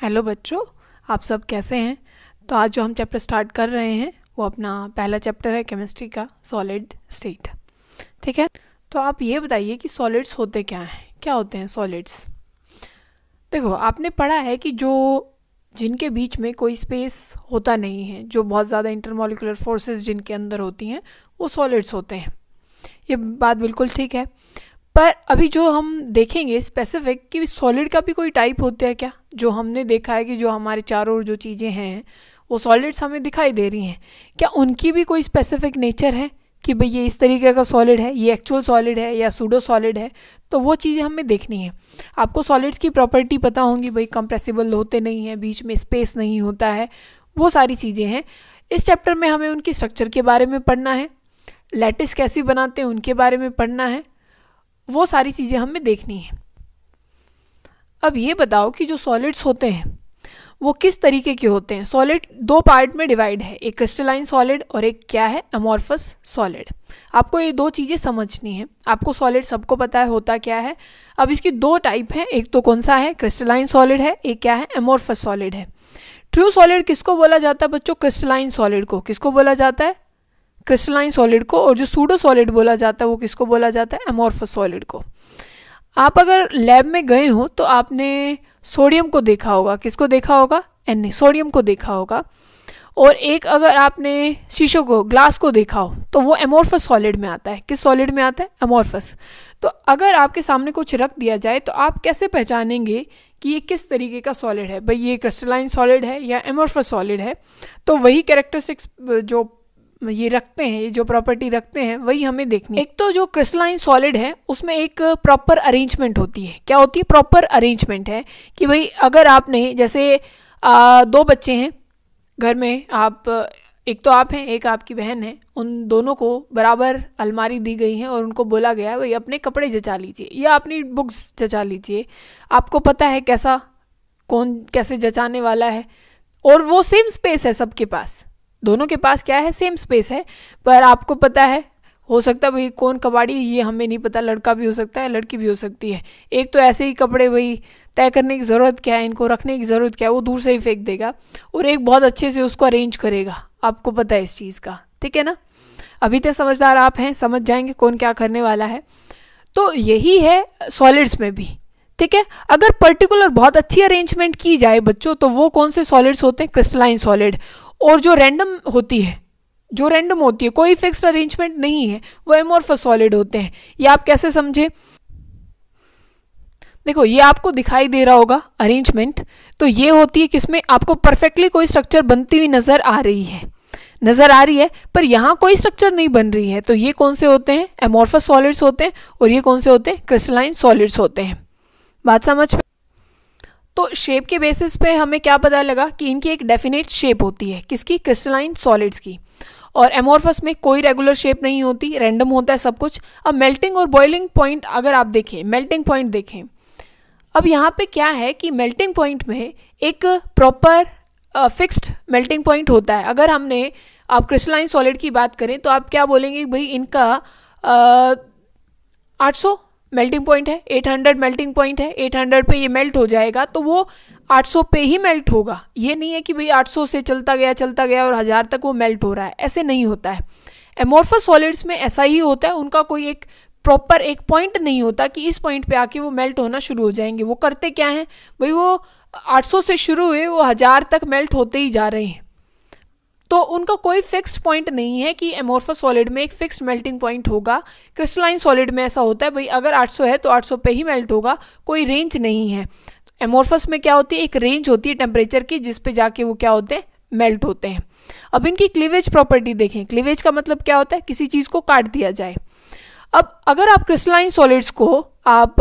Hello बच्चों, आप सब कैसे हैं। तो आज जो हम चैप्टर स्टार्ट कर रहे हैं वो अपना पहला चैप्टर है केमिस्ट्री का, सॉलिड स्टेट। ठीक है, तो आप ये बताइए कि सॉलिड्स होते क्या हैं, क्या होते हैं सॉलिड्स। देखो, आपने पढ़ा है कि जो जिनके बीच में कोई स्पेस होता नहीं है, जो बहुत ज़्यादा इंटरमॉलिक्यूलर फोर्सेस जिनके अंदर होती हैं, वो सॉलिड्स होते हैं। ये बात बिल्कुल ठीक है, पर अभी जो हम देखेंगे स्पेसिफिक कि सॉलिड का भी कोई टाइप होता है क्या। जो हमने देखा है कि जो हमारे चारों ओर जो चीज़ें हैं वो सॉलिड्स हमें दिखाई दे रही हैं, क्या उनकी भी कोई स्पेसिफिक नेचर है कि भाई ये इस तरीके का सॉलिड है, ये एक्चुअल सॉलिड है या सूडो सॉलिड है। तो वो चीज़ें हमें देखनी है। आपको सॉलिड्स की प्रॉपर्टी पता होंगी, भाई कंप्रेसिबल होते नहीं हैं, बीच में स्पेस नहीं होता है, वो सारी चीज़ें हैं। इस चैप्टर में हमें उनकी स्ट्रक्चर के बारे में पढ़ना है, लैटिस कैसी बनाते हैं उनके बारे में पढ़ना है, वो सारी चीज़ें हमें देखनी है। अब ये बताओ कि जो सॉलिड्स होते हैं वो किस तरीके के होते हैं। सॉलिड दो पार्ट में डिवाइड है, एक क्रिस्टलाइन सॉलिड और एक क्या है, अमॉर्फस सॉलिड। आपको ये दो चीज़ें समझनी है। आपको सॉलिड सबको पता है होता क्या है। अब इसकी दो टाइप हैं, एक तो कौन सा है, क्रिस्टलाइन सॉलिड है, एक क्या है, अमॉर्फस सॉलिड है। ट्रू सॉलिड किसको बोला जाता है बच्चों, क्रिस्टलाइन सॉलिड को। किसको बोला जाता है, क्रिस्टलाइन सॉलिड को। और जो सूडो सॉलिड बोला जाता है वो किसको बोला जाता है, अमॉर्फस सॉलिड को। आप अगर लैब में गए हो तो आपने सोडियम को देखा होगा, किसको देखा होगा, Na, सोडियम को देखा होगा। और एक अगर आपने शीशो को, ग्लास को देखा हो तो वो अमॉर्फस सॉलिड में आता है। किस सॉलिड में आता है, अमॉर्फस। तो अगर आपके सामने कुछ रख दिया जाए तो आप कैसे पहचानेंगे कि ये किस तरीके का सॉलिड है, भाई ये क्रिस्टलाइन सॉलिड है या अमॉर्फस सॉलिड है। तो वही कैरेक्टरिस्टिक्स जो ये रखते हैं, ये जो प्रॉपर्टी रखते हैं, वही हमें देखनी है। एक तो जो क्रिस्टलाइन सॉलिड है उसमें एक प्रॉपर अरेंजमेंट होती है। क्या होती है, प्रॉपर अरेंजमेंट है कि भाई अगर आपने जैसे दो बच्चे हैं घर में, आप एक तो आप हैं, एक आपकी बहन है, उन दोनों को बराबर अलमारी दी गई है और उनको बोला गया है भाई अपने कपड़े जचा लीजिए या अपनी बुक्स जचा लीजिए। आपको पता है कैसा, कौन कैसे जचाने वाला है, और वो सेम स्पेस है सबके पास, दोनों के पास क्या है, सेम स्पेस है। पर आपको पता है, हो सकता है भाई कौन कबाड़ी है ये हमें नहीं पता, लड़का भी हो सकता है, लड़की भी हो सकती है। एक तो ऐसे ही कपड़े भाई तय करने की ज़रूरत क्या है, इनको रखने की ज़रूरत क्या है, वो दूर से ही फेंक देगा, और एक बहुत अच्छे से उसको अरेंज करेगा। आपको पता है इस चीज़ का, ठीक है ना। अभी तक समझदार आप हैं, समझ जाएंगे कौन क्या करने वाला है। तो यही है सॉलिड्स में भी, ठीक है। अगर पर्टिकुलर बहुत अच्छी अरेंजमेंट की जाए बच्चों तो वो कौन से सॉलिड्स होते हैं, क्रिस्टलाइन सॉलिड। और जो रैंडम होती है, जो रैंडम होती है, कोई फिक्स्ड अरेंजमेंट नहीं है, वो अमॉर्फस सॉलिड होते हैं। ये आप कैसे समझे, देखो ये आपको दिखाई दे रहा होगा अरेंजमेंट। तो ये होती है किसमें, आपको परफेक्टली कोई स्ट्रक्चर बनती हुई नजर आ रही है, पर यहाँ कोई स्ट्रक्चर नहीं बन रही है। तो ये कौन से होते हैं, अमॉर्फस सॉलिड्स होते हैं, और ये कौन से होते हैं, क्रिस्टलाइन सॉलिड्स होते हैं। बात समझ में। तो शेप के बेसिस पे हमें क्या पता लगा कि इनकी एक डेफिनेट शेप होती है, किसकी, क्रिस्टलाइन सॉलिड्स की। और अमॉर्फस में कोई रेगुलर शेप नहीं होती, रैंडम होता है सब कुछ। अब मेल्टिंग और बॉइलिंग पॉइंट अगर आप देखें, मेल्टिंग पॉइंट देखें, अब यहाँ पे क्या है कि मेल्टिंग पॉइंट में एक प्रॉपर फिक्स्ड मेल्टिंग पॉइंट होता है। अगर हमने, आप क्रिस्टलाइन सॉलिड की बात करें तो आप क्या बोलेंगे, भाई इनका 800 मेल्टिंग पॉइंट है, 800 मेल्टिंग पॉइंट है, 800 पे ये मेल्ट हो जाएगा, तो वो 800 पे ही मेल्ट होगा। ये नहीं है कि भाई 800 से चलता गया और 1000 तक वो मेल्ट हो रहा है, ऐसे नहीं होता है। अमॉर्फस सॉलिड्स में ऐसा ही होता है, उनका कोई एक प्रॉपर एक पॉइंट नहीं होता कि इस पॉइंट पे आके वो मेल्ट होना शुरू हो जाएंगे। वो करते क्या हैं भाई, वो 800 से शुरू हुए वो 1000 तक मेल्ट होते ही जा रहे हैं। तो उनका कोई फिक्स्ड पॉइंट नहीं है कि अमॉर्फस सॉलिड में एक फिक्स्ड मेल्टिंग पॉइंट होगा। क्रिस्टलाइन सॉलिड में ऐसा होता है, भाई अगर 800 है तो 800 पे ही मेल्ट होगा, कोई रेंज नहीं है। अमॉर्फस में क्या होती है, एक रेंज होती है टेम्परेचर की, जिस पे जाके वो क्या होते हैं, मेल्ट होते हैं। अब इनकी क्लीवेज प्रॉपर्टी देखें। क्लीवेज का मतलब क्या होता है, किसी चीज़ को काट दिया जाए। अब अगर आप क्रिस्टलाइन सॉलिड्स को आप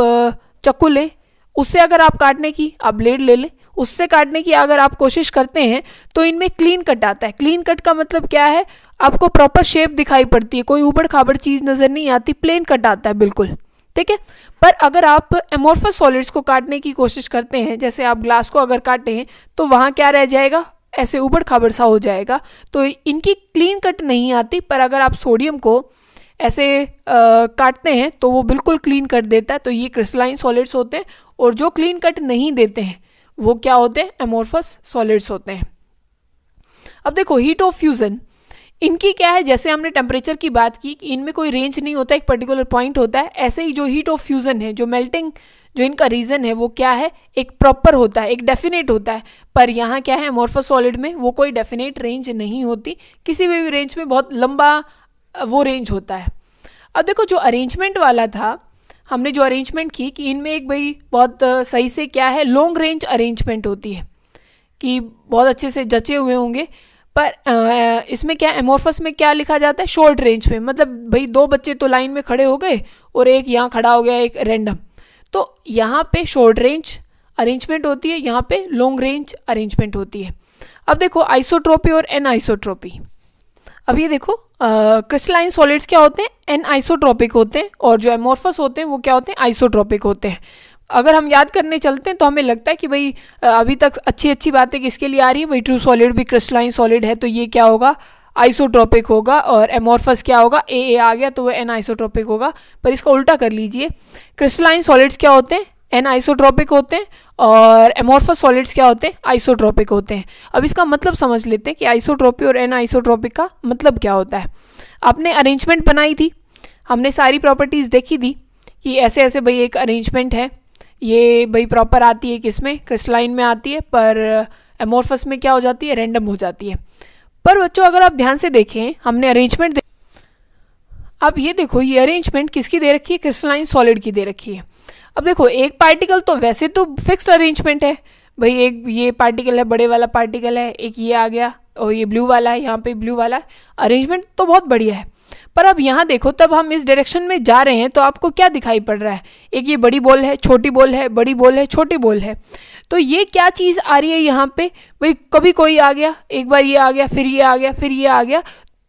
चाकू लें, उससे अगर आप काटने की, आप ब्लेड ले लें, उससे काटने की अगर आप कोशिश करते हैं तो इनमें क्लीन कट आता है। क्लीन कट का मतलब क्या है, आपको प्रॉपर शेप दिखाई पड़ती है, कोई उबड़ खाबड़ चीज़ नज़र नहीं आती, प्लेन कट आता है बिल्कुल, ठीक है। पर अगर आप अमॉर्फस सॉलिड्स को काटने की कोशिश करते हैं, जैसे आप ग्लास को अगर काटें तो वहाँ क्या रह जाएगा, ऐसे उबड़ खाबड़ सा हो जाएगा। तो इनकी क्लीन कट नहीं आती। पर अगर आप सोडियम को ऐसे काटते हैं तो वो बिल्कुल क्लीन कट देता है। तो ये क्रिस्टलाइन सॉलिड्स होते हैं। और जो क्लीन कट नहीं देते हैं वो क्या होते हैं, एमोर्फस सॉलिड्स होते हैं। अब देखो हीट ऑफ फ्यूजन, इनकी क्या है, जैसे हमने टेम्परेचर की बात की कि इनमें कोई रेंज नहीं होता, एक पर्टिकुलर पॉइंट होता है, ऐसे ही जो हीट ऑफ फ्यूजन है, जो मेल्टिंग जो इनका रीजन है वो क्या है, एक प्रॉपर होता है, एक डेफिनेट होता है। पर यहाँ क्या है, एमोर्फस सॉलिड में वो कोई डेफिनेट रेंज नहीं होती, किसी भी रेंज में बहुत लंबा वो रेंज होता है। अब देखो जो अरेंजमेंट वाला था, हमने जो अरेंजमेंट की कि इनमें एक भाई बहुत सही से क्या है, लॉन्ग रेंज अरेंजमेंट होती है कि बहुत अच्छे से जचे हुए होंगे। पर इसमें क्या, एमोर्फस में क्या लिखा जाता है, शॉर्ट रेंज में, मतलब भाई दो बच्चे तो लाइन में खड़े हो गए और एक यहाँ खड़ा हो गया, एक रैंडम, तो यहाँ पे शॉर्ट रेंज अरेंजमेंट होती है, यहाँ पे लॉन्ग रेंज अरेंजमेंट होती है। अब देखो आइसोट्रोपी और एनआइसोट्रोपी। अब ये देखो क्रिस्टलाइन सॉलिड्स क्या होते हैं, एनआइसोट्रोपिक होते हैं, और जो एमोर्फस होते हैं वो क्या होते हैं, आइसोट्रोपिक होते हैं। अगर हम याद करने चलते हैं तो हमें लगता है कि भाई अभी तक अच्छी अच्छी बातें किसके लिए आ रही है, भाई ट्रू सॉलिड भी क्रिस्टलाइन सॉलिड है तो ये क्या होगा, आइसोट्रोपिक होगा, और एमोर्फस क्या होगा, ए आ गया तो वो एन आइसोट्रोपिक होगा। पर इसका उल्टा कर लीजिए, क्रिस्टलाइन सॉलिड्स क्या होते हैं, एन आइसोट्रोपिक होते हैं, और एमोर्फस सॉलिड्स क्या होते हैं, आइसोट्रोपिक होते हैं। अब इसका मतलब समझ लेते हैं कि आइसोट्रोपी और एन आइसोट्रोपिक का मतलब क्या होता है। आपने अरेंजमेंट बनाई थी, हमने सारी प्रॉपर्टीज़ देखी थी कि ऐसे ऐसे भाई एक अरेंजमेंट है, ये भाई प्रॉपर आती है किसमें, क्रिस्टलाइन में आती है, पर एमोर्फस में क्या हो जाती है, रैंडम हो जाती है। पर बच्चों अगर आप ध्यान से देखें, हमने अरेंजमेंट अब ये देखो, ये अरेंजमेंट किसकी दे रखी है, क्रिस्टलाइन सॉलिड की दे रखी है। अब देखो एक पार्टिकल तो वैसे तो फिक्स्ड अरेंजमेंट है, भाई एक ये पार्टिकल है, बड़े वाला पार्टिकल है, एक ये आ गया और ये ब्लू वाला है, यहाँ पे ब्लू वाला है, अरेंजमेंट तो बहुत बढ़िया है। पर अब यहाँ देखो, तब हम इस डायरेक्शन में जा रहे हैं तो आपको क्या दिखाई पड़ रहा है, एक ये बड़ी बॉल है, छोटी बॉल है, बड़ी बॉल है, छोटी बॉल है, तो ये क्या चीज़ आ रही है यहाँ पे, भाई कभी कोई आ गया, एक बार ये आ गया, फिर ये आ गया, फिर ये आ गया।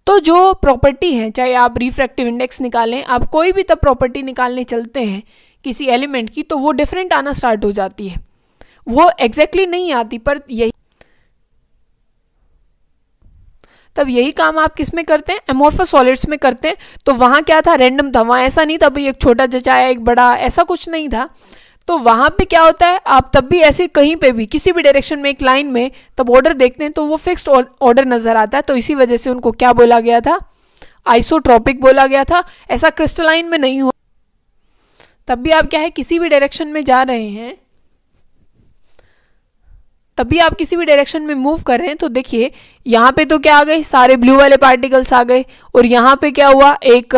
तो जो प्रॉपर्टी है, चाहे आप रिफ्रैक्टिव इंडेक्स निकालें, आप कोई भी तब प्रॉपर्टी निकालने चलते हैं किसी एलिमेंट की, तो वो डिफरेंट आना स्टार्ट हो जाती है, वो एग्जैक्टली नहीं आती। पर यही तब यही काम आप किस में करते हैं, एमोर्फस सॉलिड्स में करते हैं। तो वहाँ क्या था, रैंडम था, वहाँ ऐसा नहीं था भाई एक छोटा जचाया एक बड़ा, ऐसा कुछ नहीं था। तो वहाँ पे क्या होता है, आप तब भी ऐसे कहीं पे भी किसी भी डायरेक्शन में एक लाइन में तब ऑर्डर देखते हैं तो वो फिक्स्ड ऑर्डर नज़र आता है, तो इसी वजह से उनको क्या बोला गया था, आइसोट्रोपिक बोला गया था। ऐसा क्रिस्टलाइन में नहीं हुआ, तब भी आप क्या है, किसी भी डायरेक्शन में जा रहे हैं, तभी आप किसी भी डायरेक्शन में मूव कर रहे हैं। तो देखिए यहाँ पे तो क्या आ गए, सारे ब्लू वाले पार्टिकल्स आ गए, और यहाँ पे क्या हुआ, एक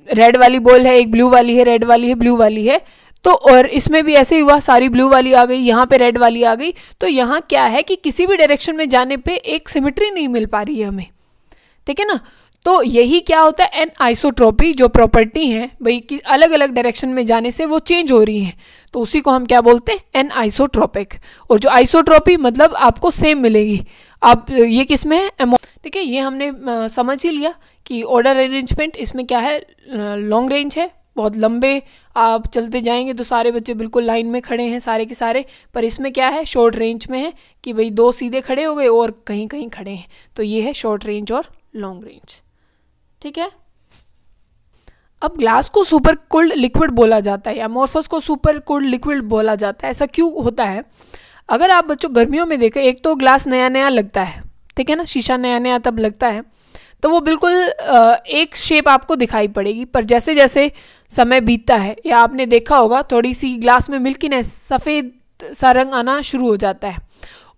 रेड वाली बॉल है, एक ब्लू वाली है, रेड वाली है, ब्लू वाली है, तो और इसमें भी ऐसे ही हुआ, सारी ब्लू वाली आ गई, यहाँ पे रेड वाली आ गई। तो यहाँ क्या है कि किसी भी डायरेक्शन में जाने पे एक सिमेट्री नहीं मिल पा रही है हमें, ठीक है ना। तो यही क्या होता है, एन आइसोट्रोपी जो प्रॉपर्टी है भाई कि अलग अलग डायरेक्शन में जाने से वो चेंज हो रही हैं, तो उसी को हम क्या बोलते हैं, एन आइसोट्रोपिक। और जो आइसोट्रोपी मतलब आपको सेम मिलेगी, आप ये किस में है, ठीक है। ये हमने समझ ही लिया कि ऑर्डर अरेंजमेंट इसमें क्या है, लॉन्ग रेंज है, बहुत लंबे आप चलते जाएंगे तो सारे बच्चे बिल्कुल लाइन में खड़े हैं सारे के सारे। पर इसमें क्या है, शॉर्ट रेंज में है कि भाई दो सीधे खड़े हो गए और कहीं कहीं खड़े हैं, तो ये है शॉर्ट रेंज और लॉन्ग रेंज, ठीक है। अब ग्लास को सुपर कूल्ड लिक्विड बोला जाता है, एमोर्फस को सुपर कूल्ड लिक्विड बोला जाता है। ऐसा क्यों होता है, अगर आप बच्चों गर्मियों में देखें, एक तो ग्लास नया नया लगता है, ठीक है ना, शीशा नया नया तब लगता है, तो वो बिल्कुल एक शेप आपको दिखाई पड़ेगी। पर जैसे जैसे समय बीतता है, या आपने देखा होगा थोड़ी सी ग्लास में मिल्कीनेस, सफ़ेद सा रंग आना शुरू हो जाता है,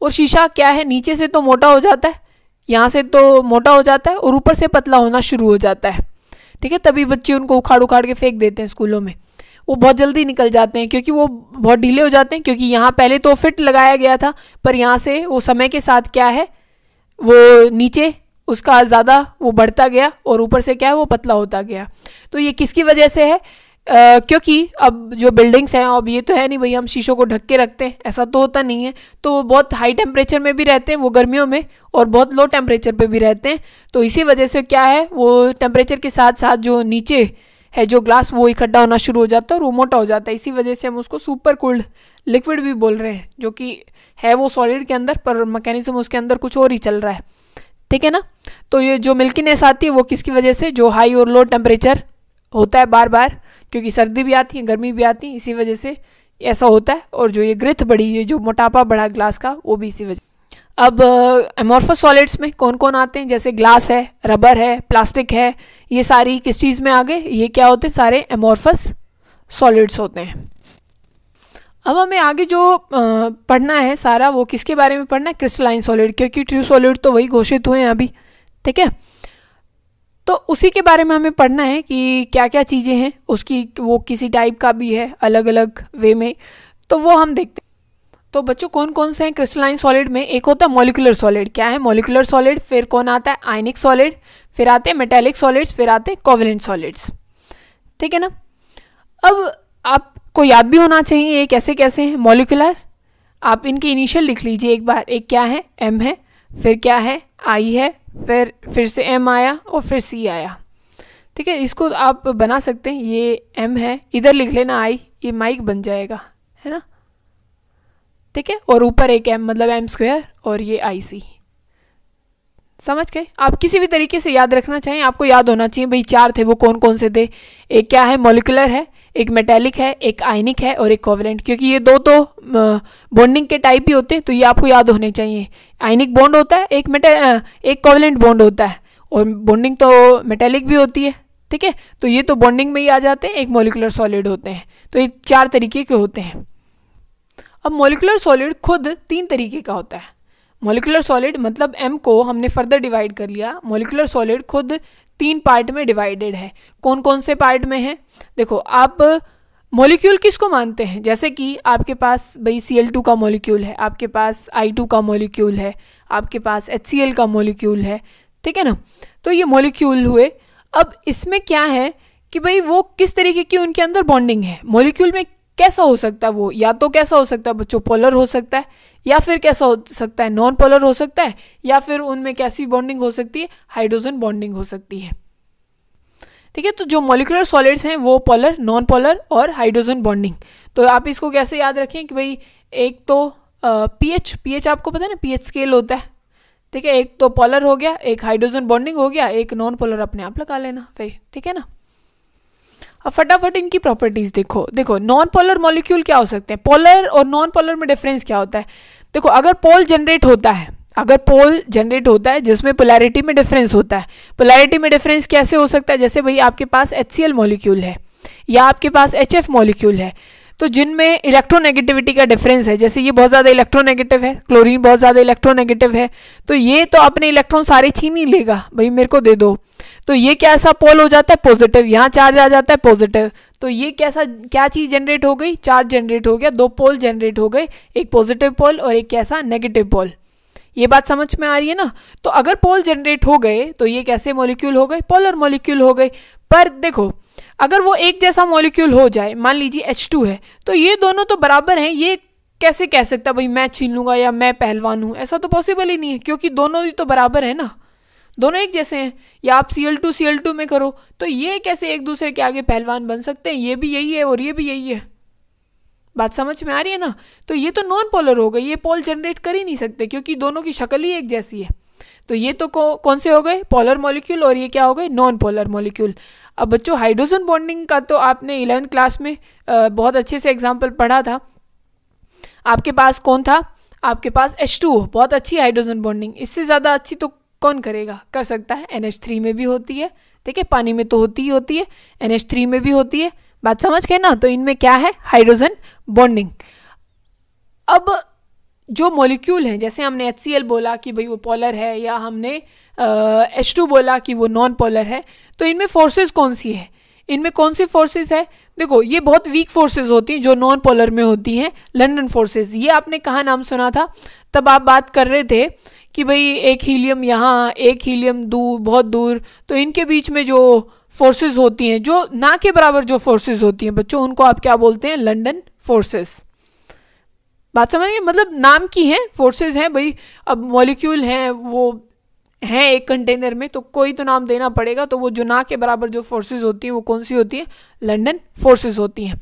और शीशा क्या है, नीचे से तो मोटा हो जाता है, यहाँ से तो मोटा हो जाता है और ऊपर से पतला होना शुरू हो जाता है, ठीक है। तभी बच्चे उनको उखाड़ उखाड़ के फेंक देते हैं स्कूलों में, वो बहुत जल्दी निकल जाते हैं क्योंकि वो बहुत ढीले हो जाते हैं, क्योंकि यहाँ पहले तो फिट लगाया गया था, पर यहाँ से वो समय के साथ क्या है, वो नीचे उसका ज़्यादा वो बढ़ता गया और ऊपर से क्या है, वो पतला होता गया। तो ये किसकी वजह से है, क्योंकि अब जो बिल्डिंग्स हैं, अब ये तो है नहीं भाई हम शीशों को ढक के रखते हैं, ऐसा तो होता नहीं है, तो बहुत हाई टेम्परेचर में भी रहते हैं वो गर्मियों में, और बहुत लो टेम्परेचर पे भी रहते हैं। तो इसी वजह से क्या है, वो टेम्परेचर के साथ साथ जो नीचे है जो ग्लास, वो इकट्ठा होना शुरू हो जाता है और वो मोटा हो जाता है। इसी वजह से हम उसको सुपर कूल्ड लिक्विड भी बोल रहे हैं, जो कि है वो सॉलिड के अंदर, पर मैकेनिज्म उसके अंदर कुछ और ही चल रहा है, ठीक है ना। तो ये जो मिल्कीनेस आती है वो किसकी वजह से, जो हाई और लो टेम्परेचर होता है बार बार, क्योंकि सर्दी भी आती है गर्मी भी आती है, इसी वजह से ऐसा होता है, और जो ये ग्रिथ बढ़ी, ये जो मोटापा बढ़ा ग्लास का, वो भी इसी वजह। अब एमोर्फस सॉलिड्स में कौन कौन आते हैं, जैसे ग्लास है, रबर है, प्लास्टिक है, ये सारी किस चीज़ में आ गए, ये क्या होते हैं, सारे एमोर्फस सॉलिड्स होते हैं। अब हमें आगे जो पढ़ना है सारा, वो किसके बारे में पढ़ना है, क्रिस्टलाइन सॉलिड, क्योंकि ट्रू सॉलिड तो वही घोषित हुए हैं अभी, ठीक है। तो उसी के बारे में हमें पढ़ना है कि क्या क्या चीज़ें हैं उसकी, वो किसी टाइप का भी है अलग अलग वे में, तो वो हम देखते हैं। तो बच्चों कौन कौन से हैं क्रिस्टलाइन सॉलिड में, एक होता है मॉलिक्यूलर सॉलिड। क्या है मॉलिक्यूलर सॉलिड, फिर कौन आता है आयनिक सॉलिड, फिर आते हैं मेटेलिक सॉलिड्स, फिर आते हैं कोवेलेंट सॉलिड्स, ठीक है ना। अब आपको याद भी होना चाहिए ये कैसे कैसे हैं मॉलिक्यूलर, आप इनके इनिशियल लिख लीजिए एक बार। एक क्या है, एम है, फिर क्या है, आई है, फिर से एम आया और फिर सी आया, ठीक है। इसको आप बना सकते हैं, ये एम है, इधर लिख लेना आई, ये माइक बन जाएगा, है ना, ठीक है। और ऊपर एक एम मतलब एम स्क्वायर, और ये आई सी, समझ गए। आप किसी भी तरीके से याद रखना चाहें, आपको याद होना चाहिए भाई चार थे, वो कौन कौन से थे। एक क्या है मॉलिक्यूलर है, एक मेटेलिक है, एक आयनिक है, और एक कोवेलेंट, क्योंकि ये दो तो बॉन्डिंग के टाइप ही होते हैं, तो ये आपको याद होने चाहिए। आयनिक बॉन्ड होता है, एक कोवेलेंट बॉन्ड होता है, और बॉन्डिंग तो मेटेलिक भी होती है, ठीक है। तो ये तो बॉन्डिंग में ही आ जाते हैं, एक मॉलिक्यूलर सॉलिड होते हैं। तो ये चार तरीके के होते हैं। अब मॉलिक्यूलर सॉलिड खुद तीन तरीके का होता है। मॉलिक्यूलर सॉलिड मतलब एम को हमने फर्दर डिवाइड कर लिया, मॉलिक्यूलर सॉलिड खुद तीन पार्ट में डिवाइडेड है। कौन कौन से पार्ट में है, देखो आप मॉलिक्यूल किसको मानते हैं, जैसे कि आपके पास भाई Cl2 का मॉलिक्यूल है, आपके पास I2 का मॉलिक्यूल है, आपके पास HCl का मॉलिक्यूल है, ठीक है ना। तो ये मॉलिक्यूल हुए। अब इसमें क्या है कि भाई वो किस तरीके की उनके अंदर बॉन्डिंग है, मॉलिक्यूल में कैसा हो सकता है वो, या तो कैसा हो सकता है बच्चों पोलर हो सकता है, या फिर कैसा हो सकता है नॉन पोलर हो सकता है, या फिर उनमें कैसी बॉन्डिंग हो सकती है, हाइड्रोजन बॉन्डिंग हो सकती है, ठीक है। तो जो मॉलिक्यूलर सॉलिड्स हैं वो पोलर, नॉन पोलर और हाइड्रोजन बॉन्डिंग। तो आप इसको कैसे याद रखें कि भाई एक तो पीएच आपको पता है ना, पीएच स्केल होता है, ठीक है। एक तो पोलर हो गया, एक हाइड्रोजन बॉन्डिंग हो गया, एक नॉन पोलर अपने आप लगा लेना फिर, ठीक है ना। अब फटाफट इनकी प्रॉपर्टीज देखो नॉन पोलर मॉलिक्यूल क्या हो सकते हैं, पोलर और नॉन पोलर में डिफरेंस क्या होता है। देखो अगर पोल जनरेट होता है जिसमें पोलैरिटी में डिफरेंस होता है, पोलैरिटी में डिफरेंस कैसे हो सकता है, जैसे भाई आपके पास HCl मॉलिक्यूल है या आपके पास HF मॉलिक्यूल है, तो जिनमें इलेक्ट्रोनेगेटिविटी का डिफरेंस है, जैसे ये बहुत ज़्यादा इलेक्ट्रोनेगेटिव है, क्लोरीन बहुत ज़्यादा इलेक्ट्रोनेगेटिव है, तो ये तो अपने इलेक्ट्रॉन सारे छीन ही लेगा, भाई मेरे को दे दो। तो ये कैसा पोल हो जाता है, पॉजिटिव, यहाँ चार्ज आ जाता है पॉजिटिव, तो ये क्या चीज़ जनरेट हो गई, चार्ज जनरेट हो गया, दो पोल जनरेट हो गए, एक पॉजिटिव पोल और एक कैसा नेगेटिव पोल। ये बात समझ में आ रही है ना। तो अगर पोल जनरेट हो गए तो ये कैसे मॉलिक्यूल हो गए, पोलर मॉलिक्यूल हो गए। पर देखो अगर वो एक जैसा मॉलिक्यूल हो जाए, मान लीजिए H2 है, तो ये दोनों तो बराबर हैं, ये कैसे कह सकता भाई मैं छीन लूँगा या मैं पहलवान हूँ, ऐसा तो पॉसिबल ही नहीं है, क्योंकि दोनों ही तो बराबर है ना, दोनों एक जैसे हैं। या आप Cl2 में करो तो ये कैसे एक दूसरे के आगे पहलवान बन सकते हैं, ये भी यही है और ये भी यही है। बात समझ में आ रही है ना। तो ये तो नॉन पोलर हो गई, ये पोल जनरेट कर ही नहीं सकते क्योंकि दोनों की शक्ल ही एक जैसी है। तो ये तो कौन से हो गए, पोलर मॉलिक्यूल, और ये क्या हो गए, नॉन पोलर मॉलिक्यूल। अब बच्चों हाइड्रोजन बॉन्डिंग का तो आपने 11th क्लास में बहुत अच्छे से एग्जाम्पल पढ़ा था। आपके पास कौन था, आपके पास H2O, बहुत अच्छी हाइड्रोजन बॉन्डिंग, इससे ज़्यादा अच्छी तो कौन करेगा, कर सकता है। NH3 में भी होती है, ठीक है, पानी में तो होती ही होती है, NH3 में भी होती है। बात समझ गए ना। तो इनमें क्या है, हाइड्रोजन बॉन्डिंग। अब जो मॉलिक्यूल हैं, जैसे हमने HCl बोला कि भाई वो पोलर है, या हमने H2 बोला कि वो नॉन पोलर है, तो इनमें फोर्सेस कौन सी है, इनमें कौन सी फोर्सेस है। देखो ये बहुत वीक फोर्सेस होती हैं जो नॉन पोलर में होती हैं, लंदन फोर्सेस। ये आपने कहाँ नाम सुना था, तब आप बात कर रहे थे कि भाई एक हीलियम यहाँ, एक हीलियम दूर, बहुत दूर, तो इनके बीच में जो फोर्सेस होती हैं, जो ना के बराबर जो फोर्सेस होती हैं बच्चों, उनको आप क्या बोलते हैं, लंदन फोर्सेस। बात समझ गए, मतलब नाम की हैं, फोर्सेस हैं भाई। अब मॉलिक्यूल हैं, वो हैं एक कंटेनर में, तो कोई तो नाम देना पड़ेगा। तो वो जो ना के बराबर जो फोर्सेस होती हैं वो कौन सी होती हैं, लंदन फोर्सेस होती हैं।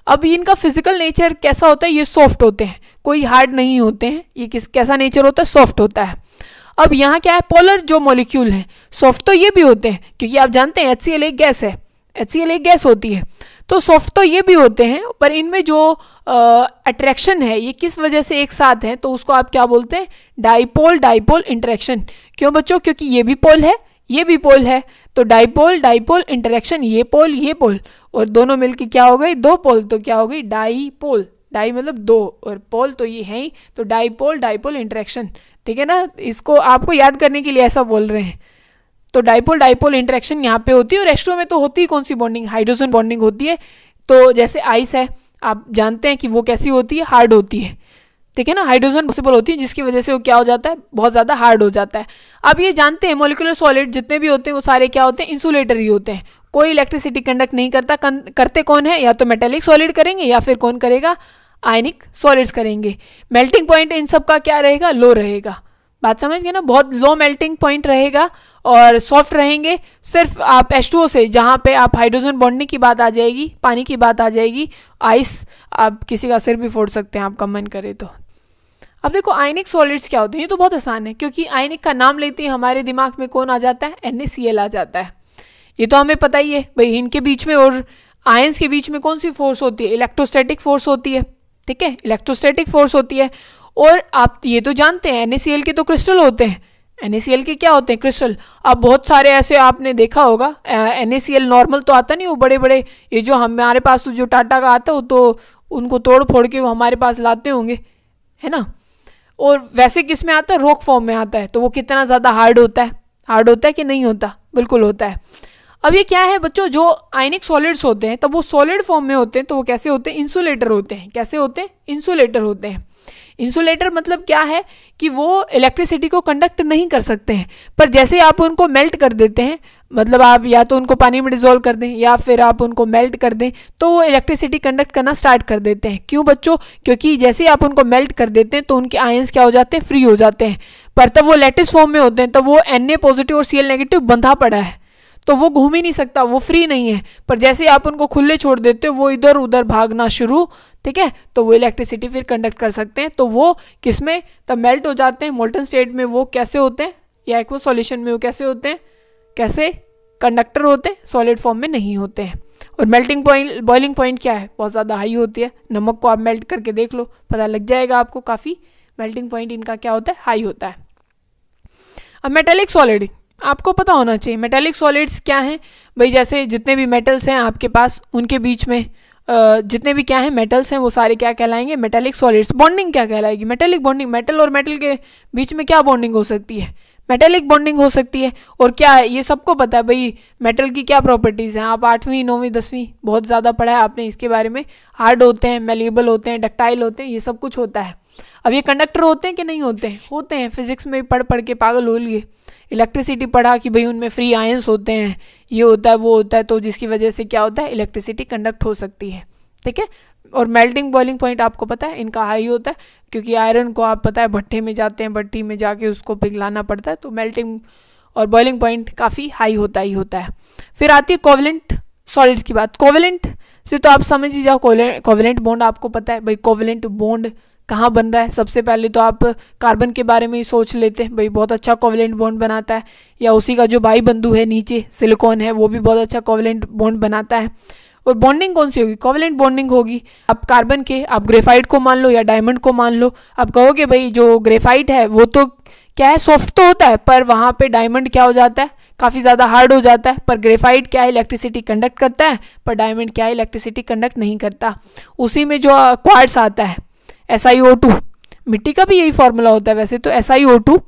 अब इनका फिजिकल नेचर कैसा होता है, ये सॉफ्ट होते हैं, कोई हार्ड नहीं होते हैं। ये कैसा नेचर होता है, सॉफ्ट होता है। अब यहाँ क्या है, पोलर जो मॉलिक्यूल हैं, सॉफ्ट तो ये भी होते हैं, क्योंकि आप जानते हैं HCl एक गैस है, HCl एक गैस होती है। तो सॉफ्ट तो ये भी होते हैं, पर इनमें जो अट्रैक्शन है ये किस वजह से एक साथ है, तो उसको आप क्या बोलते हैं, डाइपोल डाइपोल इंटरेक्शन। क्यों बच्चों, क्योंकि ये भी पोल है ये भी पोल है, तो डाइपोल डाइपोल इंटरेक्शन, ये पोल और दोनों मिलके क्या हो गई, दो पोल, तो क्या हो गई डाइपोल। डाई मतलब दो और पोल तो ये है ही, तो डाइपोल डाइपोल इंटरेक्शन। ठीक है ना, इसको आपको याद करने के लिए ऐसा बोल रहे हैं। तो डाइपोल डाइपोल इंटरेक्शन यहाँ पे होती है। और H2O में तो होती है कौन सी बॉन्डिंग, हाइड्रोजन बॉन्डिंग होती है। तो जैसे आइस है, आप जानते हैं कि वो कैसी होती है, हार्ड होती है। ठीक है ना, हाइड्रोजन पॉसिबल होती है, जिसकी वजह से वो क्या हो जाता है, बहुत ज़्यादा हार्ड हो जाता है। अब ये जानते हैं मॉलिक्यूलर सॉलिड जितने भी होते हैं वो सारे क्या होते हैं, इंसुलेटर ही होते हैं। कोई इलेक्ट्रिसिटी कंडक्ट नहीं करता। करते कौन है, या तो मेटेलिक सॉलिड करेंगे या फिर कौन करेगा, आयनिक सॉलिड्स करेंगे। मेल्टिंग पॉइंट इन सब का क्या रहेगा, लो रहेगा। बात समझ गए ना, बहुत लो मेल्टिंग पॉइंट रहेगा और सॉफ्ट रहेंगे। सिर्फ आप H2O से, जहाँ पे आप हाइड्रोजन बॉन्डिंग की बात आ जाएगी, पानी की बात आ जाएगी, आइस, आप किसी का सिर भी फोड़ सकते हैं आपका मन करे तो। अब देखो आयनिक सॉलिड्स क्या होते हैं, ये तो बहुत आसान है, क्योंकि आयनिक का नाम लेते ही हमारे दिमाग में कौन आ जाता है, NaCl आ जाता है। ये तो हमें पता ही है भाई। इनके बीच में और आयंस के बीच में कौन सी फोर्स होती है, इलेक्ट्रोस्टैटिक फोर्स होती है। ठीक है, इलेक्ट्रोस्टैटिक फोर्स होती है। और आप ये तो जानते हैं NaCl के तो क्रिस्टल होते हैं। NaCl के क्या होते हैं, क्रिस्टल। अब बहुत सारे ऐसे आपने देखा होगा, NaCl नॉर्मल तो आता नहीं, वो बड़े बड़े, ये जो हमारे पास जो टाटा का आता है वो तो उनको तोड़ फोड़ के वो हमारे पास लाते होंगे, है ना। और वैसे किस में आता है, रॉक फॉर्म में आता है। तो वो कितना ज़्यादा हार्ड होता है, हार्ड होता है कि नहीं होता, बिल्कुल होता है। अब ये क्या है बच्चों, जो आयनिक सॉलिड्स होते हैं तब वो सॉलिड फॉर्म में होते हैं, तो वो कैसे होते हैं, इंसुलेटर होते हैं। कैसे होते हैं, इंसुलेटर होते हैं। इंसुलेटर मतलब क्या है कि वो इलेक्ट्रिसिटी को कंडक्ट नहीं कर सकते हैं, पर जैसे आप उनको मेल्ट कर देते हैं, मतलब आप या तो उनको पानी में डिजोल्व कर दें या फिर आप उनको मेल्ट कर दें, तो वो इलेक्ट्रिसिटी कंडक्ट करना स्टार्ट कर देते हैं। क्यों बच्चों, क्योंकि जैसे आप उनको मेल्ट कर देते हैं तो उनके आयंस क्या हो जाते हैं, फ्री हो जाते हैं। पर तब वो लैटिस फॉर्म में होते हैं, तब वो Na पॉजिटिव और Cl नेगेटिव बंधा पड़ा है, तो वो घूम ही नहीं सकता, वो फ्री नहीं है। पर जैसे आप उनको खुले छोड़ देते हो, वो इधर उधर भागना शुरू, ठीक है, तो वो इलेक्ट्रिसिटी फिर कंडक्ट कर सकते हैं। तो वो किस में, तब मेल्ट हो जाते हैं। मोल्टन स्टेट में वो कैसे होते हैं, या एक्वस सॉल्यूशन में वो कैसे होते हैं, कैसे कंडक्टर होते हैं, सॉलिड फॉर्म में नहीं होते हैं। और मेल्टिंग पॉइंट, बॉइलिंग पॉइंट क्या है, बहुत ज़्यादा हाई होती है। नमक को आप मेल्ट करके देख लो, पता लग जाएगा आपको, काफ़ी मेल्टिंग पॉइंट इनका क्या होता है, हाई होता है। अब मेटेलिक सॉलिड आपको पता होना चाहिए। मेटेलिक सॉलिड्स क्या हैं भाई, जैसे जितने भी मेटल्स हैं आपके पास, उनके बीच में जितने भी क्या हैं मेटल्स हैं, वो सारे क्या कहलाएंगे, मेटेलिक सॉलिड्स। बॉन्डिंग क्या कहलाएगी, मेटेलिक बॉन्डिंग। मेटल और मेटल के बीच में क्या बॉन्डिंग हो सकती है, मेटेलिक बॉन्डिंग हो सकती है। और क्या है, ये सबको पता है भाई, मेटल की क्या प्रॉपर्टीज़ हैं, आप 8वीं 9वीं 10वीं बहुत ज़्यादा पढ़ा है आपने इसके बारे में। हार्ड होते हैं, मेलिएबल होते हैं, डक्टाइल होते हैं, ये सब कुछ होता है। अब ये कंडक्टर होते हैं कि नहीं होते हैं, होते हैं। फिजिक्स में पढ़ पढ़ के पागल हो लिए। इलेक्ट्रिसिटी पढ़ा कि भाई उनमें फ्री आयंस होते हैं, ये होता है वो होता है, तो जिसकी वजह से क्या होता है, इलेक्ट्रिसिटी कंडक्ट हो सकती है। ठीक है, और मेल्टिंग बॉइलिंग पॉइंट आपको पता है इनका हाई होता है, क्योंकि आयरन को आप पता है भट्ठे में जाते हैं, भट्टी में जाके उसको पिघलाना पड़ता है, तो मेल्टिंग और बॉइलिंग पॉइंट काफ़ी हाई होता ही होता है। फिर आती है कोवलेंट सॉलिड्स की बात। कोवलेंट से तो आप समझ ही जाओ, कोवलेंट बॉन्ड आपको पता है भाई, कोवलेंट बॉन्ड कहाँ बन रहा है। सबसे पहले तो आप कार्बन के बारे में ही सोच लेते हैं भाई, बहुत अच्छा कोवलेंट बॉन्ड बनाता है, या उसी का जो भाई बंधु है नीचे सिलिकॉन है, वो भी बहुत अच्छा कोवलेंट बॉन्ड बनाता है। और बॉन्डिंग कौन सी होगी, कोवलेंट बॉन्डिंग होगी। अब कार्बन के आप ग्रेफाइट को मान लो या डायमंड को मान लो, अब कहोगे भाई जो ग्रेफाइट है वो तो क्या है, सॉफ्ट तो होता है, पर वहाँ पे डायमंड क्या हो जाता है, काफ़ी ज़्यादा हार्ड हो जाता है। पर ग्रेफाइट क्या है, इलेक्ट्रिसिटी कंडक्ट करता है, पर डायमंड क्या है, इलेक्ट्रिसिटी कंडक्ट नहीं करता। उसी में जो क्वार्ट्स आता है SiO2, मिट्टी का भी यही फॉर्मूला होता है वैसे तो, SiO2,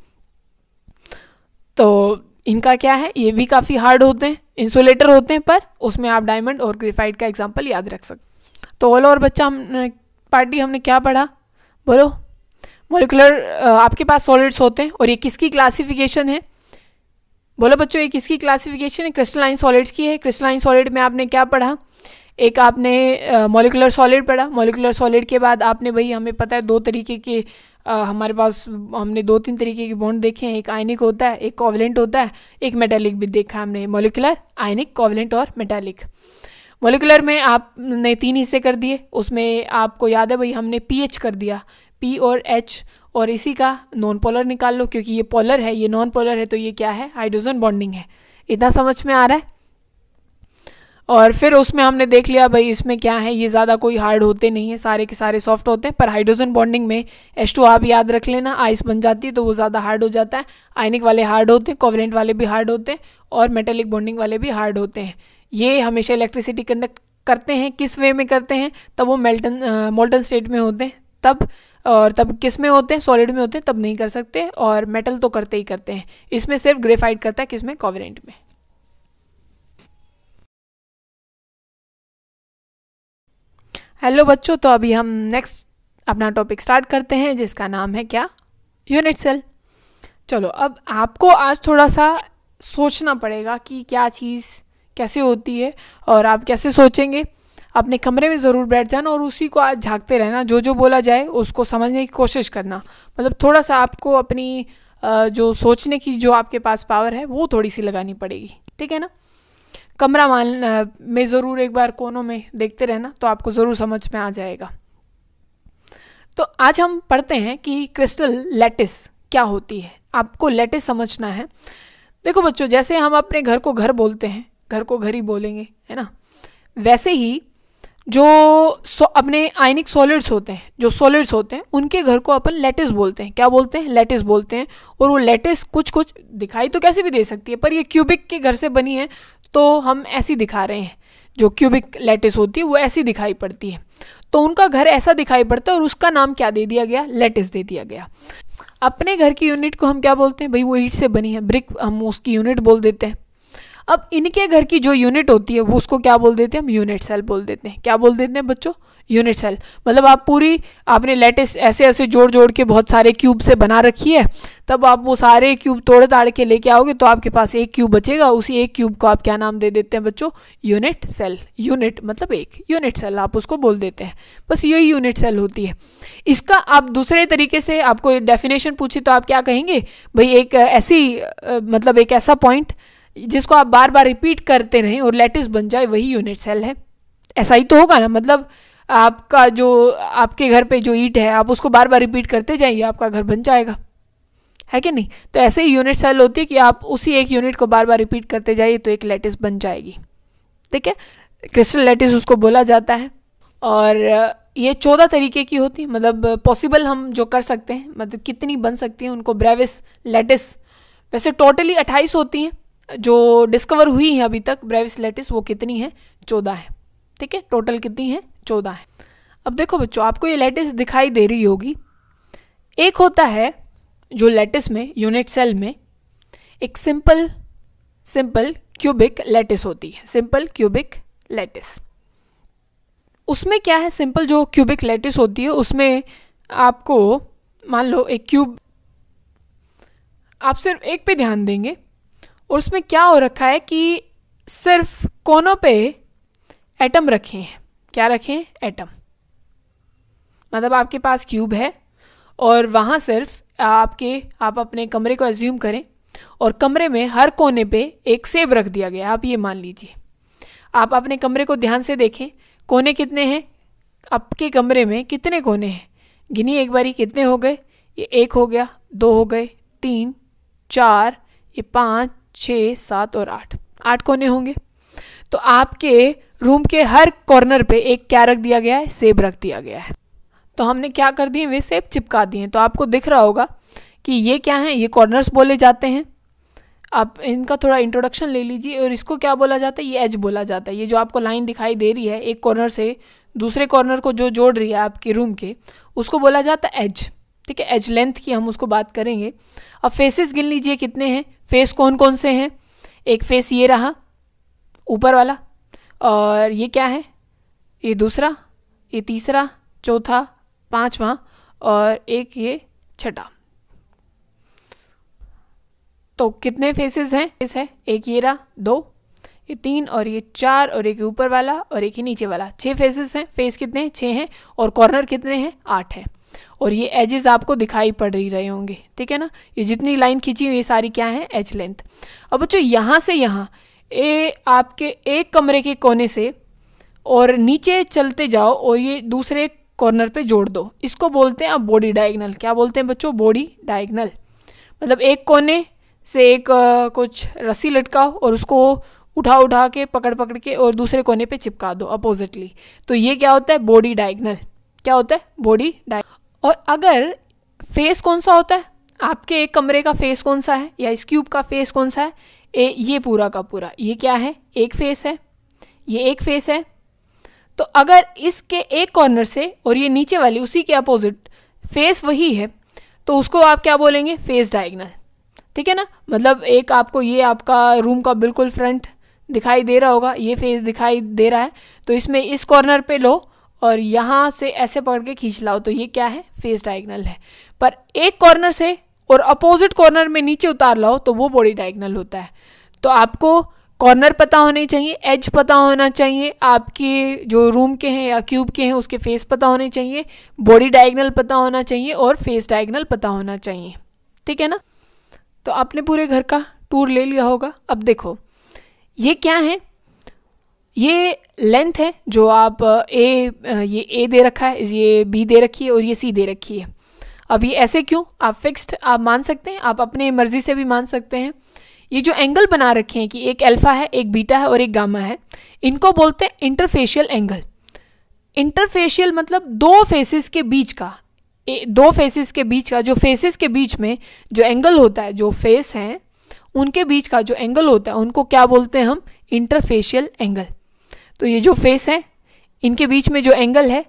तो इनका क्या है, ये भी काफ़ी हार्ड होते हैं, इंसुलेटर होते हैं, पर उसमें आप डायमंड और ग्रेफाइट का एग्जांपल याद रख सकते। तो बोलो और बच्चा, हमने क्या पढ़ा, बोलो। मॉलिक्यूलर आपके पास सॉलिड्स होते हैं, और ये किसकी क्लासिफिकेशन है, बोलो बच्चों, ये किसकी क्लासिफिकेशन है, क्रिस्टलाइन सॉलिड्स की है। क्रिस्टलाइन सॉलिड में आपने क्या पढ़ा, एक आपने मॉलिक्यूलर सॉलिड पढ़ा। मॉलिक्यूलर सॉलिड के बाद आपने भाई, हमें पता है दो तरीके के हमारे पास, हमने 2-3 तरीके के बॉन्ड देखे हैं, एक आयनिक होता है, एक कोवलेंट होता है, एक मेटालिक भी देखा हमने, मॉलिक्यूलर, आयनिक, कोवलेंट और मेटालिक। मॉलिक्यूलर में आपने 3 हिस्से कर दिए, उसमें आपको याद है भाई हमने pH कर दिया, P और H, और इसी का नॉन पोलर निकाल लो, क्योंकि ये पोलर है ये नॉन पोलर है, तो ये क्या है, हाइड्रोजन बॉन्डिंग है। इतना समझ में आ रहा है। और फिर उसमें हमने देख लिया भाई इसमें क्या है, ये ज़्यादा कोई हार्ड होते नहीं है, सारे के सारे सॉफ्ट होते हैं। पर हाइड्रोजन बॉन्डिंग में H2 आप याद रख लेना, आइस बन जाती है तो वो ज़्यादा हार्ड हो जाता है। आयनिक वाले हार्ड होते हैं, कोवेलेंट वाले भी हार्ड होते हैं, और मेटेलिक बॉन्डिंग वाले भी हार्ड होते हैं। ये हमेशा इलेक्ट्रिसिटी कंडक्ट करते हैं, किस वे में करते हैं, तब वो मोल्टन स्टेट में होते हैं तब, और तब किस में होते हैं, सॉलिड में होते हैं तब नहीं कर सकते, और मेटल तो करते ही करते हैं। इसमें सिर्फ ग्रेफाइट करता है, किस में, कोवेलेंट में। हेलो बच्चों, तो अभी हम नेक्स्ट अपना टॉपिक स्टार्ट करते हैं जिसका नाम है क्या, यूनिट सेल। चलो अब आपको आज थोड़ा सा सोचना पड़ेगा कि क्या चीज़ कैसे होती है, और आप कैसे सोचेंगे। अपने कमरे में ज़रूर बैठ जाना और उसी को आज झांकते रहना, जो जो बोला जाए उसको समझने की कोशिश करना। मतलब थोड़ा सा आपको अपनी जो सोचने की जो आपके पास पावर है वो थोड़ी सी लगानी पड़ेगी, ठीक है ना। कमरा में ज़रूर एक बार कोनों में देखते रहना, तो आपको ज़रूर समझ में आ जाएगा। तो आज हम पढ़ते हैं कि क्रिस्टल लैटिस क्या होती है। आपको लैटिस समझना है। देखो बच्चों, जैसे हम अपने घर को घर बोलते हैं, घर को घर ही बोलेंगे, है ना, वैसे ही जो अपने आयनिक सॉलिड्स होते हैं, जो सॉलिड्स होते हैं, उनके घर को अपन लैटिस बोलते हैं। क्या बोलते हैं, लैटिस बोलते हैं। और वो लैटिस कुछ कुछ दिखाई तो कैसे भी दे सकती है, पर ये क्यूबिक के घर से बनी है तो हम ऐसी दिखा रहे हैं। जो क्यूबिक लैटिस होती है वो ऐसी दिखाई पड़ती है, तो उनका घर ऐसा दिखाई पड़ता है, और उसका नाम क्या दे दिया गया, लैटिस दे दिया गया। अपने घर की यूनिट को हम क्या बोलते हैं, भाई वो ईंट से बनी है, ब्रिक, हम उसकी यूनिट बोल देते हैं। अब इनके घर की जो यूनिट होती है वो उसको क्या बोल देते हैं, हम यूनिट सेल बोल देते हैं। क्या बोल देते हैं बच्चों, यूनिट सेल। मतलब आप पूरी, आपने लैटिस ऐसे ऐसे जोड़ जोड़ के बहुत सारे क्यूब से बना रखी है, तब आप वो सारे क्यूब तोड़ ताड़ के लेके आओगे तो आपके पास एक क्यूब बचेगा। उसी एक क्यूब को आप क्या नाम दे देते हैं बच्चों, यूनिट सेल। यूनिट मतलब एक, यूनिट सेल आप उसको बोल देते हैं। बस यही यूनिट सेल होती है। इसका आप दूसरे तरीके से आपको डेफिनेशन पूछे तो आप क्या कहेंगे, भाई एक ऐसी मतलब एक ऐसा पॉइंट जिसको आप बार बार रिपीट करते रहें और लैटिस बन जाए, वही यूनिट सेल है। ऐसा ही तो होगा ना। मतलब आपका जो आपके घर पे जो ईंट है, आप उसको बार बार रिपीट करते जाइए, आपका घर बन जाएगा, है कि नहीं। तो ऐसे ही यूनिट सेल होती है कि आप उसी एक यूनिट को बार बार रिपीट करते जाइए तो एक लैटिस बन जाएगी, ठीक है। क्रिस्टल लैटिस उसको बोला जाता है। और ये 14 तरीके की होती है, मतलब पॉसिबल हम जो कर सकते हैं, मतलब कितनी बन सकती हैं उनको ब्रेविस लैटिस। वैसे टोटली 28 होती हैं जो डिस्कवर हुई हैं अभी तक ब्रेविस लैटिस, वो कितनी है, 14 है, ठीक है। टोटल कितनी है, 14 है। अब देखो बच्चों, आपको ये लैटिस दिखाई दे रही होगी। एक होता है जो लैटिस में, यूनिट सेल में एक सिंपल क्यूबिक लैटिस होती है, सिंपल क्यूबिक लैटिस। उसमें क्या है, सिंपल जो क्यूबिक लैटिस होती है उसमें आपको मान लो एक क्यूब, आप सिर्फ एक पे ध्यान देंगे, और उसमें क्या हो रखा है कि सिर्फ कोनों पे एटम रखे हैं। क्या रखे हैं, एटम। मतलब आपके पास क्यूब है और वहाँ सिर्फ आप अपने कमरे को एज्यूम करें, और कमरे में हर कोने पे एक सेब रख दिया गया। आप ये मान लीजिए, आप अपने कमरे को ध्यान से देखें, कोने कितने हैं आपके कमरे में, कितने कोने हैं, गिनिए एक बारी, कितने हो गए। ये 1 हो गया, 2 हो गए, 3, 4, ये 5, 6, 7 और 8 कोने होंगे। तो आपके रूम के हर कॉर्नर पे एक क्या रख दिया गया है, सेब रख दिया गया है। तो हमने क्या कर दिए, वे सेब चिपका दिए। तो आपको दिख रहा होगा कि ये क्या है, ये कॉर्नर्स बोले जाते हैं। आप इनका थोड़ा इंट्रोडक्शन ले लीजिए। और इसको क्या बोला जाता है, ये एज बोला जाता है। ये जो आपको लाइन दिखाई दे रही है एक कॉर्नर से दूसरे कॉर्नर को जो जोड़ रही है आपके रूम के, उसको बोला जाता है एज, ठीक है। एज लेंथ की हम उसको बात करेंगे। अब फेसेस गिन लीजिए कितने हैं, फेस कौन कौन से हैं। एक फेस ये रहा ऊपर वाला, और ये क्या है, ये दूसरा, ये तीसरा, चौथा, पांचवा, और एक ये छठा। तो कितने फेसेस हैं, फेस है एक ये रहा, 2, ये 3, और ये 4, और एक ऊपर वाला और एक ही नीचे वाला, 6 फेसेस हैं। फेस कितने हैं, 6 हैं। और कॉर्नर कितने हैं, 8 है। और ये एजेस आपको दिखाई पड़ रहे होंगे, ठीक है ना। ये जितनी लाइन खींची हुई ये सारी क्या है, एज लेंथ। अब बच्चों यहाँ से यहाँ आपके एक कमरे के कोने से और नीचे चलते जाओ और ये दूसरे कॉर्नर पे जोड़ दो, इसको बोलते हैं आप बॉडी डायगनल। क्या बोलते हैं बच्चों, बॉडी डायगनल। मतलब एक कोने से एक कुछ रस्सी लटकाओ और उसको उठा उठा के पकड़ पकड़ के और दूसरे कोने पे चिपका दो अपोजिटली। तो ये क्या होता है, बॉडी डायगोनल। क्या होता है, बॉडी डायगोनल। और अगर फेस कौन सा होता है, आपके एक कमरे का फेस कौन सा है या इस क्यूब का फेस कौन सा है, ये पूरा का पूरा ये क्या है, एक फेस है, ये एक फेस है। तो अगर इसके एक कॉर्नर से और ये नीचे वाली उसी के अपोजिट फेस वही है तो उसको आप क्या बोलेंगे, फेस डायगोनल। ठीक है ना, मतलब एक आपको ये आपका रूम का बिल्कुल फ्रंट दिखाई दे रहा होगा, ये फेस दिखाई दे रहा है, तो इसमें इस कॉर्नर पे लो और यहाँ से ऐसे पकड़ के खींच लाओ तो ये क्या है, फेस डायगोनल है। पर एक कॉर्नर से और अपोजिट कॉर्नर में नीचे उतार लाओ तो वो बॉडी डायगोनल होता है। तो आपको कॉर्नर पता होने चाहिए, एज पता होना चाहिए, आपके जो रूम के हैं या क्यूब के हैं उसके फेस पता होने चाहिए, बॉडी डायगोनल पता होना चाहिए और फेस डायगोनल पता होना चाहिए। ठीक है ना, तो आपने पूरे घर का टूर ले लिया होगा। अब देखो ये क्या है, ये लेंथ है जो आप ये ए दे रखा है, ये बी दे रखी है और ये सी दे रखी है। अब ये ऐसे क्यों, आप फिक्स्ड आप मान सकते हैं, आप अपने मर्जी से भी मान सकते हैं। ये जो एंगल बना रखे हैं कि एक अल्फा है, एक बीटा है और एक गामा है, इनको बोलते हैं इंटरफेशियल एंगल। इंटरफेशियल मतलब दो फेसेस के बीच का, दो फेसेस के बीच का, जो फेसेस के बीच में जो एंगल होता है, जो फेस हैं उनके बीच का जो एंगल होता है उनको क्या बोलते हैं हम, इंटरफेशियल एंगल। तो ये जो फेस है इनके बीच में जो एंगल है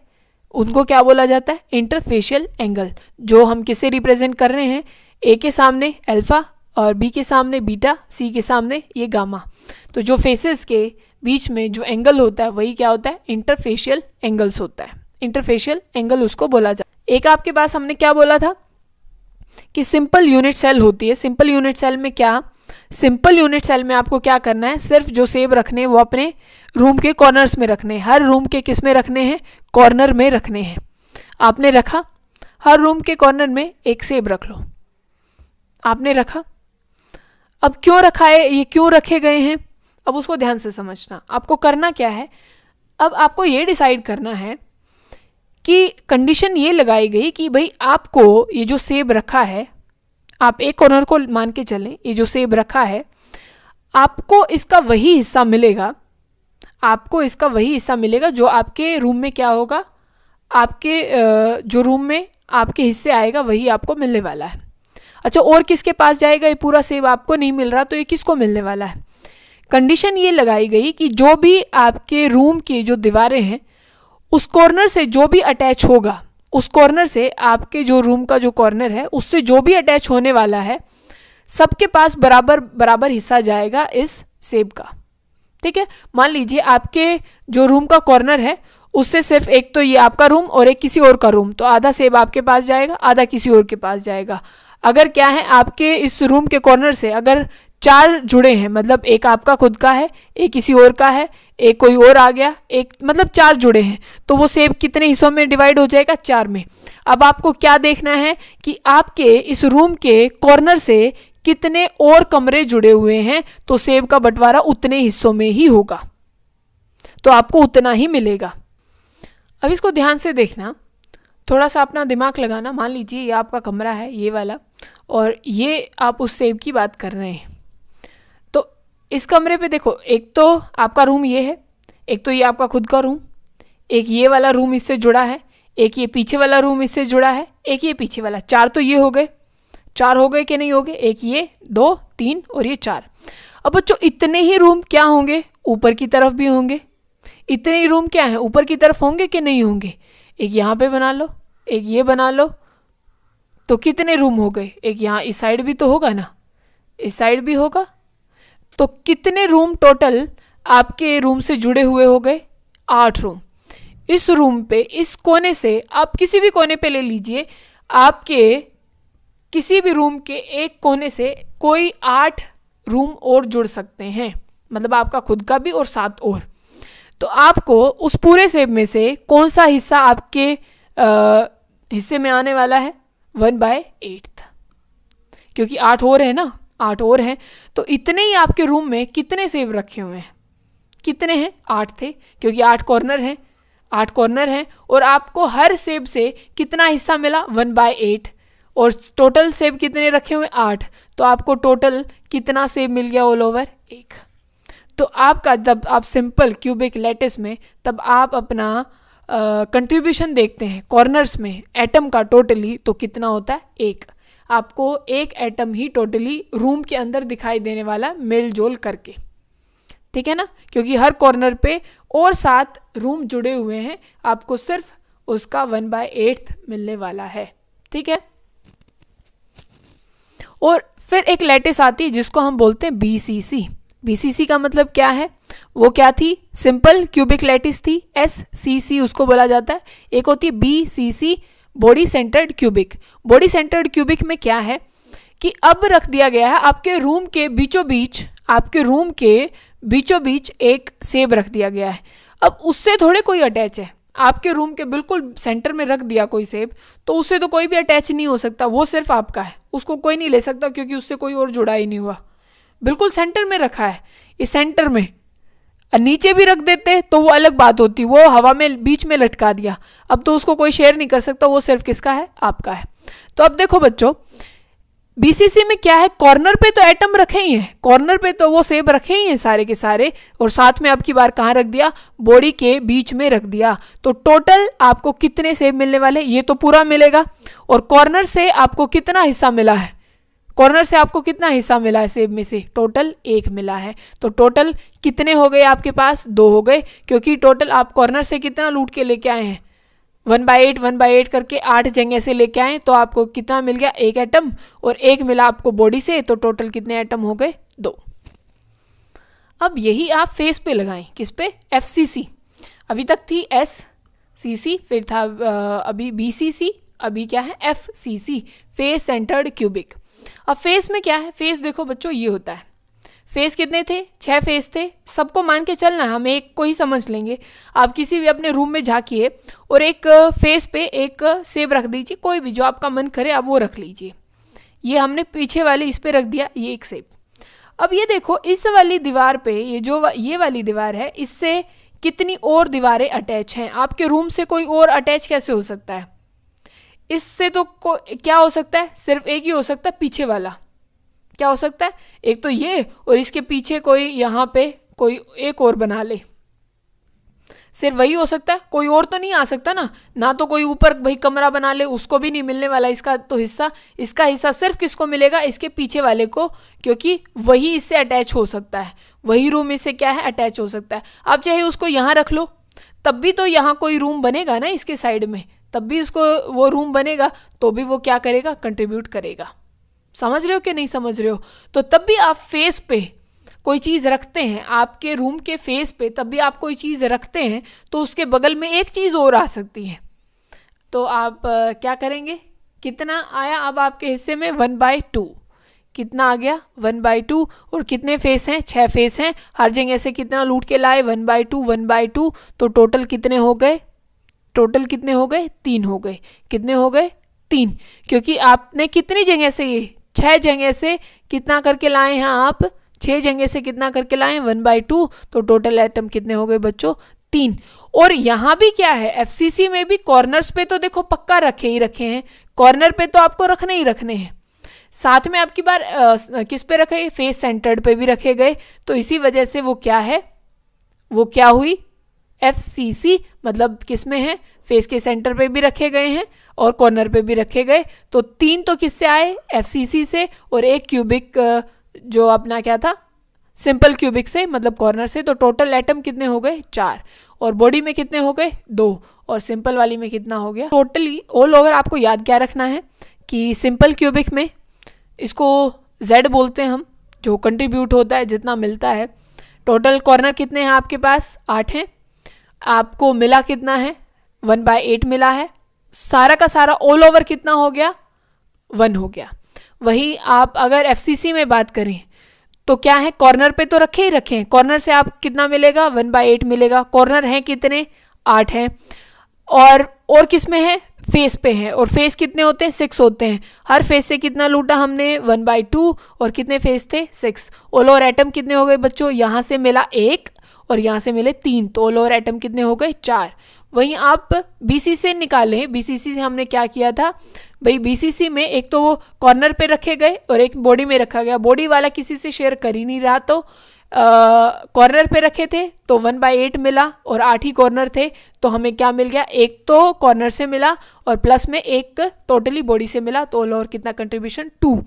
उनको क्या बोला जाता है, इंटरफेशियल एंगल। जो हम किसे रिप्रेजेंट कर रहे हैं, ए के सामने अल्फा और बी के सामने बीटा, सी के सामने ये गामा। तो जो फेसेस के बीच में जो एंगल होता है वही क्या होता है, इंटरफेशियल एंगल्स होता है। इंटरफेशियल एंगल उसको बोला जाता है। एक आपके पास हमने क्या बोला था कि सिंपल यूनिट सेल होती है। सिंपल यूनिट सेल में क्या, सिंपल यूनिट सेल में आपको क्या करना है, सिर्फ जो सेब रखने हैं वो अपने रूम के कॉर्नर्स में रखने हैं। हर रूम के किस में रखने हैं, कॉर्नर में रखने हैं। आपने रखा, हर रूम के कॉर्नर में एक सेब रख लो, आपने रखा। अब क्यों रखा है, ये क्यों रखे गए हैं, अब उसको ध्यान से समझना। आपको करना क्या है, अब आपको ये डिसाइड करना है कि कंडीशन ये लगाई गई कि भाई आपको ये जो सेब रखा है, आप एक कॉर्नर को मान के चलें, ये जो सेब रखा है आपको इसका वही हिस्सा मिलेगा, आपको इसका वही हिस्सा मिलेगा जो आपके रूम में क्या होगा, आपके जो रूम में आपके हिस्से आएगा वही आपको मिलने वाला है। अच्छा, और किसके पास जाएगा, ये पूरा सेब आपको नहीं मिल रहा तो ये किसको मिलने वाला है। कंडीशन ये लगाई गई कि जो भी आपके रूम की जो दीवारें हैं उस कॉर्नर से जो भी अटैच होगा, उस कॉर्नर से आपके जो रूम का जो कॉर्नर है उससे जो भी अटैच होने वाला है सबके पास बराबर बराबर हिस्सा जाएगा इस सेब का। ठीक है, मान लीजिए आपके जो रूम का कॉर्नर है उससे सिर्फ एक तो ये आपका रूम और एक किसी और का रूम, तो आधा सेब आपके पास जाएगा, आधा किसी और के पास जाएगा। अगर क्या है, आपके इस रूम के कॉर्नर से अगर 4 जुड़े हैं, मतलब एक आपका खुद का है, एक किसी और का है, एक कोई और आ गया, एक मतलब 4 जुड़े हैं, तो वो सेब कितने हिस्सों में डिवाइड हो जाएगा, 4 में। अब आपको क्या देखना है कि आपके इस रूम के कॉर्नर से कितने और कमरे जुड़े हुए हैं, तो सेब का बंटवारा उतने हिस्सों में ही होगा, तो आपको उतना ही मिलेगा। अब इसको ध्यान से देखना, थोड़ा सा अपना दिमाग लगाना। मान लीजिए ये आपका कमरा है, ये वाला, और ये आप उस सेब की बात कर रहे हैं। तो इस कमरे पे देखो, एक तो आपका रूम ये है, एक तो ये आपका खुद का रूम, एक ये वाला रूम इससे जुड़ा है, एक ये पीछे वाला रूम इससे जुड़ा है, एक ये पीछे वाला। 4 तो ये हो गए, 4 हो गए कि नहीं हो गए, एक ये, 2, 3 और ये 4। अब बच्चों इतने ही रूम क्या होंगे, ऊपर की तरफ भी होंगे। इतने ही रूम क्या हैं, ऊपर की तरफ होंगे कि नहीं होंगे। एक यहाँ पे बना लो, एक ये बना लो, तो कितने रूम हो गए। एक यहाँ इस साइड भी तो होगा ना, इस साइड भी होगा, तो कितने रूम टोटल आपके रूम से जुड़े हुए हो गए, 8 रूम। इस रूम पे इस कोने से आप किसी भी कोने पे ले लीजिए, आपके किसी भी रूम के एक कोने से कोई 8 रूम और जुड़ सकते हैं, मतलब आपका खुद का भी और 7 और। तो आपको उस पूरे सेब में से कौन सा हिस्सा आपके हिस्से में आने वाला है, 1/8, क्योंकि 8 और है ना, 8 और हैं। तो इतने ही आपके रूम में कितने सेब रखे हुए हैं, कितने हैं, 8 थे, क्योंकि 8 कॉर्नर हैं, 8 कॉर्नर हैं, और आपको हर सेब से कितना हिस्सा मिला, 1/8, और टोटल सेब कितने रखे हुए, 8। तो आपको टोटल कितना सेब मिल गया, ऑल ओवर 1। तो आपका जब आप सिंपल क्यूबिक लैटिस में तब आप अपना कंट्रीब्यूशन देखते हैं कॉर्नर्स में एटम का टोटली, तो कितना होता है? एक। आपको एक एटम ही टोटली रूम के अंदर दिखाई देने वाला मेल जोल करके, ठीक है ना, क्योंकि हर कॉर्नर पे और 7 रूम जुड़े हुए हैं, आपको सिर्फ उसका 1/8 मिलने वाला है, ठीक है। और फिर एक लैटिस आती है जिसको हम बोलते हैं BCC। BCC का मतलब क्या है? वो क्या थी? सिंपल क्यूबिक लैटिस थी, SCC उसको बोला जाता है। एक होती है BCC, body centred cubic. Body centred cubic में क्या है कि अब रख दिया गया है आपके रूम के बीचों बीच, आपके रूम के बीचों बीच एक सेब रख दिया गया है। अब उससे थोड़े कोई अटैच है, आपके रूम के बिल्कुल सेंटर में रख दिया कोई सेब, तो उससे तो कोई भी अटैच नहीं हो सकता, वो सिर्फ आपका है, उसको कोई नहीं ले सकता क्योंकि उससे कोई और जुड़ा ही नहीं हुआ। बिल्कुल सेंटर में रखा है, इस सेंटर में। नीचे भी रख देते तो वो अलग बात होती, वो हवा में बीच में लटका दिया, अब तो उसको कोई शेयर नहीं कर सकता, वो सिर्फ किसका है? आपका है। तो अब देखो बच्चों, BCC में क्या है? कॉर्नर पे तो एटम रखे ही हैं, कॉर्नर पे तो वो सेब रखे ही हैं सारे के सारे, और साथ में आपकी बार कहाँ रख दिया? बॉडी के बीच में रख दिया। तो टोटल आपको कितने सेब मिलने वाले? ये तो पूरा मिलेगा। और कॉर्नर से आपको कितना हिस्सा मिला है? कॉर्नर से आपको कितना हिस्सा मिला है सेब में से? टोटल 1 मिला है। तो टोटल कितने हो गए आपके पास? 2 हो गए, क्योंकि टोटल आप कॉर्नर से कितना लूट के लेके आए हैं? 1/8 करके 8 जगह से लेके आए, तो आपको कितना मिल गया? 1 एटम, और 1 मिला आपको बॉडी से, तो टोटल कितने एटम हो गए? 2। अब यही आप फेस पे लगाएं, किस पे? FCC। अभी तक थी SCC, फिर था अभी BCC, अभी क्या है? FCC, face centred cubic. अब फेस में क्या है? फेस देखो बच्चों, ये होता है। फेस कितने थे? 6 फेस थे, सबको मान के चलना है, हम एक को ही समझ लेंगे। आप किसी भी अपने रूम में झांकिए और एक फेस पे एक सेब रख दीजिए, कोई भी जो आपका मन करे आप वो रख लीजिए। ये हमने पीछे वाले इस पे रख दिया, ये एक सेब। अब ये देखो, इस वाली दीवार पे, ये वाली दीवार है, इससे कितनी और दीवारें अटैच हैं? आपके रूम से कोई और अटैच कैसे हो सकता है? इससे तो क्या हो सकता है? सिर्फ एक ही हो सकता है, पीछे वाला। क्या हो सकता है? एक तो ये, और इसके पीछे कोई यहाँ पे कोई एक और बना ले, सिर्फ वही हो सकता है, कोई और तो नहीं आ सकता ना तो कोई ऊपर भाई कमरा बना ले, उसको भी नहीं मिलने वाला इसका तो हिस्सा। इसका हिस्सा सिर्फ किसको मिलेगा? इसके पीछे वाले को, क्योंकि वही इससे अटैच हो सकता है, वही रूम इससे क्या है? अटैच हो सकता है। आप चाहे उसको यहाँ रख लो, तब भी तो यहाँ कोई रूम बनेगा ना इसके साइड में, तब भी उसको वो रूम बनेगा, तो भी वो क्या करेगा? कंट्रीब्यूट करेगा। समझ रहे हो कि नहीं समझ रहे हो? तो तब भी आप फेस पे कोई चीज़ रखते हैं, आपके रूम के फेस पे तब भी आप कोई चीज़ रखते हैं, तो उसके बगल में एक चीज़ और आ सकती है। तो आप क्या करेंगे? कितना आया अब आपके हिस्से में? 1/2। कितना आ गया? 1/2। और कितने फेस हैं? 6 फेस हैं, हर जगह से कितना लूट के लाए? 1/2 1/2। तो टोटल कितने हो गए? टोटल कितने हो गए? 3 हो गए। कितने हो गए? 3, क्योंकि आपने कितनी जगह से? ये 6 जगह से कितना करके लाए हैं आप? 6 जगह से कितना करके लाए? 1/2। तो टोटल एटम कितने हो गए बच्चों? 3। और यहाँ भी क्या है? FCC में भी कॉर्नर्स पे तो देखो पक्का रखे ही रखे हैं, कॉर्नर पे तो आपको रखने ही रखने हैं। साथ में आपकी बार किस पे रखे? फेस सेंटर्ड पे भी रखे गए, तो इसी वजह से वो क्या है? वो क्या हुई? FCC, मतलब किस में है? फेस के सेंटर पे भी रखे गए हैं और कॉर्नर पे भी रखे गए। तो 3 तो किससे आए? FCC से, और एक क्यूबिक जो अपना क्या था? सिंपल क्यूबिक से, मतलब कॉर्नर से। तो टोटल एटम कितने हो गए? 4। और बॉडी में कितने हो गए? 2। और सिंपल वाली में कितना हो गया? टोटली ऑल ओवर आपको याद क्या रखना है कि सिंपल क्यूबिक में इसको Z बोलते हैं हम, जो कंट्रीब्यूट होता है जितना मिलता है। टोटल कॉर्नर कितने हैं आपके पास? 8 हैं। आपको मिला कितना है? 1/8 मिला है। सारा का सारा ऑल ओवर कितना हो गया? 1 हो गया। वही आप अगर FCC में बात करें तो क्या है? कॉर्नर पे तो रखे ही रखे हैं, कॉर्नर से आप कितना मिलेगा? 1/8 मिलेगा। कॉर्नर हैं कितने? 8 हैं। और किस में है? फेस पे है। और फेस कितने होते हैं? 6 होते हैं। हर फेस से कितना लूटा हमने? 1/2। और कितने फेस थे? 6। ऑल ओवर एटम कितने हो गए बच्चों? यहाँ से मिला 1 और यहाँ से मिले 3, तो ऑल ओवर एटम कितने हो गए? 4। वहीं आप BCC से निकालें, BCC से हमने क्या किया था भाई? BCC में एक तो वो कॉर्नर पे रखे गए और एक बॉडी में रखा गया। बॉडी वाला किसी से शेयर कर ही नहीं रहा, तो कॉर्नर पे रखे थे तो 1/8 मिला, और 8 ही कॉर्नर थे तो हमें क्या मिल गया, एक तो कॉर्नर से मिला और प्लस में एक टोटली बॉडी से मिला, तो और कितना कंट्रीब्यूशन 2।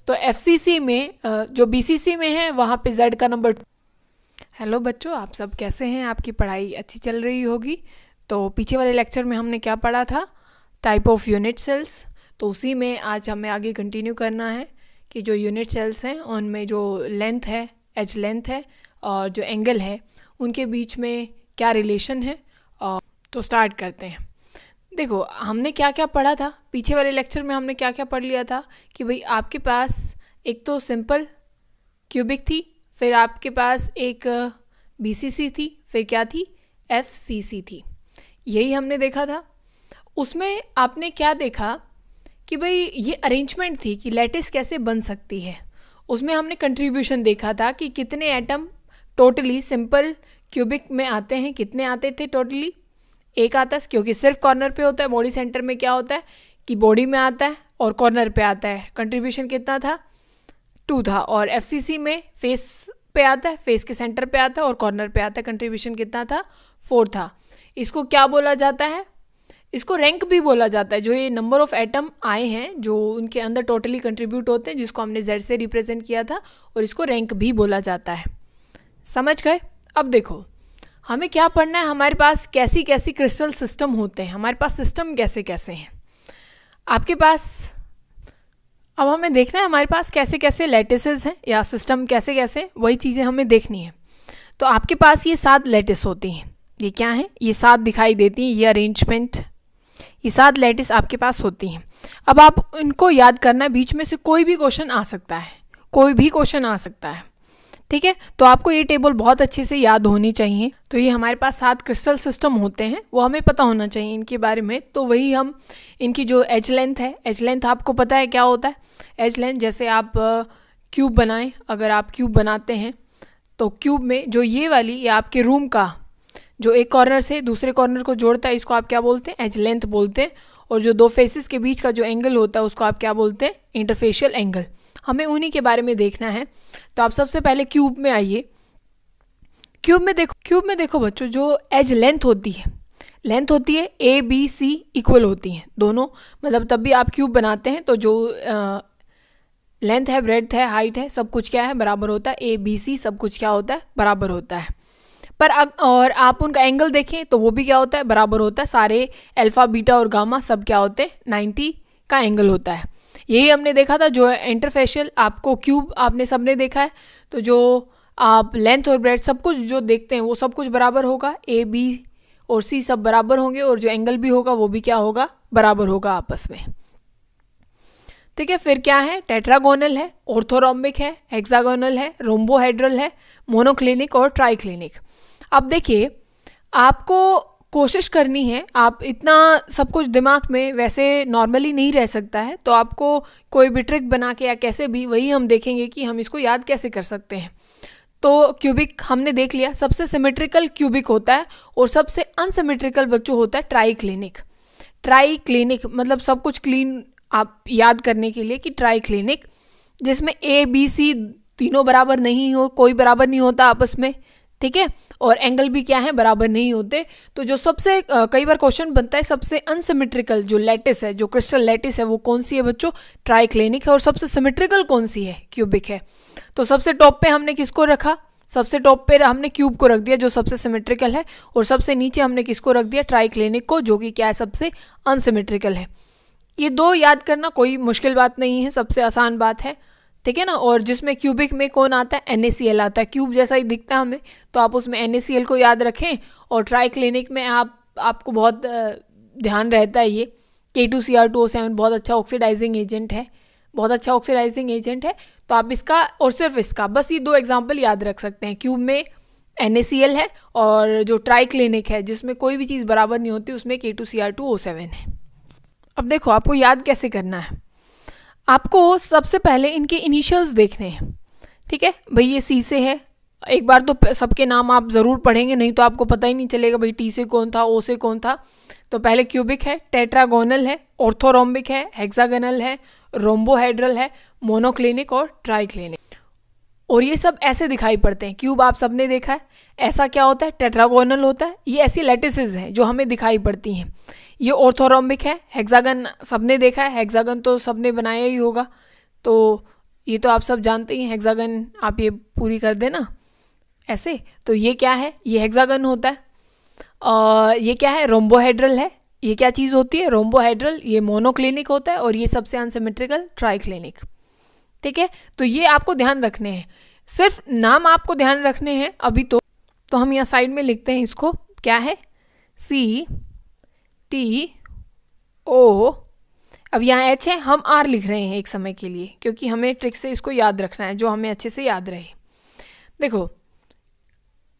तो FCC में जो BCC में है वहाँ पे Z का नंबर 2। हेलो बच्चों, आप सब कैसे हैं? आपकी पढ़ाई अच्छी चल रही होगी। तो पीछे वाले लेक्चर में हमने क्या पढ़ा था, टाइप ऑफ यूनिट सेल्स। तो उसी में आज हमें आगे कंटिन्यू करना है कि जो यूनिट सेल्स हैं उनमें जो लेंथ है, एज लेंथ है, और जो एंगल है उनके बीच में क्या रिलेशन है। और तो स्टार्ट करते हैं। देखो हमने क्या क्या पढ़ा था पीछे वाले लेक्चर में, हमने क्या क्या पढ़ लिया था कि भाई आपके पास एक तो सिंपल क्यूबिक थी, फिर आपके पास एक BCC थी, फिर क्या थी, FCC थी। यही हमने देखा था। उसमें आपने क्या देखा कि भाई ये अरेंजमेंट थी कि लैटिस कैसे बन सकती है। उसमें हमने कंट्रीब्यूशन देखा था कि कितने एटम टोटली सिंपल क्यूबिक में आते हैं, कितने आते थे टोटली, एक आता है, क्योंकि सिर्फ कॉर्नर पे होता है। बॉडी सेंटर में क्या होता है कि बॉडी में आता है और कॉर्नर पे आता है। कंट्रीब्यूशन कितना था, 2 था। और FCC में फेस पे आता है, फेस के सेंटर पे आता है और कॉर्नर पे आता है। कंट्रीब्यूशन कितना था, 4 था। इसको क्या बोला जाता है, इसको रैंक भी बोला जाता है। जो ये नंबर ऑफ एटम आए हैं जो उनके अंदर टोटली कंट्रीब्यूट होते हैं, जिसको हमने Z से रिप्रेजेंट किया था, और इसको रैंक भी बोला जाता है। समझ गए? अब देखो हमें क्या पढ़ना है, हमारे पास कैसी कैसी क्रिस्टल सिस्टम होते हैं, हमारे पास सिस्टम कैसे कैसे हैं आपके पास। अब हमें देखना है हमारे पास कैसे कैसे लैटिसेस हैं या सिस्टम कैसे कैसे, वही चीज़ें हमें देखनी है। तो आपके पास ये 7 लैटिस होती हैं। ये क्या है, ये 7 दिखाई देती हैं, ये अरेंजमेंट, ये 7 लैटिस आपके पास होती हैं। अब आप इनको याद करना है, बीच में से कोई भी क्वेश्चन आ सकता है, कोई भी क्वेश्चन आ सकता है, ठीक है। तो आपको ये टेबल बहुत अच्छे से याद होनी चाहिए। तो ये हमारे पास 7 क्रिस्टल सिस्टम होते हैं, वो हमें पता होना चाहिए इनके बारे में। तो वही हम इनकी जो एज लेंथ है, एज लेंथ आपको पता है क्या होता है। एज लेंथ जैसे आप क्यूब बनाएं, अगर आप क्यूब बनाते हैं तो क्यूब में जो ये वाली, ये आपके रूम का जो एक कॉर्नर से दूसरे कॉर्नर को जोड़ता है, इसको आप क्या बोलते हैं, एज लेंथ बोलते हैं। और जो 2 फेसेस के बीच का जो एंगल होता है उसको आप क्या बोलते हैं, इंटरफेशियल एंगल। हमें उन्हीं के बारे में देखना है। तो आप सबसे पहले क्यूब में आइए। क्यूब में देखो बच्चों, जो एज लेंथ होती है, लेंथ होती है ABC इक्वल होती हैं दोनों। मतलब तब भी आप क्यूब बनाते हैं तो जो लेंथ है, ब्रेड्थ है, हाइट है, सब कुछ क्या है, बराबर होता है। ABC सब कुछ क्या होता है, बराबर होता है। पर अब और आप उनका एंगल देखें तो वो भी क्या होता है, बराबर होता है। सारे अल्फा, बीटा और गामा सब क्या होते हैं, 90 का एंगल होता है। यही हमने देखा था। जो इंटरफेशियल आपको क्यूब आपने सबने देखा है, तो जो आप लेंथ और ब्रेड्थ सब कुछ जो देखते हैं वो सब कुछ बराबर होगा। A, B और C सब बराबर होंगे, और जो एंगल भी होगा वो भी क्या होगा, बराबर होगा आपस में, ठीक है। फिर क्या है, टेट्रागोनल है, ऑर्थोरोम्बिक है, हेक्सागोनल है, रोम्बोहेड्रल है, मोनोक्लिनिक और ट्राइक्लिनिक। अब देखिए आपको कोशिश करनी है, आप इतना सब कुछ दिमाग में वैसे नॉर्मली नहीं रह सकता है, तो आपको कोई भी ट्रिक बना के या कैसे भी, वही हम देखेंगे कि हम इसको याद कैसे कर सकते हैं। तो क्यूबिक हमने देख लिया, सबसे सिमेट्रिकल क्यूबिक होता है, और सबसे अनसिमेट्रिकल बच्चों होता है ट्राइक्लिनिक। ट्राइक्लिनिक मतलब सब कुछ क्लीन आप याद करने के लिए कि ट्राइक्लिनिक, जिसमें ABC तीनों बराबर नहीं हो, कोई बराबर नहीं होता आपस में, ठीक है। और एंगल भी क्या है, बराबर नहीं होते। तो जो सबसे कई बार क्वेश्चन बनता है, सबसे अनसिमेट्रिकल जो लैटिस है, जो क्रिस्टल लैटिस है, वो कौन सी है बच्चों, ट्राइक्लिनिक है। और सबसे सिमेट्रिकल कौन सी है, क्यूबिक है। तो सबसे टॉप पे हमने किसको रखा, सबसे टॉप पे हमने क्यूब को रख दिया जो सबसे सिमेट्रिकल है, और सबसे नीचे हमने किसको रख दिया, ट्राइक्लिनिक को, जो कि क्या है, सबसे अनसिमेट्रिकल है। ये 2 याद करना कोई मुश्किल बात नहीं है, सबसे आसान बात है, ठीक है ना। और जिसमें क्यूबिक में कौन आता है, NaCl आता है, क्यूब जैसा ही दिखता है हमें, तो आप उसमें NaCl को याद रखें। और ट्राइक्लिनिक में आपको बहुत ध्यान रहता है, ये K2Cr2O7 बहुत अच्छा ऑक्सीडाइजिंग एजेंट है, बहुत अच्छा ऑक्सीडाइजिंग एजेंट है। तो आप इसका और सिर्फ इसका बस ये 2 एग्जाम्पल याद रख सकते हैं। क्यूब में NaCl है, और जो ट्राइक्लिनिक है जिसमें कोई भी चीज़ बराबर नहीं होती, उसमें K2Cr2O7 है। अब देखो आपको याद कैसे करना है, आपको सबसे पहले इनके इनिशियल्स देखने हैं, ठीक है। भाई ये C से है, एक बार तो सबके नाम आप ज़रूर पढ़ेंगे, नहीं तो आपको पता ही नहीं चलेगा भाई T से कौन था, O से कौन था। तो पहले क्यूबिक है, टेट्रागोनल है, ऑर्थोरोम्बिक है, हेक्सागोनल है, रोम्बोहेड्रल है, मोनोक्लिनिक और ट्राइक्लिनिक। और ये सब ऐसे दिखाई पड़ते हैं। क्यूब आप सबने देखा है, ऐसा क्या होता है, टेट्रागोनल होता है। ये ऐसी लैटिसेस हैं जो हमें दिखाई पड़ती हैं। ये ऑर्थोरोम्बिक है। हेक्सागन सबने देखा है, हेक्सागन तो सबने बनाया ही होगा, तो ये तो आप सब जानते ही हैं। हेक्सागन आप ये पूरी कर देना ऐसे। तो ये क्या है, ये हेक्सागन होता है। ये क्या है, रोम्बोहेड्रल है। ये क्या चीज़ होती है, रोम्बोहेड्रल। ये मोनोक्लिनिक होता है और ये सबसे अनसिमेट्रिकल ट्राइक्लिनिक। ठीक है, तो ये आपको ध्यान रखने हैं, सिर्फ नाम आपको ध्यान रखने हैं अभी। तो हम यहाँ साइड में लिखते हैं इसको, क्या है, CTO। अब यहाँ H है, हम R लिख रहे हैं एक समय के लिए, क्योंकि हमें ट्रिक से इसको याद रखना है, जो हमें अच्छे से याद रहे। देखो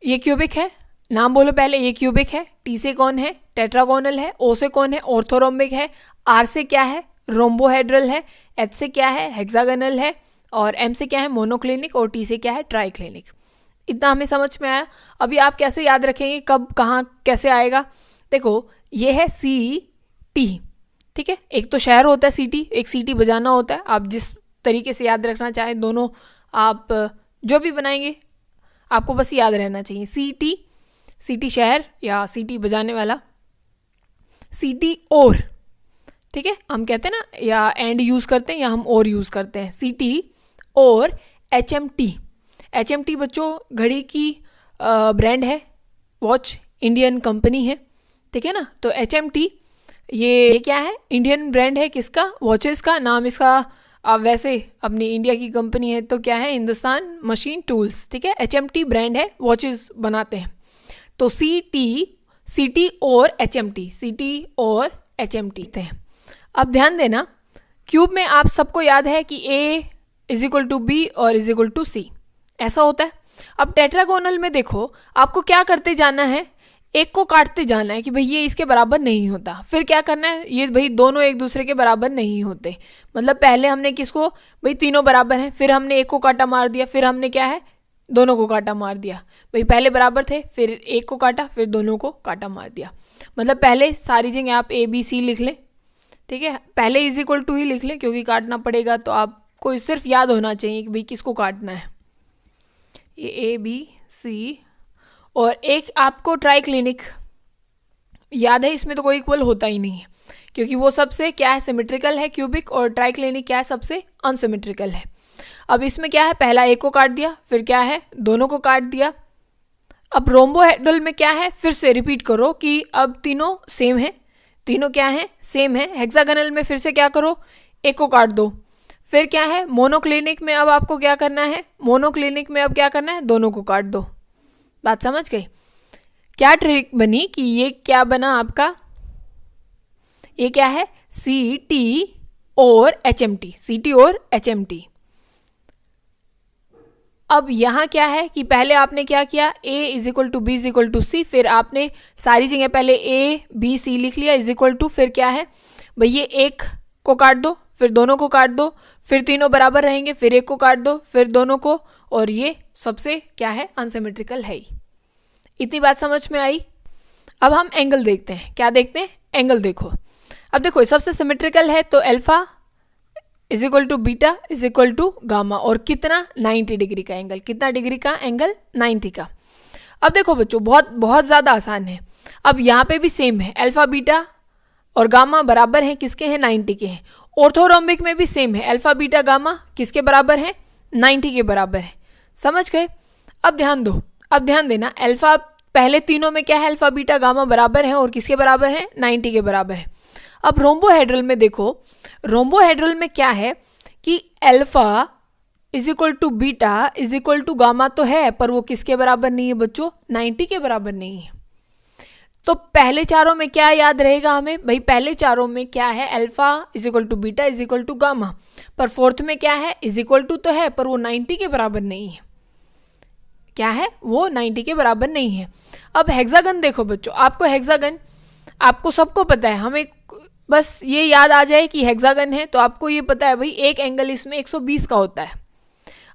ये क्यूबिक है, नाम बोलो पहले। ये क्यूबिक है। T से कौन है, टेट्रागोनल है। O से कौन है, ऑर्थोरोम्बिक है। R से क्या है, रोम्बोहेड्रल है। H से क्या है, हेक्सागोनल है। और M से क्या है, मोनोक्लिनिक। और T से क्या है, ट्राइक्लिनिक। इतना हमें समझ में आया। अभी आप कैसे याद रखेंगे, कब कहाँ कैसे आएगा। देखो ये है CT, ठीक है। एक तो शहर होता है सिटी, एक सीटी बजाना होता है। आप जिस तरीके से याद रखना चाहें, दोनों आप जो भी बनाएंगे आपको बस याद रहना चाहिए। सिटी शहर या सीटी बजाने वाला। सिटी और, ठीक है, हम कहते हैं ना, या एंड यूज़ करते हैं या हम और यूज़ करते हैं। सिटी और HMT बच्चों घड़ी की ब्रांड है, वॉच इंडियन कंपनी है, ठीक है ना। तो HMT ये क्या है, इंडियन ब्रांड है। किसका, वॉचेस का। नाम इसका वैसे अपनी इंडिया की कंपनी है तो क्या है, हिंदुस्तान मशीन टूल्स, ठीक है। HMT ब्रांड है, वॉचेस बनाते हैं। तो सिटी और HMT थे। अब ध्यान देना, क्यूब में आप सबको याद है कि A = B और = C, ऐसा होता है। अब टेट्रागोनल में देखो, आपको क्या करते जाना है, एक को काटते जाना है कि भाई ये इसके बराबर नहीं होता। फिर क्या करना है, ये भाई दोनों एक दूसरे के बराबर नहीं होते। मतलब पहले हमने किसको, भाई तीनों बराबर हैं, फिर हमने एक को काटा मार दिया, फिर हमने क्या है, दोनों को काटा मार दिया। भाई पहले बराबर थे, फिर एक को काटा, फिर दोनों को काटा मार दिया। मतलब पहले सारी जगह आप ABC लिख लें, ठीक है। पहले = ही लिख लें, क्योंकि काटना पड़ेगा तो आपको सिर्फ याद होना चाहिए कि भाई किसको काटना है। ये ABC। और एक आपको ट्राइक्लिनिक याद है, इसमें तो कोई इक्वल होता ही नहीं है, क्योंकि वो सबसे क्या है, सिमेट्रिकल है क्यूबिक। और ट्राइक्लिनिक क्या है, सबसे अनसिमेट्रिकल है। अब इसमें क्या है, पहला एक को काट दिया, फिर क्या है, दोनों को काट दिया। अब रोम्बोहेड्रल में क्या है, फिर से रिपीट करो कि अब तीनों सेम है, तीनों क्या है, सेम है। हेक्सागोनल में फिर से क्या करो, एक को काट दो। फिर क्या है, मोनोक्लिनिक में अब आपको क्या करना है, मोनोक्लिनिक में अब क्या करना है, दोनों को काट दो। बात समझ गई। क्या ट्रिक बनी कि ये क्या बना आपका, ये क्या है, CT और HMT। अब यहाँ क्या है कि पहले आपने क्या किया, A = B = C, फिर आपने सारी जगह पहले A B C लिख लिया = फिर क्या है भाई, ये एक को काट दो, फिर दोनों को काट दो, फिर तीनों बराबर रहेंगे, फिर एक को काट दो, फिर दोनों को, और ये सबसे क्या है, अनसिमेट्रिकल है ही। इतनी बात समझ में आई। अब हम एंगल देखते हैं। क्या देखते हैं, एंगल देखो। अब देखो सबसे सिमेट्रिकल है तो अल्फा = बीटा = गामा, और कितना, 90 डिग्री का एंगल। कितना डिग्री का एंगल, 90 का। अब देखो बच्चों, बहुत ज़्यादा आसान है। अब यहाँ पे भी सेम है, अल्फा बीटा और गामा बराबर हैं, किसके हैं, 90 के हैं। ऑर्थोरोम्बिक में भी सेम है, अल्फा बीटा गामा किसके बराबर है, 90 के बराबर है। समझ गए। अब ध्यान दो, अब ध्यान देना, अल्फा पहले तीनों में क्या है, अल्फा बीटा गामा बराबर है, और किसके बराबर है, 90 के बराबर है। अब रोम्बोहेड्रल में देखो, रोम्बोहेड्रल में क्या है कि अल्फा = बीटा = गामा तो है, पर वो किसके बराबर नहीं है बच्चों, 90 के बराबर नहीं है। तो पहले चारों में क्या याद रहेगा हमें, भाई पहले चारों में क्या है, अल्फा = बीटा = गामा, पर फोर्थ में क्या है, = तो है, पर वो 90 के बराबर नहीं है। क्या है, वो 90 के बराबर नहीं है। अब हेक्सागन देखो बच्चों, आपको हेक्सागन, आपको सबको पता है, हमें बस ये याद आ जाए कि हेक्सागन है, तो आपको ये पता है भाई एक एंगल इसमें 120 का होता है।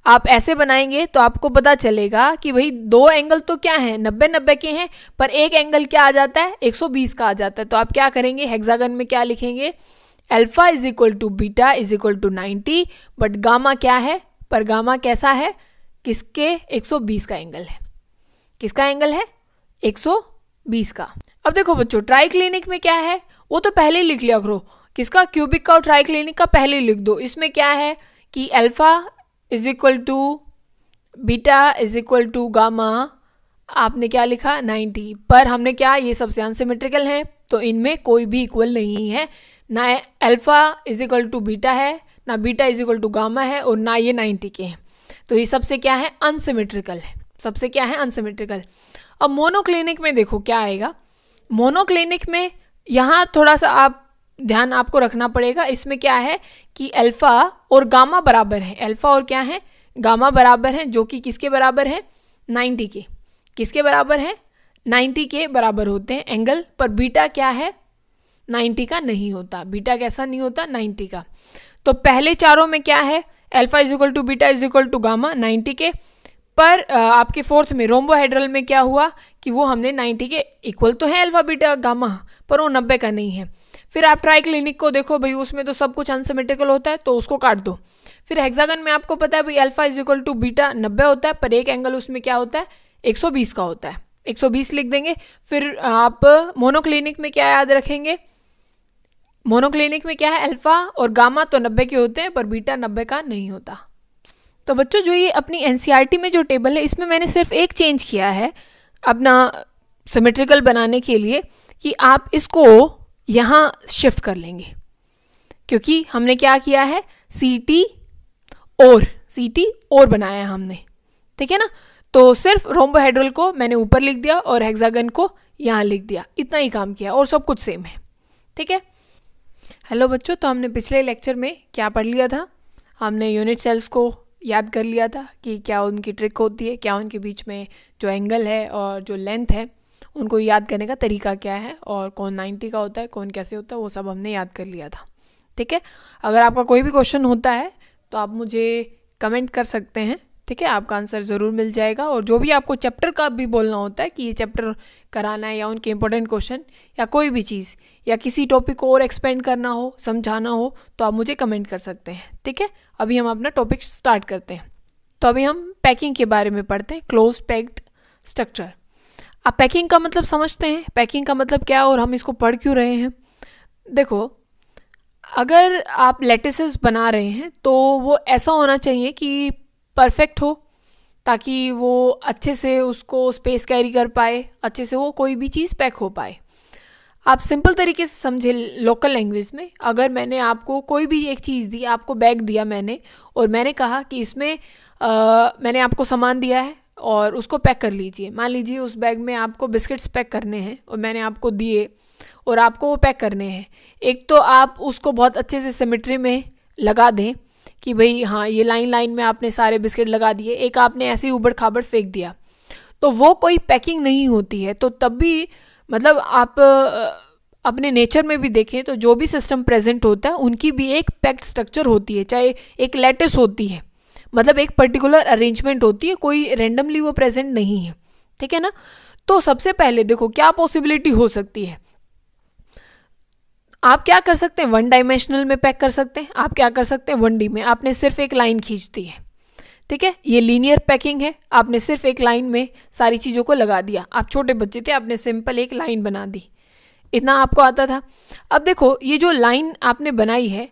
आप ऐसे बनाएंगे तो आपको पता चलेगा कि भाई दो एंगल तो क्या है, 90-90 के हैं, पर एक एंगल क्या आ जाता है, 120 का आ जाता है। तो आप क्या करेंगे, हेक्सागन में क्या लिखेंगे, अल्फा = बीटा = 90, बट गामा क्या है, पर गामा कैसा है, किसके? 120 का एंगल है। किसका एंगल है? 120 का। अब देखो बच्चों, ट्राइक्लिनिक में क्या है वो तो पहले लिख लिया करो। किसका? क्यूबिक का और ट्राइक्लिनिक का पहले लिख दो। इसमें क्या है कि alpha is equal to beta is equal to gamma, आपने क्या लिखा? 90। पर हमने क्या, ये सबसे अनसिमेट्रिकल है तो इनमें कोई भी इक्वल नहीं है, ना alpha is equal to beta है, ना beta is equal to gamma है, और ना ये 90 के हैं। तो ये सबसे क्या है? अनसिमेट्रिकल है। सबसे क्या है? अनसिमेट्रिकल। अब मोनोक्लिनिक में देखो क्या आएगा। मोनोक्लिनिक में यहाँ थोड़ा सा आप ध्यान आपको रखना पड़ेगा। इसमें क्या है कि अल्फा और गामा बराबर है। अल्फा और क्या है? गामा बराबर है, जो कि किसके बराबर है? 90 के। किसके बराबर है? 90 के बराबर होते हैं एंगल। पर बीटा क्या है? 90 का नहीं होता। बीटा कैसा नहीं होता? 90 का। तो पहले चारों में क्या है? Alpha is equal to beta is equal to gamma 90 के। पर आपके फोर्थ में रोम्बोहेड्रल में क्या हुआ कि वो हमने 90 के इक्वल तो है अल्फा बीटा गामा, पर वो 90 का नहीं है। फिर आप ट्राइक्लिनिक को देखो भाई, उसमें तो सब कुछ अनसिमेट्रिकल होता है, तो उसको काट दो। फिर हेक्सागन में आपको पता है भाई alpha is equal to beta 90 होता है, पर एक एंगल उसमें क्या होता है? 120 का होता है। 120 लिख देंगे। फिर आप मोनोक्लिनिक में क्या याद रखेंगे? मोनोक्लिनिक में क्या है? अल्फा और गामा तो 90 के होते हैं, पर बीटा 90 का नहीं होता। तो बच्चों, जो ये अपनी एनसीईआरटी में जो टेबल है, इसमें मैंने सिर्फ एक चेंज किया है अपना सिमेट्रिकल बनाने के लिए, कि आप इसको यहाँ शिफ्ट कर लेंगे, क्योंकि हमने क्या किया है? सीटी और बनाया है हमने, ठीक है ना। तो सिर्फ रोम्बोहेड्रल को मैंने ऊपर लिख दिया और हेक्सागन को यहाँ लिख दिया, इतना ही काम किया, और सब कुछ सेम है, ठीक है। हेलो बच्चों, तो हमने पिछले लेक्चर में क्या पढ़ लिया था? हमने यूनिट सेल्स को याद कर लिया था कि क्या उनकी ट्रिक होती है, क्या उनके बीच में जो एंगल है और जो लेंथ है उनको याद करने का तरीका क्या है, और कौन 90 का होता है, कौन कैसे होता है, वो सब हमने याद कर लिया था, ठीक है। अगर आपका कोई भी क्वेश्चन होता है तो आप मुझे कमेंट कर सकते हैं, ठीक है। आपका आंसर ज़रूर मिल जाएगा। और जो भी आपको चैप्टर का भी बोलना होता है कि ये चैप्टर कराना है, या उनके इंपॉर्टेंट क्वेश्चन, या कोई भी चीज़, या किसी टॉपिक को और एक्सपेंड करना हो, समझाना हो, तो आप मुझे कमेंट कर सकते हैं, ठीक है। अभी हम अपना टॉपिक स्टार्ट करते हैं। तो अभी हम पैकिंग के बारे में पढ़ते हैं, क्लोज पैक्ड स्ट्रक्चर। आप पैकिंग का मतलब समझते हैं? पैकिंग का मतलब क्या है और हम इसको पढ़ क्यों रहे हैं? देखो, अगर आप लैटिसेस बना रहे हैं तो वो ऐसा होना चाहिए कि परफेक्ट हो, ताकि वो अच्छे से उसको स्पेस कैरी कर पाए, अच्छे से वो कोई भी चीज़ पैक हो पाए। आप सिंपल तरीके से समझे लोकल लैंग्वेज में, अगर मैंने आपको कोई भी एक चीज़ दी, आपको बैग दिया मैंने, और मैंने कहा कि इसमें मैंने आपको सामान दिया है और उसको पैक कर लीजिए। मान लीजिए उस बैग में आपको बिस्किट्स पैक करने हैं और मैंने आपको दिए और आपको वो पैक करने हैं। एक तो आप उसको बहुत अच्छे से सिमेट्री में लगा दें कि भाई हाँ, ये लाइन लाइन में आपने सारे बिस्किट लगा दिए। एक आपने ऐसे ही उबड़ खाबड़ फेंक दिया, तो वो कोई पैकिंग नहीं होती है। तो तब भी मतलब आप अपने नेचर में भी देखें तो जो भी सिस्टम प्रेजेंट होता है उनकी भी एक पैक्ड स्ट्रक्चर होती है, चाहे एक लैटिस होती है, मतलब एक पर्टिकुलर अरेंजमेंट होती है, कोई रेंडमली वो प्रेजेंट नहीं है, ठीक है ना। तो सबसे पहले देखो क्या पॉसिबिलिटी हो सकती है। आप क्या कर सकते हैं? 1 डायमेंशनल में पैक कर सकते हैं। आप क्या कर सकते हैं? 1D में आपने सिर्फ एक लाइन खींच दी है, ठीक है। ये लीनियर पैकिंग है, आपने सिर्फ एक लाइन में सारी चीज़ों को लगा दिया। आप छोटे बच्चे थे, आपने सिंपल एक लाइन बना दी, इतना आपको आता था। अब देखो, ये जो लाइन आपने बनाई है,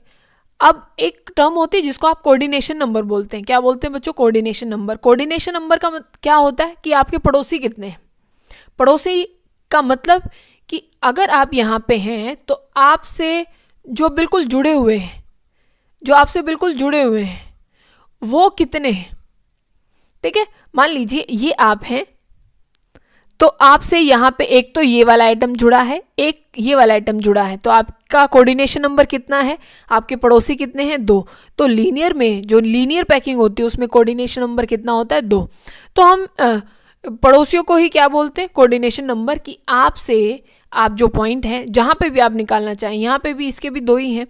अब एक टर्म होती है जिसको आप कोऑर्डिनेशन नंबर बोलते हैं। क्या बोलते हैं बच्चों? Coordination number. कोऑर्डिनेशन नंबर का क्या होता है कि आपके पड़ोसी कितने हैं। पड़ोसी का मतलब कि अगर आप यहाँ पे हैं तो आपसे जो बिल्कुल जुड़े हुए हैं, वो कितने हैं, ठीक है। मान लीजिए ये आप हैं, तो आपसे यहाँ पे एक तो ये वाला आइटम जुड़ा है, एक ये वाला आइटम जुड़ा है, तो आपका कोऑर्डिनेशन नंबर कितना है? आपके पड़ोसी कितने हैं? 2। तो लीनियर में जो लीनियर पैकिंग होती है उसमें कोऑर्डिनेशन नंबर कितना होता है? 2। तो हम पड़ोसियों को ही क्या बोलते हैं? Coordination number. की आपसे आप जो पॉइंट है जहाँ पे भी आप निकालना चाहें, यहाँ पे भी इसके भी 2 ही हैं,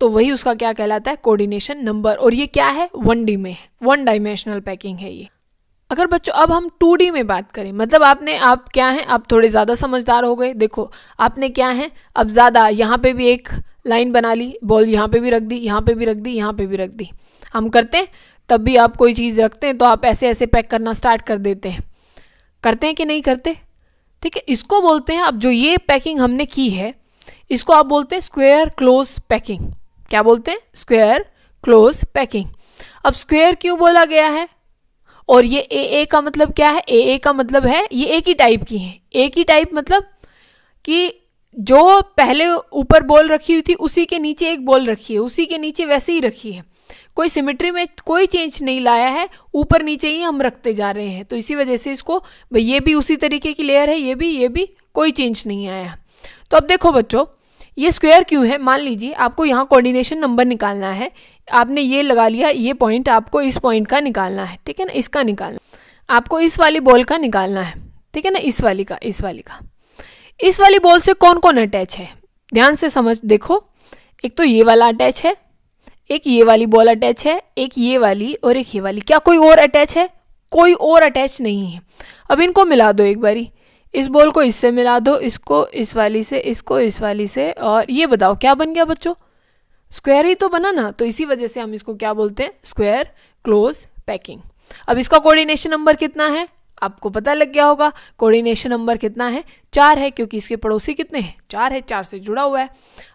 तो वही उसका क्या कहलाता है? Coordination number. और ये क्या है? 1D में है, 1 डायमेंशनल पैकिंग है ये। अगर बच्चों अब हम 2D में बात करें, मतलब आप क्या हैं, आप थोड़े ज़्यादा समझदार हो गए। देखो आपने क्या है, अब ज़्यादा यहाँ पे भी एक लाइन बना ली, बॉल यहाँ पे भी रख दी, यहाँ पे भी रख दी, यहाँ पे भी रख दी। हम करते हैं तब भी, आप कोई चीज़ रखते हैं तो आप ऐसे ऐसे पैक करना स्टार्ट कर देते हैं, करते हैं कि नहीं करते? ठीक है, इसको बोलते हैं, अब जो ये पैकिंग हमने की है इसको आप बोलते हैं स्क्वायर क्लोज पैकिंग। क्या बोलते हैं? Square close packing. अब स्क्वायर क्यों बोला गया है? और ये ए का मतलब क्या है? ए का मतलब है ये एक ही टाइप की है। एक ही टाइप मतलब कि जो पहले ऊपर बॉल रखी हुई थी उसी के नीचे एक बॉल रखी है, उसी के नीचे वैसे ही रखी है, कोई सिमेट्री में कोई चेंज नहीं लाया है, ऊपर नीचे ही हम रखते जा रहे हैं। तो इसी वजह से इसको भाई ये भी उसी तरीके की लेयर है, ये भी कोई चेंज नहीं आया। तो अब देखो बच्चों ये स्क्वायर क्यों है? मान लीजिए आपको यहाँ कोऑर्डिनेशन नंबर निकालना है, आपने ये लगा लिया, ये पॉइंट आपको इस पॉइंट का निकालना है, ठीक है ना, इसका निकालना, आपको इस वाली बॉल का निकालना है, ठीक है ना, इस वाली का, इस वाली बॉल से कौन कौन अटैच है? ध्यान से समझ देखो, एक तो ये वाला अटैच है, एक ये वाली बॉल अटैच है, एक ये वाली और एक ये वाली। क्या कोई और अटैच है? कोई और अटैच नहीं है। अब इनको मिला दो एक बारी, इस बॉल को इससे मिला दो, इसको इस वाली से, इसको इस वाली से, और ये बताओ क्या बन गया बच्चों? स्क्वायर ही तो बना ना। तो इसी वजह से हम इसको क्या बोलते हैं? Square close packing. अब इसका कोऑर्डिनेशन नंबर कितना है? आपको पता लग गया होगा। कोऑर्डिनेशन नंबर कितना है? 4 है, क्योंकि इसके पड़ोसी कितने हैं? 4 है, 4 से जुड़ा हुआ है।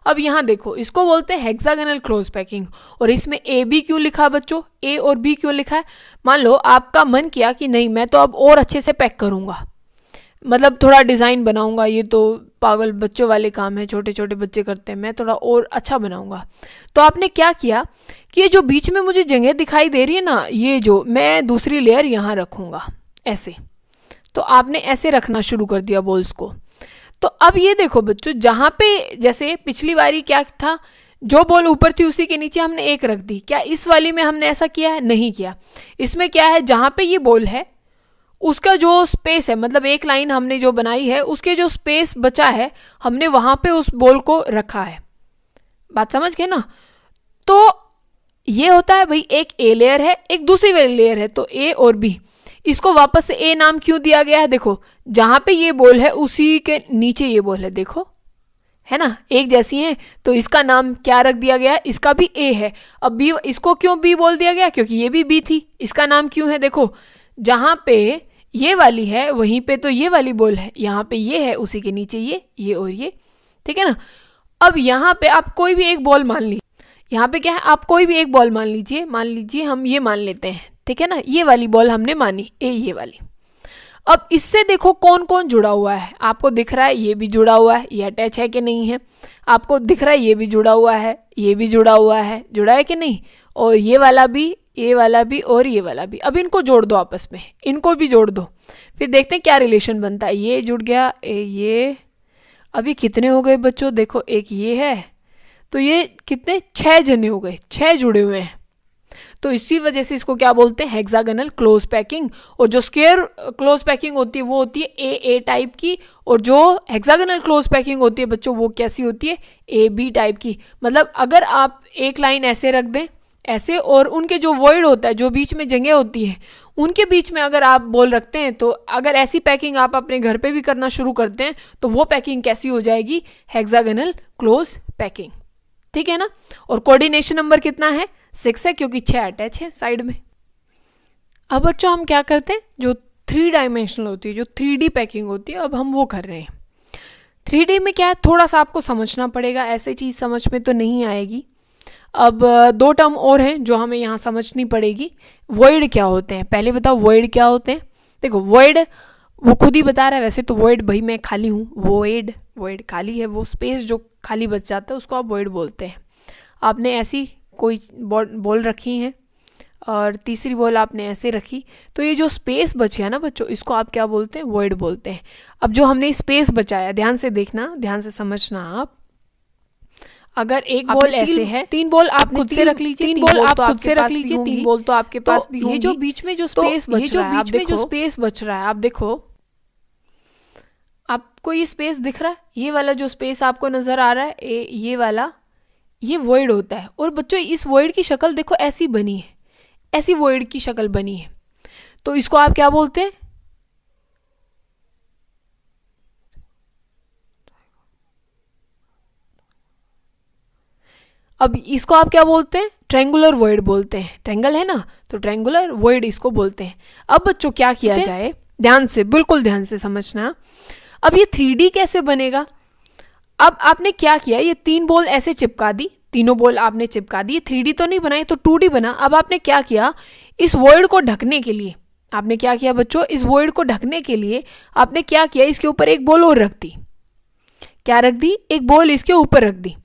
अब यहाँ देखो, इसको बोलते हैं हेक्सागोनल क्लोज पैकिंग। और इसमें ए बी क्यों लिखा बच्चों? ए और बी क्यों लिखा है? मान लो आपका मन किया कि नहीं मैं तो अब और अच्छे से पैक करूँगा, मतलब थोड़ा डिज़ाइन बनाऊंगा, ये तो पागल बच्चों वाले काम है, छोटे छोटे बच्चे करते हैं, मैं थोड़ा और अच्छा बनाऊंगा। तो आपने क्या किया कि ये जो बीच में मुझे जगह दिखाई दे रही है ना, ये जो मैं दूसरी लेयर यहाँ रखूँगा ऐसे, तो आपने ऐसे रखना शुरू कर दिया बॉल्स को। तो अब ये देखो बच्चों, जहाँ पे जैसे पिछली बारी क्या था, जो बॉल ऊपर थी उसी के नीचे हमने एक रख दी, क्या इस वाली में हमने ऐसा किया है? नहीं किया। इसमें क्या है, जहाँ पे ये बॉल है उसका जो स्पेस है, मतलब एक लाइन हमने जो बनाई है उसके जो स्पेस बचा है हमने वहाँ पे उस बॉल को रखा है। बात समझ गए ना? तो ये होता है भाई, एक ए लेयर है, एक दूसरी वाली लेयर है, तो ए और बी, इसको वापस से ए नाम क्यों दिया गया है? देखो जहाँ पे ये बॉल है उसी के नीचे ये बॉल है, देखो है ना, एक जैसी है, तो इसका नाम क्या रख दिया गया? इसका भी ए है। अब बी, इसको क्यों बी बोल दिया गया? क्योंकि ये भी बी थी। इसका नाम क्यों है? देखो जहाँ पे ये वाली है वहीं पे तो ये वाली बॉल है, यहाँ पे ये है, उसी के नीचे ये और ये, ठीक है ना। अब यहाँ पे आप कोई भी एक बॉल मान लीजिए, यहाँ पे क्या है, आप कोई भी एक बॉल मान लीजिए हम ये मान लेते हैं, ठीक है ना, ये वाली बॉल हमने मानी ए, ये वाली। अब इससे देखो कौन कौन जुड़ा हुआ है, आपको दिख रहा है ये भी जुड़ा हुआ है, ये अटैच है कि नहीं है? आपको दिख रहा है ये भी जुड़ा हुआ है, ये भी जुड़ा हुआ है, जुड़ा है कि नहीं? और ये वाला भी और ये वाला भी। अब इनको जोड़ दो आपस में, इनको भी जोड़ दो, फिर देखते हैं क्या रिलेशन बनता है। ये जुड़ गया, ये अभी कितने हो गए बच्चों? देखो एक ये है, तो ये कितने? 6 जने हो गए, 6 जुड़े हुए हैं। तो इसी वजह से इसको क्या बोलते हैं? Hexagonal close packing. और जो स्क्वायर क्लोज पैकिंग होती है वो होती है ए टाइप की, और जो हेक्सागोनल क्लोज पैकिंग होती है बच्चों वो कैसी होती है? ए बी टाइप की। मतलब अगर आप एक लाइन ऐसे रख दें ऐसे, और उनके जो वॉइड होता है, जो बीच में जगह होती है, उनके बीच में अगर आप बॉल रखते हैं, तो अगर ऐसी पैकिंग आप अपने घर पे भी करना शुरू करते हैं तो वो पैकिंग कैसी हो जाएगी? हेक्सागोनल क्लोज पैकिंग, ठीक है ना। और कोऑर्डिनेशन नंबर कितना है? 6 है, क्योंकि 6 अटैच है साइड में। अब बच्चों हम क्या करते हैं, जो 3 डायमेंशनल होती है, जो 3D पैकिंग होती है, अब हम वो कर रहे हैं। 3D में क्या है, थोड़ा सा आपको समझना पड़ेगा, ऐसे चीज़ समझ में तो नहीं आएगी। अब 2 टर्म और हैं जो हमें यहाँ समझनी पड़ेगी। वॉइड क्या होते हैं, पहले बताओ वॉइड क्या होते हैं। देखो वॉइड वो खुद ही बता रहा है, वैसे तो वॉइड भाई मैं खाली हूँ, वॉइड खाली है, वो स्पेस जो खाली बच जाता है उसको आप वॉइड बोलते हैं। आपने ऐसी कोई बॉल रखी है और तीसरी बॉल आपने ऐसे रखी, तो ये जो स्पेस बच गया ना बच्चों, इसको आप क्या बोलते हैं? वॉइड बोलते हैं। अब जो हमने स्पेस बचाया, ध्यान से देखना, ध्यान से समझना आप, अगर एक बॉल ऐसे है, 3 बॉल आप खुद से रख लीजिए, 3 बॉल आप खुद से रख लीजिए, 3 बॉल तो आपके पास भी होंगी। ये जो बीच में जो स्पेस बच रहा है, आप देखो, आपको ये स्पेस दिख रहा है, ये वाला जो स्पेस आपको नजर आ रहा है, ये वाला, ये वॉइड होता है। और बच्चों इस वॉइड की शक्ल देखो ऐसी बनी है, ऐसी वॉइड की शक्ल बनी है। तो इसको आप क्या बोलते हैं? अब इसको आप क्या बोलते हैं? ट्रायंगुलर वॉइड बोलते हैं। ट्रायंगल है ना, तो ट्रायंगुलर वॉइड इसको बोलते हैं। अब बच्चों क्या किया जाए, ध्यान से, बिल्कुल ध्यान से समझना। अब ये 3D कैसे बनेगा? अब आपने क्या किया, ये 3 बॉल ऐसे चिपका दी, तीनों बॉल आपने चिपका दी। 3D तो नहीं बनाई, तो 2D बना। अब आपने क्या किया, इस वॉइड को ढकने के लिए आपने क्या किया बच्चों, इस वॉइड को ढकने के लिए आपने क्या किया, इसके ऊपर एक बॉल और रख दी। क्या रख दी? एक बॉल इसके ऊपर रख दी।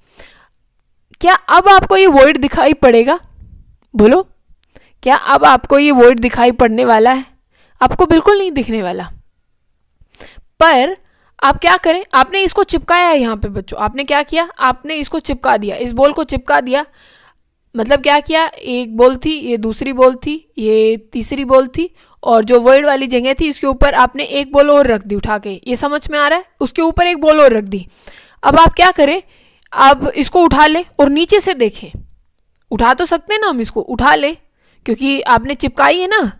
क्या अब आपको ये वॉइड दिखाई पड़ेगा? बोलो, क्या अब आपको ये वॉइड दिखाई पड़ने वाला है? आपको बिल्कुल नहीं दिखने वाला। पर आप क्या करें, आपने इसको चिपकाया है यहाँ पे बच्चों। आपने क्या किया, आपने इसको चिपका दिया, इस बॉल को चिपका दिया। मतलब क्या किया, एक बॉल थी, ये दूसरी बॉल थी, ये तीसरी बॉल थी, और जो वॉइड वाली जगह थी इसके ऊपर आपने एक बॉल और रख दी उठा के। ये समझ में आ रहा है? उसके ऊपर एक बॉल और रख दी। अब आप क्या करें, अब इसको उठा ले और नीचे से देखें। उठा तो सकते हैं ना हम, इसको उठा ले, क्योंकि आपने चिपकाई है ना,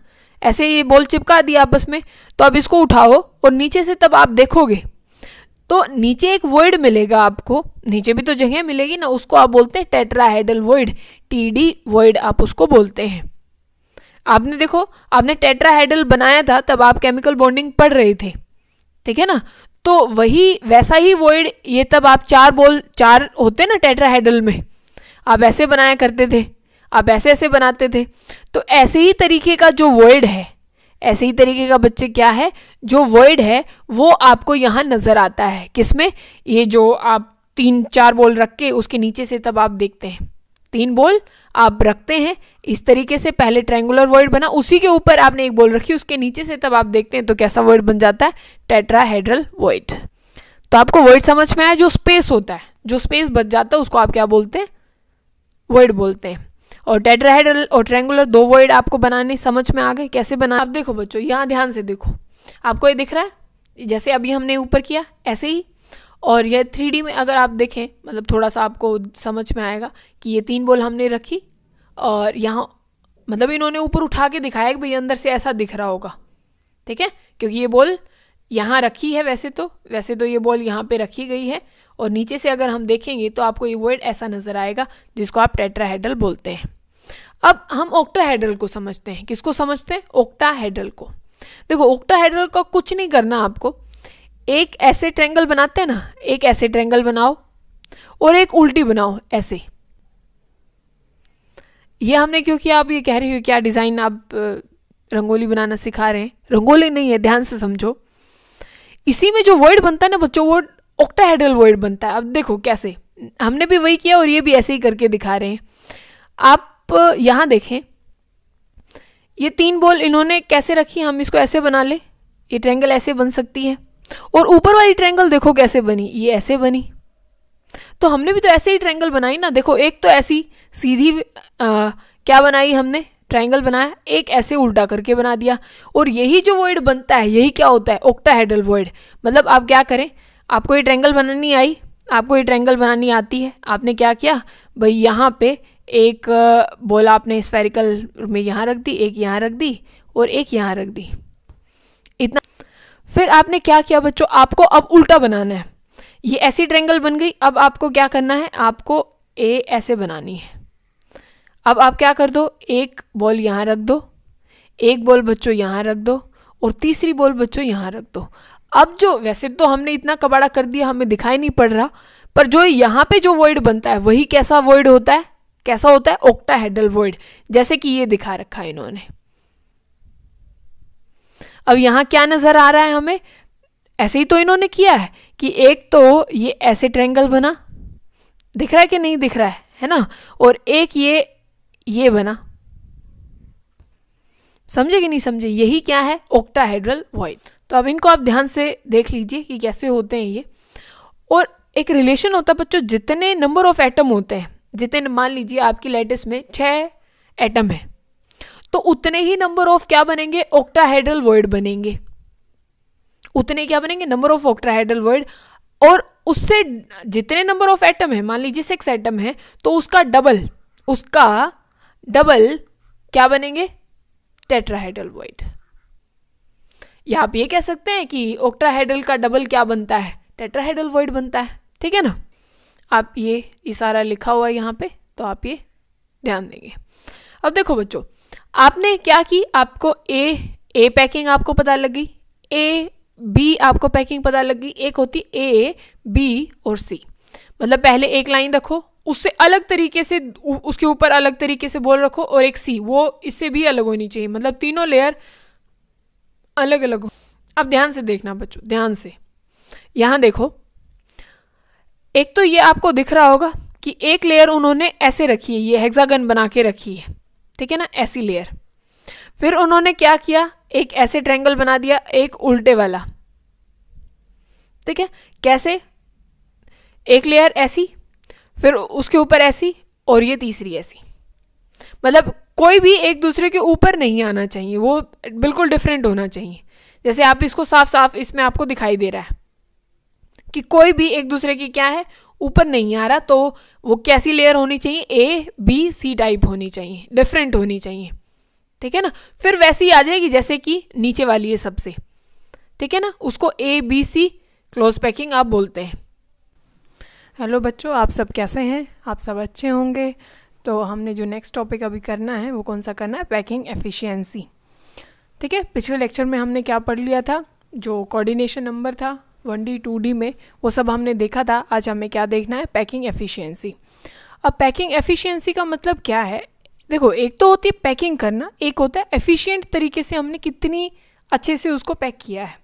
ऐसे ये बॉल चिपका दिया आपस में। तो अब इसको उठाओ और नीचे से तब आप देखोगे तो नीचे एक वॉइड मिलेगा आपको, नीचे भी तो जगह मिलेगी ना, उसको आप बोलते हैं टेट्राहेड्रल वॉइड, TD वॉइड आप उसको बोलते हैं। आपने देखो, आपने टेट्राहेड्रल बनाया था तब आप केमिकल बॉन्डिंग पढ़ रहे थे, ठीक है ना, तो वही वैसा ही वॉइड ये तब आप 4 बॉल, 4 होते ना टेट्राहेड्रल में, आप ऐसे बनाया करते थे, आप ऐसे ऐसे बनाते थे। तो ऐसे ही तरीके का जो वॉइड है, ऐसे ही तरीके का बच्चे क्या है, जो वॉइड है वो आपको यहाँ नजर आता है। किसमें? ये जो आप 3-4 बॉल रख के उसके नीचे से तब आप देखते हैं, 3 बॉल आप रखते हैं इस तरीके से, पहले ट्रायंगुलर वॉइड बना, उसी के ऊपर आपने एक बॉल रखी, उसके नीचे से तब आप देखते हैं तो कैसा वॉइड बन जाता है, टेट्राहेड्रल वॉइड। तो आपको वॉइड समझ में आया? जो स्पेस होता है, जो स्पेस बच जाता है उसको आप क्या बोलते हैं? वॉइड बोलते हैं। और टेट्राहेड्रल और ट्रायंगुलर 2 वॉइड आपको बनाने समझ में आ गए कैसे बना। अब देखो बच्चों, यहाँ ध्यान से देखो, आपको ये दिख रहा है जैसे अभी हमने ऊपर किया ऐसे ही। और ये 3D में अगर आप देखें, मतलब थोड़ा सा आपको समझ में आएगा कि ये 3 बॉल हमने रखी और यहाँ मतलब इन्होंने ऊपर उठा के दिखाया कि भाई अंदर से ऐसा दिख रहा होगा, ठीक है, क्योंकि ये बॉल यहाँ रखी है, वैसे तो ये बॉल यहाँ पे रखी गई है, और नीचे से अगर हम देखेंगे तो आपको ये वॉइड ऐसा नजर आएगा, जिसको आप टेट्राहेड्रल बोलते हैं। अब हम ऑक्टाहेड्रल को समझते हैं। किसको समझते हैं? ऑक्टाहेड्रल को। देखो, ऑक्टाहेड्रल का कुछ नहीं करना आपको, एक ऐसे ट्रायंगल बनाते हैं ना, एक ऐसे ट्रायंगल बनाओ और एक उल्टी बनाओ ऐसे। ये हमने क्यों किया, आप ये कह रहे हो क्या डिज़ाइन आप रंगोली बनाना सिखा रहे हैं? रंगोली नहीं है, ध्यान से समझो। इसी में जो वर्ड बनता है ना बच्चों, वो ऑक्टाहेड्रल वर्ड बनता है। अब देखो कैसे, हमने भी वही किया और ये भी ऐसे ही करके दिखा रहे हैं। आप यहाँ देखें, ये 3 बॉल इन्होंने कैसे रखी, हम इसको ऐसे बना ले, ये ट्रायंगल ऐसे बन सकती है। और ऊपर वाली ट्रायंगल देखो कैसे बनी, ये ऐसे बनी। तो हमने भी तो ऐसे ही ट्रायंगल बनाई ना। देखो, एक तो ऐसी सीधी क्या बनाई हमने, ट्रायंगल बनाया, एक ऐसे उल्टा करके बना दिया। और यही जो वर्ड बनता है, यही क्या होता है, ऑक्टाहेड्रल वर्ड। मतलब आप क्या करें, आपको ये ट्रायंगल बनानी आई, आपको ये ट्रायंगल बनानी आती है, आपने क्या किया भाई, यहाँ पे एक बॉल आपने स्फेरिकल में यहाँ रख दी, एक यहाँ रख दी और एक यहाँ रख दी, इतना। फिर आपने क्या किया बच्चों, आपको अब उल्टा बनाना है। ये ऐसी ट्रायंगल बन गई। अब आपको क्या करना है, आपको ए ऐसे बनानी है। अब आप क्या कर दो, एक बॉल यहाँ रख दो, एक बॉल बच्चों यहाँ रख दो और तीसरी बॉल बच्चों यहाँ रख दो। अब जो, वैसे तो हमने इतना कबाड़ा कर दिया, हमें दिखाई नहीं पड़ रहा, पर जो यहाँ पे जो वर्ड बनता है वही कैसा वर्ड होता है, कैसा होता है, ऑक्टाहेड्रल वर्ड, जैसे कि ये दिखा रखा है इन्होंने। अब यहाँ क्या नजर आ रहा है हमें, ऐसे ही तो इन्होंने किया है कि एक तो ये ऐसे ट्रायंगल बना, दिख रहा है कि नहीं दिख रहा है ना, और एक ये बना। समझे कि नहीं समझे? यही क्या है, ऑक्टाहेड्रल वॉइड। तो अब इनको आप ध्यान से देख लीजिए कि कैसे होते हैं ये। और एक रिलेशन होता है बच्चों, जितने नंबर ऑफ एटम होते हैं, जितने, मान लीजिए आपकी लैटिस में 6 एटम है, तो उतने ही नंबर ऑफ क्या बनेंगे, ऑक्टाहेड्रल वॉइड बनेंगे। उतने क्या बनेंगे, नंबर ऑफ ऑक्टाहेड्रल वॉइड। और उससे जितने नंबर ऑफ एटम है, मान लीजिए 6 एटम है, तो उसका डबल क्या बनेंगे, टेट्राहेड्रल वॉइड। या आप ये कह सकते हैं कि ऑक्टाहेड्रल का डबल क्या बनता है, टेट्राहेड्रल वॉइड बनता है, ठीक है ना। आप ये सारा लिखा हुआ है यहाँ पे, तो आप ये ध्यान देंगे। अब देखो बच्चों, आपने क्या की, आपको ए पैकिंग आपको पता लगी, ए बी आपको पैकिंग पता लगी। एक होती ए बी और सी, मतलब पहले एक लाइन रखो, उससे अलग तरीके से उसके ऊपर अलग तरीके से बॉल रखो, और एक सी, वो इससे भी अलग होनी चाहिए, मतलब तीनों लेयर अलग अलग हो। अब ध्यान से देखना बच्चों, ध्यान से यहाँ देखो, एक तो ये आपको दिख रहा होगा कि एक लेयर उन्होंने ऐसे रखी है, ये हेक्सागन बना के रखी है, ठीक है ना, ऐसी लेयर। फिर उन्होंने क्या किया, एक ऐसे ट्रायंगल बना दिया, एक उल्टे वाला, ठीक है। कैसे, एक लेयर ऐसी, फिर उसके ऊपर ऐसी, और ये तीसरी ऐसी, मतलब कोई भी एक दूसरे के ऊपर नहीं आना चाहिए, वो बिल्कुल डिफरेंट होना चाहिए। जैसे आप इसको साफ साफ इसमें आपको दिखाई दे रहा है कि कोई भी एक दूसरे की क्या है, ऊपर नहीं आ रहा, तो वो कैसी लेयर होनी चाहिए, ए बी सी टाइप होनी चाहिए, डिफरेंट होनी चाहिए, ठीक है ना। फिर वैसी आ जाएगी जैसे कि नीचे वाली है सबसे, ठीक है ना, उसको A B C close packing आप बोलते हैं। हेलो बच्चों, आप सब कैसे हैं, आप सब अच्छे होंगे। तो हमने जो नेक्स्ट टॉपिक अभी करना है वो कौन सा करना है, पैकिंग एफिशिएंसी, ठीक है। पिछले लेक्चर में हमने क्या पढ़ लिया था, जो कोऑर्डिनेशन नंबर था 1D 2D में, वो सब हमने देखा था। आज हमें क्या देखना है, पैकिंग एफिशिएंसी। अब पैकिंग एफिशिएंसी का मतलब क्या है, देखो एक तो होती है पैकिंग करना, एक होता है एफिशिएंट तरीके से हमने कितनी अच्छे से उसको पैक किया है।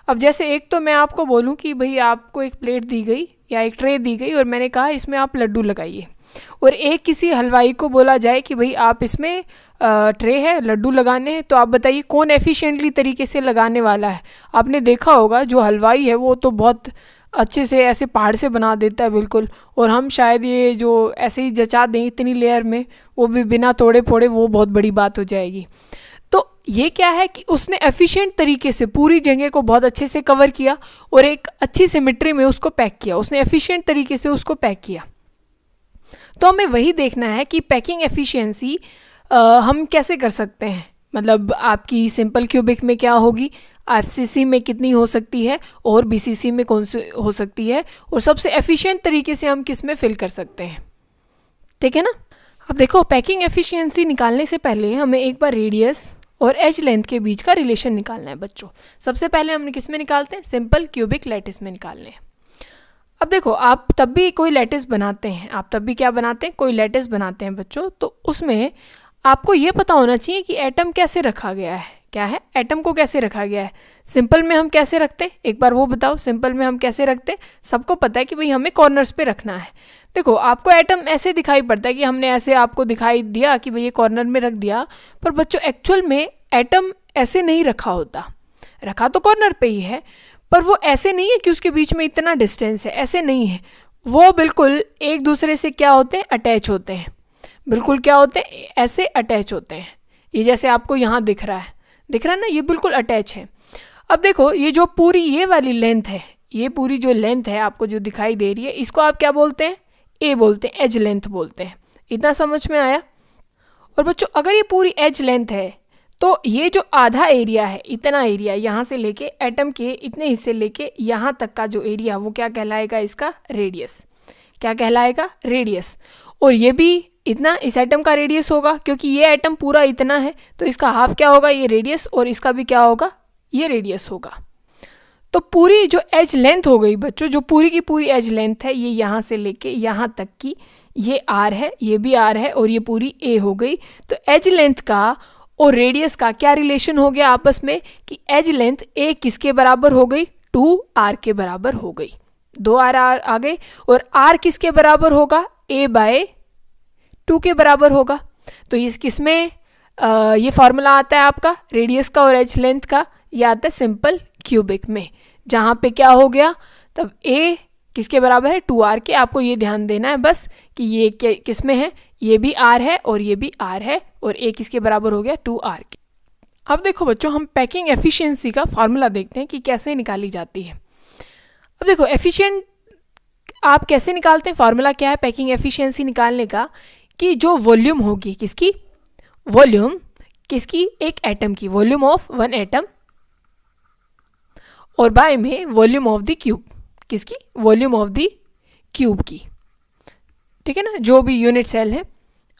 अब जैसे एक तो मैं आपको बोलूं कि भाई आपको एक प्लेट दी गई या एक ट्रे दी गई और मैंने कहा इसमें आप लड्डू लगाइए, और एक किसी हलवाई को बोला जाए कि भाई आप इसमें ट्रे है लड्डू लगाने हैं, तो आप बताइए कौन एफिशिएंटली तरीके से लगाने वाला है। आपने देखा होगा जो हलवाई है वो तो बहुत अच्छे से ऐसे पहाड़ से बना देता है बिल्कुल, और हम शायद ये जो ऐसे ही जचा दें इतनी लेयर में, वो भी बिना तोड़े फोड़े, वो बहुत बड़ी बात हो जाएगी। तो ये क्या है कि उसने एफिशिएंट तरीके से पूरी जगह को बहुत अच्छे से कवर किया और एक अच्छी सिमेट्री में उसको पैक किया, उसने एफिशिएंट तरीके से उसको पैक किया। तो हमें वही देखना है कि पैकिंग एफिशिएंसी हम कैसे कर सकते हैं, मतलब आपकी सिंपल क्यूबिक में क्या होगी, एफसीसी में कितनी हो सकती है, और बीसीसी में कौन सी हो सकती है, और सबसे एफिशिएंट तरीके से हम किस में फिल कर सकते हैं, ठीक है ना। अब देखो पैकिंग एफिशिएंसी निकालने से पहले हमें एक बार रेडियस और एज लेंथ के बीच का रिलेशन निकालना है बच्चों। सबसे पहले हम किस में निकालते हैं, सिंपल क्यूबिक लैटिस में निकालने हैं। अब देखो आप तब भी कोई लैटिस बनाते हैं, आप तब भी क्या बनाते हैं, कोई लैटिस बनाते हैं बच्चों, तो उसमें आपको ये पता होना चाहिए कि एटम कैसे रखा गया है, क्या है, एटम को कैसे रखा गया है। सिंपल में हम कैसे रखते हैं, एक बार वो बताओ, सिंपल में हम कैसे रखते हैं। सबको पता है कि भाई हमें कॉर्नर्स पे रखना है। देखो आपको एटम ऐसे दिखाई पड़ता है कि हमने ऐसे आपको दिखाई दिया कि भाई ये कॉर्नर में रख दिया, पर बच्चों एक्चुअल में एटम ऐसे नहीं रखा होता, रखा तो कॉर्नर पे ही है, पर वो ऐसे नहीं है कि उसके बीच में इतना डिस्टेंस है, ऐसे नहीं है, वो बिल्कुल एक दूसरे से क्या होते हैं, अटैच होते हैं, बिल्कुल क्या होते हैं, ऐसे अटैच होते हैं। ये जैसे आपको यहाँ दिख रहा है ना, ये बिल्कुल अटैच है। अब देखो ये जो पूरी ये वाली लेंथ है, ये पूरी जो लेंथ है आपको जो दिखाई दे रही है, इसको आप क्या बोलते हैं, ए बोलते हैं, एज लेंथ बोलते हैं। इतना समझ में आया। और बच्चों अगर ये पूरी एज लेंथ है तो ये जो आधा एरिया है, इतना एरिया यहाँ से लेके एटम के इतने हिस्से लेके यहाँ तक का जो एरिया वो क्या कहलाएगा, इसका रेडियस। क्या कहलाएगा, रेडियस। और ये भी इतना इस एटम का रेडियस होगा, क्योंकि ये एटम पूरा इतना है तो इसका हाफ क्या होगा, ये रेडियस, और इसका भी क्या होगा, ये रेडियस होगा। तो पूरी जो एज लेंथ हो गई बच्चों, जो पूरी की पूरी एज लेंथ है, ये यहाँ से लेके यहाँ तक की, ये आर है, ये भी आर है, और ये पूरी ए हो गई। तो एज लेंथ का और रेडियस का क्या रिलेशन हो गया आपस में, कि एज लेंथ ए किसके बराबर हो गई, 2r के बराबर हो गई, 2r आ गए। और r किसके बराबर होगा, a/2 के बराबर होगा। तो इस किसमें ये फॉर्मूला आता है आपका रेडियस का और एज लेंथ का, ये आता है सिंपल क्यूबिक में, जहाँ पे क्या हो गया, तब a किसके बराबर है, 2r के। आपको ये ध्यान देना है बस कि ये किस में है, ये भी r है और ये भी r है, और a किसके बराबर हो गया, 2r के। अब देखो बच्चों हम पैकिंग एफिशिएंसी का फार्मूला देखते हैं कि कैसे निकाली जाती है। अब देखो एफिशिएंट आप कैसे निकालते हैं, फार्मूला क्या है पैकिंग एफिशिएंसी निकालने का, कि जो वॉल्यूम होगी किसकी, वॉल्यूम किसकी, एक एटम की, वॉल्यूम ऑफ वन एटम और बाय में वॉल्यूम ऑफ द क्यूब, किसकी? वॉल्यूम ऑफ द क्यूब की, ठीक है ना, जो भी यूनिट सेल है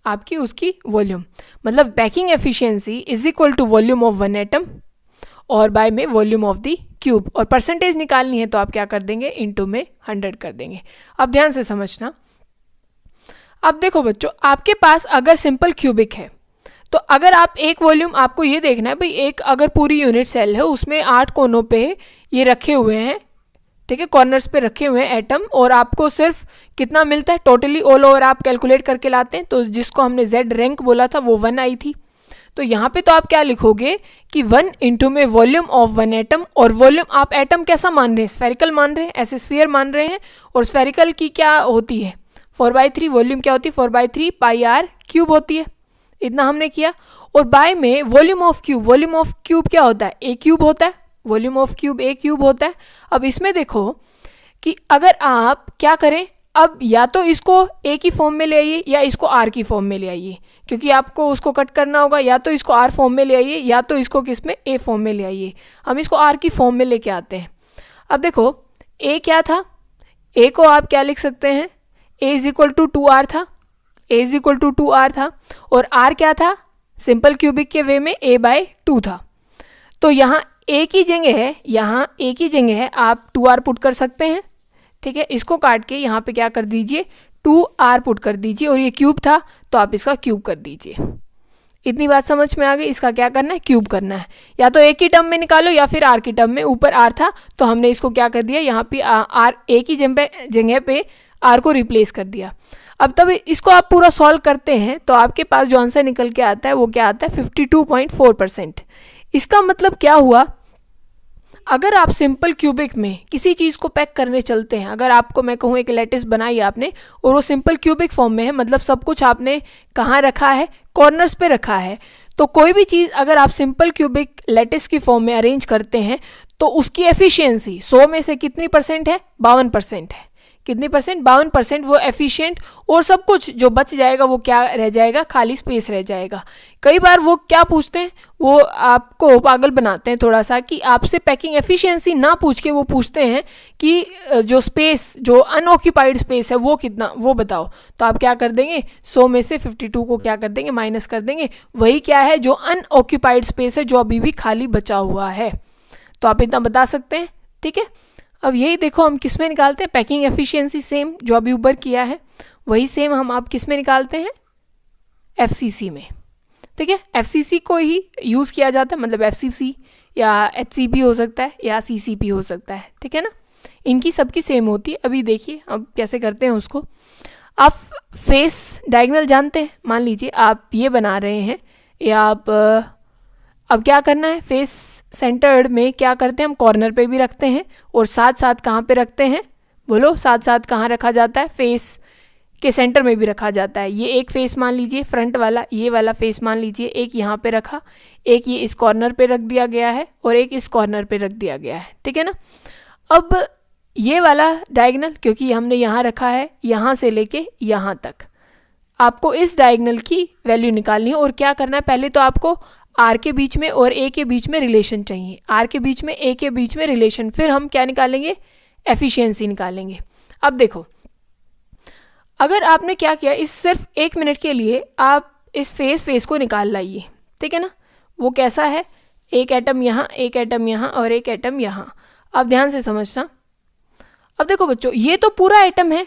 आपकी उसकी वॉल्यूम, मतलब packing efficiency is equal to volume of one atom और बाय में वॉल्यूम ऑफ द क्यूब। और परसेंटेज निकालनी है तो आप क्या कर देंगे, इनटू में 100 कर देंगे। अब ध्यान से समझना। अब देखो बच्चों, आपके पास अगर सिंपल क्यूबिक है तो अगर आप एक वॉल्यूम, आपको ये देखना है भाई, एक अगर पूरी यूनिट सेल है उसमें 8 कोनों पे ये रखे हुए हैं, ठीक है, कॉर्नर्स पे रखे हुए हैं एटम, और आपको सिर्फ कितना मिलता है टोटली ऑल ओवर, आप कैलकुलेट करके लाते हैं तो जिसको हमने जेड रैंक बोला था वो 1 आई थी। तो यहाँ पे तो आप क्या लिखोगे कि 1 इंटू में वॉल्यूम ऑफ वन एटम, और वॉल्यूम आप एटम कैसा मान रहे हैं, स्फेरिकल मान रहे हैं, ऐसे स्फीयर मान रहे हैं, और स्फेरिकल की क्या होती है 4/3, वॉल्यूम क्या होती है 4/3 पाई आर क्यूब होती है। इतना हमने किया। और बाय में volume of cube, volume of cube क्या होता है, ए क्यूब होता है, volume of cube A cube होता है। अब इसमें देखो कि अगर आप क्या करें, अब या तो इसको ए की फॉर्म में ले आइए या इसको आर की फॉर्म में ले आइए, क्योंकि आपको उसको कट करना होगा, या तो इसको आर फॉर्म में ले आइए या तो इसको किस में, ए फॉर्म में ले आइए। हम इसको आर की फॉर्म में लेके आते हैं। अब देखो ए क्या था, ए को आप क्या लिख सकते हैं, ए इज इक्वल टू 2r था, ए इज इक्वल टू 2r था, और आर क्या था, सिंपल क्यूबिक के वे में a/2 था। तो यहाँ ए की जगह है, यहाँ ए की जगह है आप 2r पुट कर सकते हैं, ठीक है। इसको काट के यहाँ पे क्या कर दीजिए 2r पुट कर दीजिए, और ये क्यूब था तो आप इसका क्यूब कर दीजिए। इतनी बात समझ में आ गई। इसका क्या करना है, क्यूब करना है, या तो ए की टर्म में निकालो या फिर आर की टर्म में। ऊपर आर था तो हमने इसको क्या कर दिया, यहाँ पे आर ए की जगह पे आर को रिप्लेस कर दिया। अब तब इसको आप पूरा सॉल्व करते हैं तो आपके पास जो आंसर निकल के आता है वो क्या आता है 52.4%। इसका मतलब क्या हुआ, अगर आप सिंपल क्यूबिक में किसी चीज़ को पैक करने चलते हैं, अगर आपको मैं कहूँ एक लैटिस बनाई आपने और वो सिंपल क्यूबिक फॉर्म में है, मतलब सब कुछ आपने कहाँ रखा है, कॉर्नर्स पे रखा है, तो कोई भी चीज़ अगर आप सिंपल क्यूबिक लैटिस की फॉर्म में अरेंज करते हैं तो उसकी एफिशिएंसी 100 में से कितनी परसेंट है, 52% है। कितनी परसेंट, 52% वो एफिशिएंट, और सब कुछ जो बच जाएगा वो क्या रह जाएगा, खाली स्पेस रह जाएगा। कई बार वो क्या पूछते हैं, वो आपको पागल बनाते हैं थोड़ा सा, कि आपसे पैकिंग एफिशिएंसी ना पूछ के वो पूछते हैं कि जो स्पेस, जो अनऑक्यूपाइड स्पेस है वो कितना, वो बताओ। तो आप क्या कर देंगे, 100 में से 52 को क्या कर देंगे, माइनस कर देंगे। वही क्या है, जो अनऑक्यूपाइड स्पेस है, जो अभी भी खाली बचा हुआ है। तो आप इतना बता सकते हैं, ठीक है। अब यही देखो हम किस में निकालते हैं, पैकिंग एफिशिएंसी सेम जो अभी ऊपर किया है वही सेम हम आप किस में निकालते हैं, एफसीसी में, ठीक है। एफसीसी को ही यूज़ किया जाता है, मतलब एफसीसी या एचसीपी हो सकता है या सीसीपी हो सकता है, ठीक है ना। इनकी सबकी सेम होती है। अभी देखिए अब कैसे करते हैं उसको। आप फेस डायगोनल जानते हैं, मान लीजिए आप ये बना रहे हैं, या आप अब क्या करना है, फेस सेंटर्ड में क्या करते हैं हम, कॉर्नर पे भी रखते हैं और साथ साथ कहाँ पे रखते हैं, बोलो, साथ साथ कहाँ रखा जाता है, फेस के सेंटर में भी रखा जाता है। ये एक फेस मान लीजिए फ्रंट वाला, ये वाला फेस मान लीजिए, एक यहाँ पे रखा, एक ये इस कॉर्नर पे रख दिया गया है और एक इस कॉर्नर पे रख दिया गया है, ठीक है ना। अब ये वाला डायगोनल क्योंकि हमने यहाँ रखा है, यहाँ से लेके यहाँ तक आपको इस डायगोनल की वैल्यू निकालनी है। और क्या करना है, पहले तो आपको आर के बीच में और ए के बीच में रिलेशन चाहिए, आर के बीच में ए के बीच में रिलेशन, फिर हम क्या निकालेंगे, एफिशिएंसी निकालेंगे। अब देखो अगर आपने क्या किया, इस सिर्फ 1 मिनट के लिए आप इस फेस को निकाल लाइए, ठीक है ना। वो कैसा है, एक एटम यहाँ, एक एटम यहाँ और एक एटम यहाँ। अब ध्यान से समझना। अब देखो बच्चों, ये तो पूरा एटम है,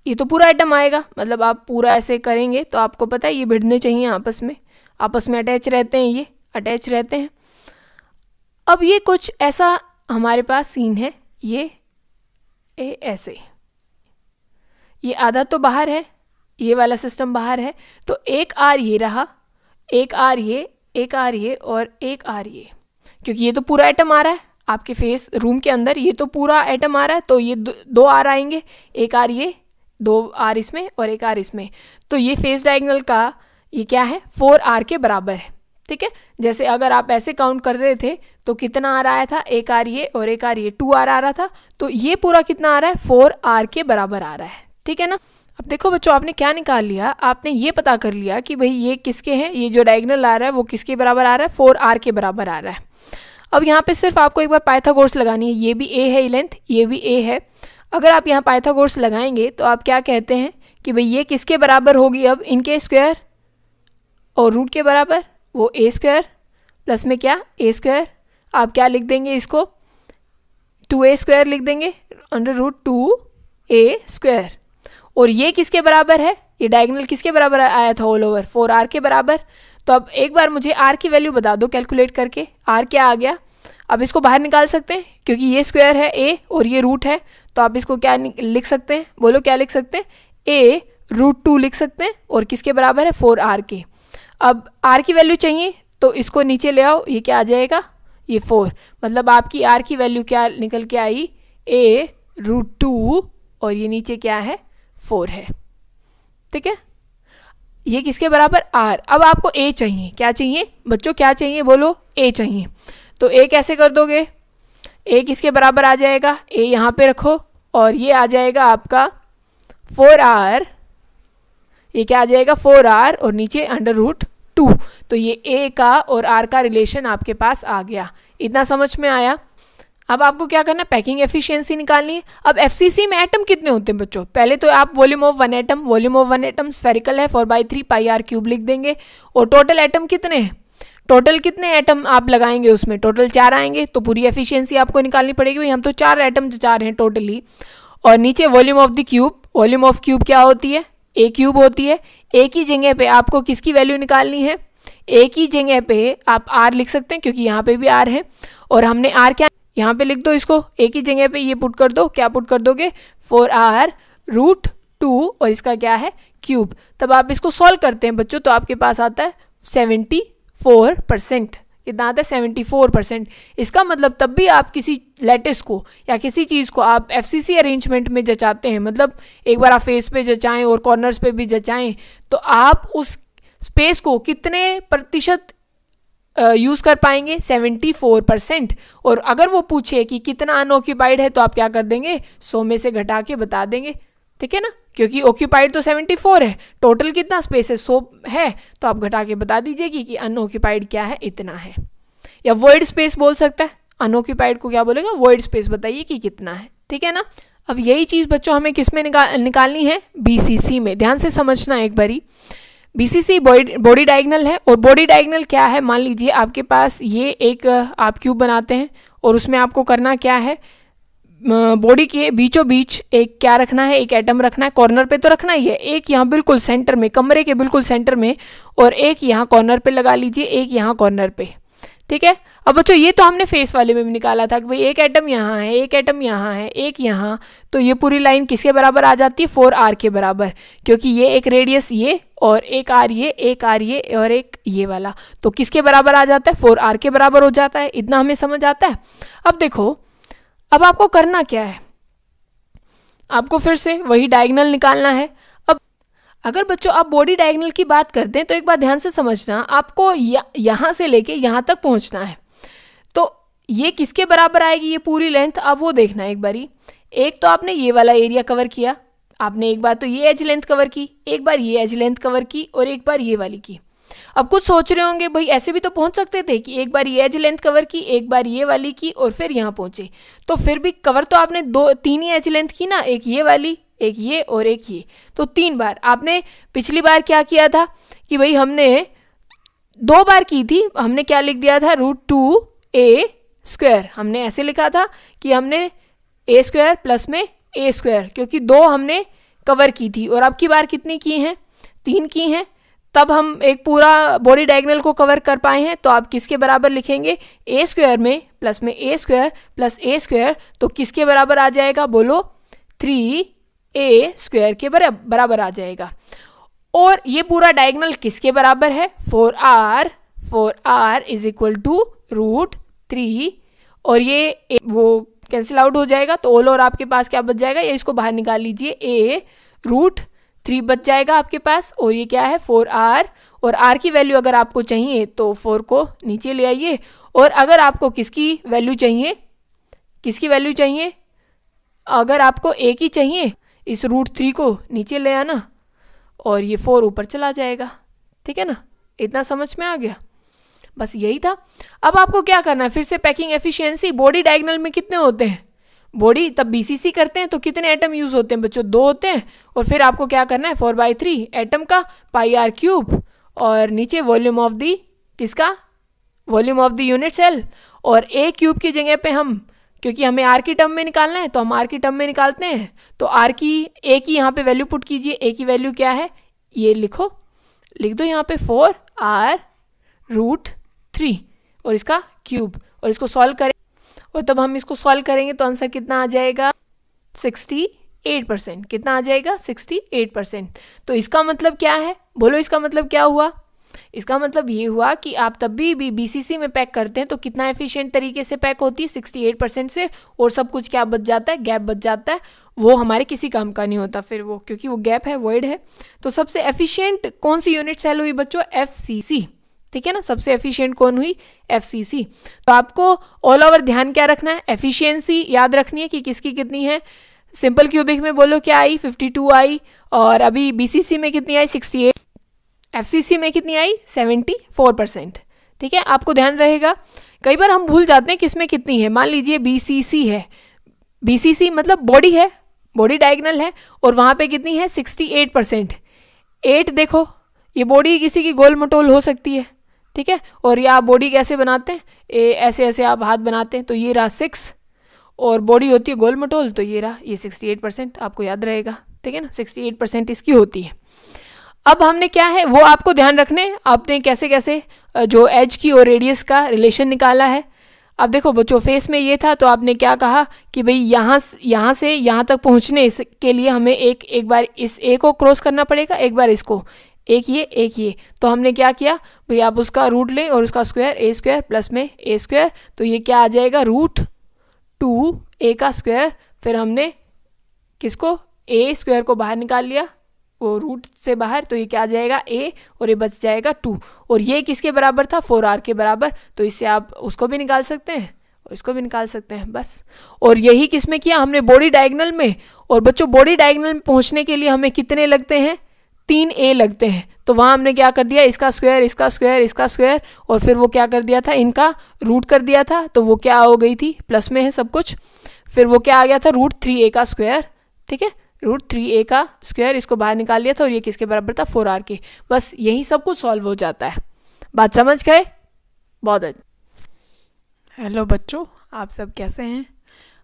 ये तो पूरा एटम आएगा, मतलब आप पूरा ऐसे करेंगे तो आपको पता है ये भिड़ने चाहिए आपस में अटैच रहते हैं, ये अटैच रहते हैं। अब ये कुछ ऐसा हमारे पास सीन है, ये ऐसे, ये आधा तो बाहर है, ये वाला सिस्टम बाहर है, तो एक आर ये रहा, एक आर ये, एक आर ये और एक आर ये, क्योंकि ये तो पूरा एटम आ रहा है आपके फेस रूम के अंदर, ये तो पूरा एटम आ रहा है, तो ये दो आर आएंगे, एक आर ये, 2 आर इसमें और एक आर इसमें। तो ये फेस डायगोनल का ये क्या है, 4r के बराबर है, ठीक है। जैसे अगर आप ऐसे काउंट कर रहे थे तो कितना आ रहा था, एक आर ये और एक आर ये, 2r आ रहा था, तो ये पूरा कितना आ रहा है, 4r के बराबर आ रहा है, ठीक है ना। अब देखो बच्चों, आपने क्या निकाल लिया, आपने ये पता कर लिया कि भाई ये किसके हैं, ये जो डायगोनल आ रहा है वो किसके बराबर आ रहा है, 4r के बराबर आ रहा है। अब यहाँ पे सिर्फ आपको एक बार पाइथागोरस लगानी है, ये भी ए है लेंथ, ये भी ए है। अगर आप यहाँ पाइथागोरस लगाएंगे तो आप क्या कहते हैं कि भाई ये किसके बराबर होगी, अब इनके स्क्वायर और रूट के बराबर, वो ए स्क्वायर प्लस में क्या ए स्क्वायर, आप क्या लिख देंगे इसको 2a स्क्वायर लिख देंगे अंडर रूट 2a स्क्वायर। और ये किसके बराबर है, ये डायगोनल किसके बराबर आया था ऑल ओवर 4r के बराबर। तो अब एक बार मुझे r की वैल्यू बता दो कैलकुलेट करके, r क्या आ गया। अब इसको बाहर निकाल सकते हैं क्योंकि ये स्क्वायर है a और ये रूट है, तो आप इसको क्या लिख सकते हैं, बोलो क्या लिख सकते हैं, a रूट 2 लिख सकते हैं और किसके बराबर है 4r के। अब r की वैल्यू चाहिए तो इसको नीचे ले आओ, ये क्या आ जाएगा, ये 4, मतलब आपकी r की वैल्यू क्या निकल के आई, a रूट 2 और ये नीचे क्या है 4 है। ठीक है, ये किसके बराबर r। अब आपको a चाहिए, क्या चाहिए बच्चों, क्या चाहिए बोलो, a चाहिए। तो a कैसे कर दोगे, a किसके बराबर आ जाएगा, a यहाँ पे रखो और ये आ जाएगा आपका 4r, ये क्या आ जाएगा 4r और नीचे अंडर रूट 2। तो ये a का और r का रिलेशन आपके पास आ गया। इतना समझ में आया। अब आपको क्या करना है, पैकिंग एफिशिएंसी निकालनी है। अब एफसीसी में एटम कितने होते हैं बच्चों, पहले तो आप volume of one atom, volume of one atom spherical है 4/3 πr³ लिख देंगे। और टोटल एटम कितने हैं, टोटल कितने एटम आप लगाएंगे उसमें, टोटल 4 आएंगे। तो पूरी एफिशिएंसी आपको निकालनी पड़ेगी, भाई हम तो 4 एटम जचा रहे हैं टोटली। और नीचे volume of the cube, volume of cube क्या होती है, ए क्यूब होती है। एक ही जगह पे आपको किसकी वैल्यू निकालनी है, एक ही जगह पे आप आर लिख सकते हैं क्योंकि यहाँ पे भी आर है। और हमने आर क्या यहाँ पे लिख दो, इसको एक ही जगह पे ये पुट कर दो, क्या पुट कर दोगे 4r रूट 2 और इसका क्या है क्यूब। तब आप इसको सॉल्व करते हैं बच्चों तो आपके पास आता है 74%। कितना आता है 74%। इसका मतलब तब भी आप किसी लैटिस को या किसी चीज़ को आप एफसीसी अरेंजमेंट में जचाते हैं, मतलब एक बार आप फेस पे जचाएं और कॉर्नर्स पे भी जचाएं, तो आप उस स्पेस को कितने प्रतिशत यूज़ कर पाएंगे 74%। और अगर वो पूछे कि कितना अनऑक्यूपाइड है तो आप क्या कर देंगे 100 में से घटा के बता देंगे। ठीक है ना, क्योंकि ऑक्यूपाइड तो 74 है, टोटल कितना स्पेस है 100 है, तो आप घटा के बता दीजिए कि अनऑक्यूपाइड क्या है इतना है। या वॉइड स्पेस बोल सकता है, अनऑक्यूपाइड को क्या बोलेगा वॉइड स्पेस, बताइए कि कितना है। ठीक है ना, अब यही चीज़ बच्चों हमें किस में निकालनी है, बीसीसी में। ध्यान से समझना एक बारी, बीसीसी बॉडी डायगोनल है। और बॉडी डायगोनल क्या है, मान लीजिए आपके पास ये एक आप क्यूब बनाते हैं और उसमें आपको करना क्या है, बॉडी के बीचों बीच एक क्या रखना है, एक एटम रखना है, कॉर्नर पे तो रखना ही है, एक यहाँ बिल्कुल सेंटर में, कमरे के बिल्कुल सेंटर में, और एक यहाँ कॉर्नर पे लगा लीजिए, एक यहाँ कॉर्नर पे। ठीक है, अब बच्चों ये तो हमने फेस वाले में भी निकाला था कि भाई एक एटम यहाँ है, एक एटम यहाँ है, एक यहाँ, तो ये पूरी लाइन किसके बराबर आ जाती है 4r के बराबर, क्योंकि ये एक रेडियस ये और एक आर ये, एक आर ये और एक ये वाला, तो किसके बराबर आ जाता है 4r के बराबर हो जाता है। इतना हमें समझ आता है। अब देखो, अब आपको करना क्या है, आपको फिर से वही डायगोनल निकालना है। अब अगर बच्चों आप बॉडी डायगोनल की बात करते हैं तो एक बार ध्यान से समझना, आपको यहाँ से लेके यहाँ तक पहुँचना है, तो ये किसके बराबर आएगी ये पूरी लेंथ, अब वो देखना है एक बारी। एक तो आपने ये वाला एरिया कवर किया, आपने एक बार तो ये एज लेंथ कवर की, एक बार ये एज लेंथ कवर की और एक बार ये वाली की। अब कुछ सोच रहे होंगे भाई ऐसे भी तो पहुंच सकते थे कि एक बार ये एज लेंथ कवर की, एक बार ये वाली की और फिर यहाँ पहुंचे, तो फिर भी कवर तो आपने 3 ही एज लेंथ की ना, एक ये वाली, एक ये और एक ये, तो 3 बार। आपने पिछली बार क्या किया था कि भाई हमने 2 बार की थी, हमने क्या लिख दिया था √2a स्क्वायर, हमने ऐसे लिखा था कि हमने a स्क्वायर प्लस में a स्क्वायर, क्योंकि 2 हमने कवर की थी। और अब की बार कितनी की हैं 3 की हैं, तब हम एक पूरा बॉडी डायगोनल को कवर कर पाए हैं। तो आप किसके बराबर लिखेंगे a स्क्वायर में प्लस में a square plus a square, तो किसके बराबर आ जाएगा बोलो 3a स्क्वायर के बराबर आ जाएगा। और ये पूरा डायगोनल किसके बराबर है 4r इज इक्वल टू √3, और ये वो कैंसिल आउट हो जाएगा, तो ऑल और आपके पास क्या बच जाएगा, ये इसको बाहर निकाल लीजिए, a √3 बच जाएगा आपके पास। और ये क्या है 4r, और r की वैल्यू अगर आपको चाहिए तो 4 को नीचे ले आइए, और अगर आपको किसकी वैल्यू चाहिए, किसकी वैल्यू चाहिए, अगर आपको a की चाहिए इस √3 को नीचे ले आना और ये 4 ऊपर चला जाएगा। ठीक है ना, इतना समझ में आ गया। बस यही था। अब आपको क्या करना है, फिर से पैकिंग एफिशिएंसी, बॉडी डायगोनल में कितने होते हैं, बॉडी तब बीसीसी करते हैं तो कितने एटम यूज होते हैं बच्चों, 2 होते हैं। और फिर आपको क्या करना है 4/3 एटम का पाई आर क्यूब, और नीचे वॉल्यूम ऑफ दी किसका, volume of the unit cell. और ए क्यूब की जगह पे हम, क्योंकि हमें आर की टर्म में निकालना है तो हम आर की टर्म में निकालते हैं, तो आर की ए की यहाँ पे वैल्यू पुट कीजिए। ए की वैल्यू क्या है, ये लिख दो यहाँ पे 4r√3 और इसका क्यूब, और इसको सॉल्व करें, और तब हम इसको सॉल्व करेंगे तो आंसर कितना आ जाएगा 68%। कितना आ जाएगा 68%। तो इसका मतलब क्या है, बोलो इसका मतलब क्या हुआ, इसका मतलब ये हुआ कि आप तब भी बीसीसी में पैक करते हैं तो कितना एफिशिएंट तरीके से पैक होती है 68% से, और सब कुछ क्या बच जाता है, गैप बच जाता है, वो हमारे किसी काम का नहीं होता फिर वो, क्योंकि वो गैप है, वॉइड है। तो सबसे एफिशिएंट कौन सी यूनिट सेल हुई बच्चों, एफसीसी, ठीक है ना, सबसे एफिशिएंट कौन हुई, एफसीसी। तो आपको ऑल ओवर ध्यान क्या रखना है, एफिशिएंसी याद रखनी है कि किसकी कितनी है। सिंपल क्यूबिक में बोलो क्या आई, 52 आई, और अभी बीसीसी में कितनी आई 68, एफसीसी में कितनी आई 74%। ठीक है, आपको ध्यान रहेगा। कई बार हम भूल जाते हैं किसमें कितनी है। मान लीजिए बीसीसी है, बीसीसी मतलब बॉडी है, बॉडी डायगोनल है, और वहाँ पे कितनी है 68%। 8 देखो, ये बॉडी किसी की गोल मटोल हो सकती है, ठीक है। और ये आप बॉडी कैसे बनाते हैं, ऐसे ऐसे आप हाथ बनाते हैं, तो ये रहा 6, और बॉडी होती है गोल मटोल, तो ये रहा ये 68%, आपको याद रहेगा, ठीक है ना, 68% इसकी होती है। अब हमने क्या है वो आपको ध्यान रखने, आपने कैसे कैसे जो एज की और रेडियस का रिलेशन निकाला है। अब देखो बच्चों, फेस में ये था तो आपने क्या कहा कि भाई यहाँ से यहाँ तक पहुँचने के लिए हमें एक बार इस ए को क्रॉस करना पड़ेगा, एक बार इसको, एक ये। तो हमने क्या किया भाई, आप उसका रूट लें और उसका स्क्वायर, ए स्क्वायर प्लस में ए स्क्वायर, तो ये क्या आ जाएगा √2a का स्क्वायर। फिर हमने किसको, ए स्क्वायर को बाहर निकाल लिया, वो रूट से बाहर, तो ये क्या आ जाएगा a, और ये बच जाएगा 2, और ये किसके बराबर था 4r के बराबर। तो इससे आप उसको भी निकाल सकते हैं और इसको भी निकाल सकते हैं बस। और यही किस में किया हमने, बॉडी डायगोनल में। और बच्चों बॉडी डायगोनल में पहुंचने के लिए हमें कितने लगते हैं, 3a लगते हैं। तो वहाँ हमने क्या कर दिया, इसका स्क्वायर, इसका स्क्वायर, इसका स्क्वायर, और फिर वो क्या कर दिया था, इनका रूट कर दिया था, तो वो क्या हो गई थी, प्लस में है सब कुछ। फिर वो क्या आ गया था √3a का स्क्वायर, ठीक है, √3a का स्क्वायर, इसको बाहर निकाल लिया था, और ये किसके बराबर था 4r के। बस यही सब कुछ सॉल्व हो जाता है। बात समझ गए, बहुत अच्छा। हेलो बच्चों, आप सब कैसे हैं।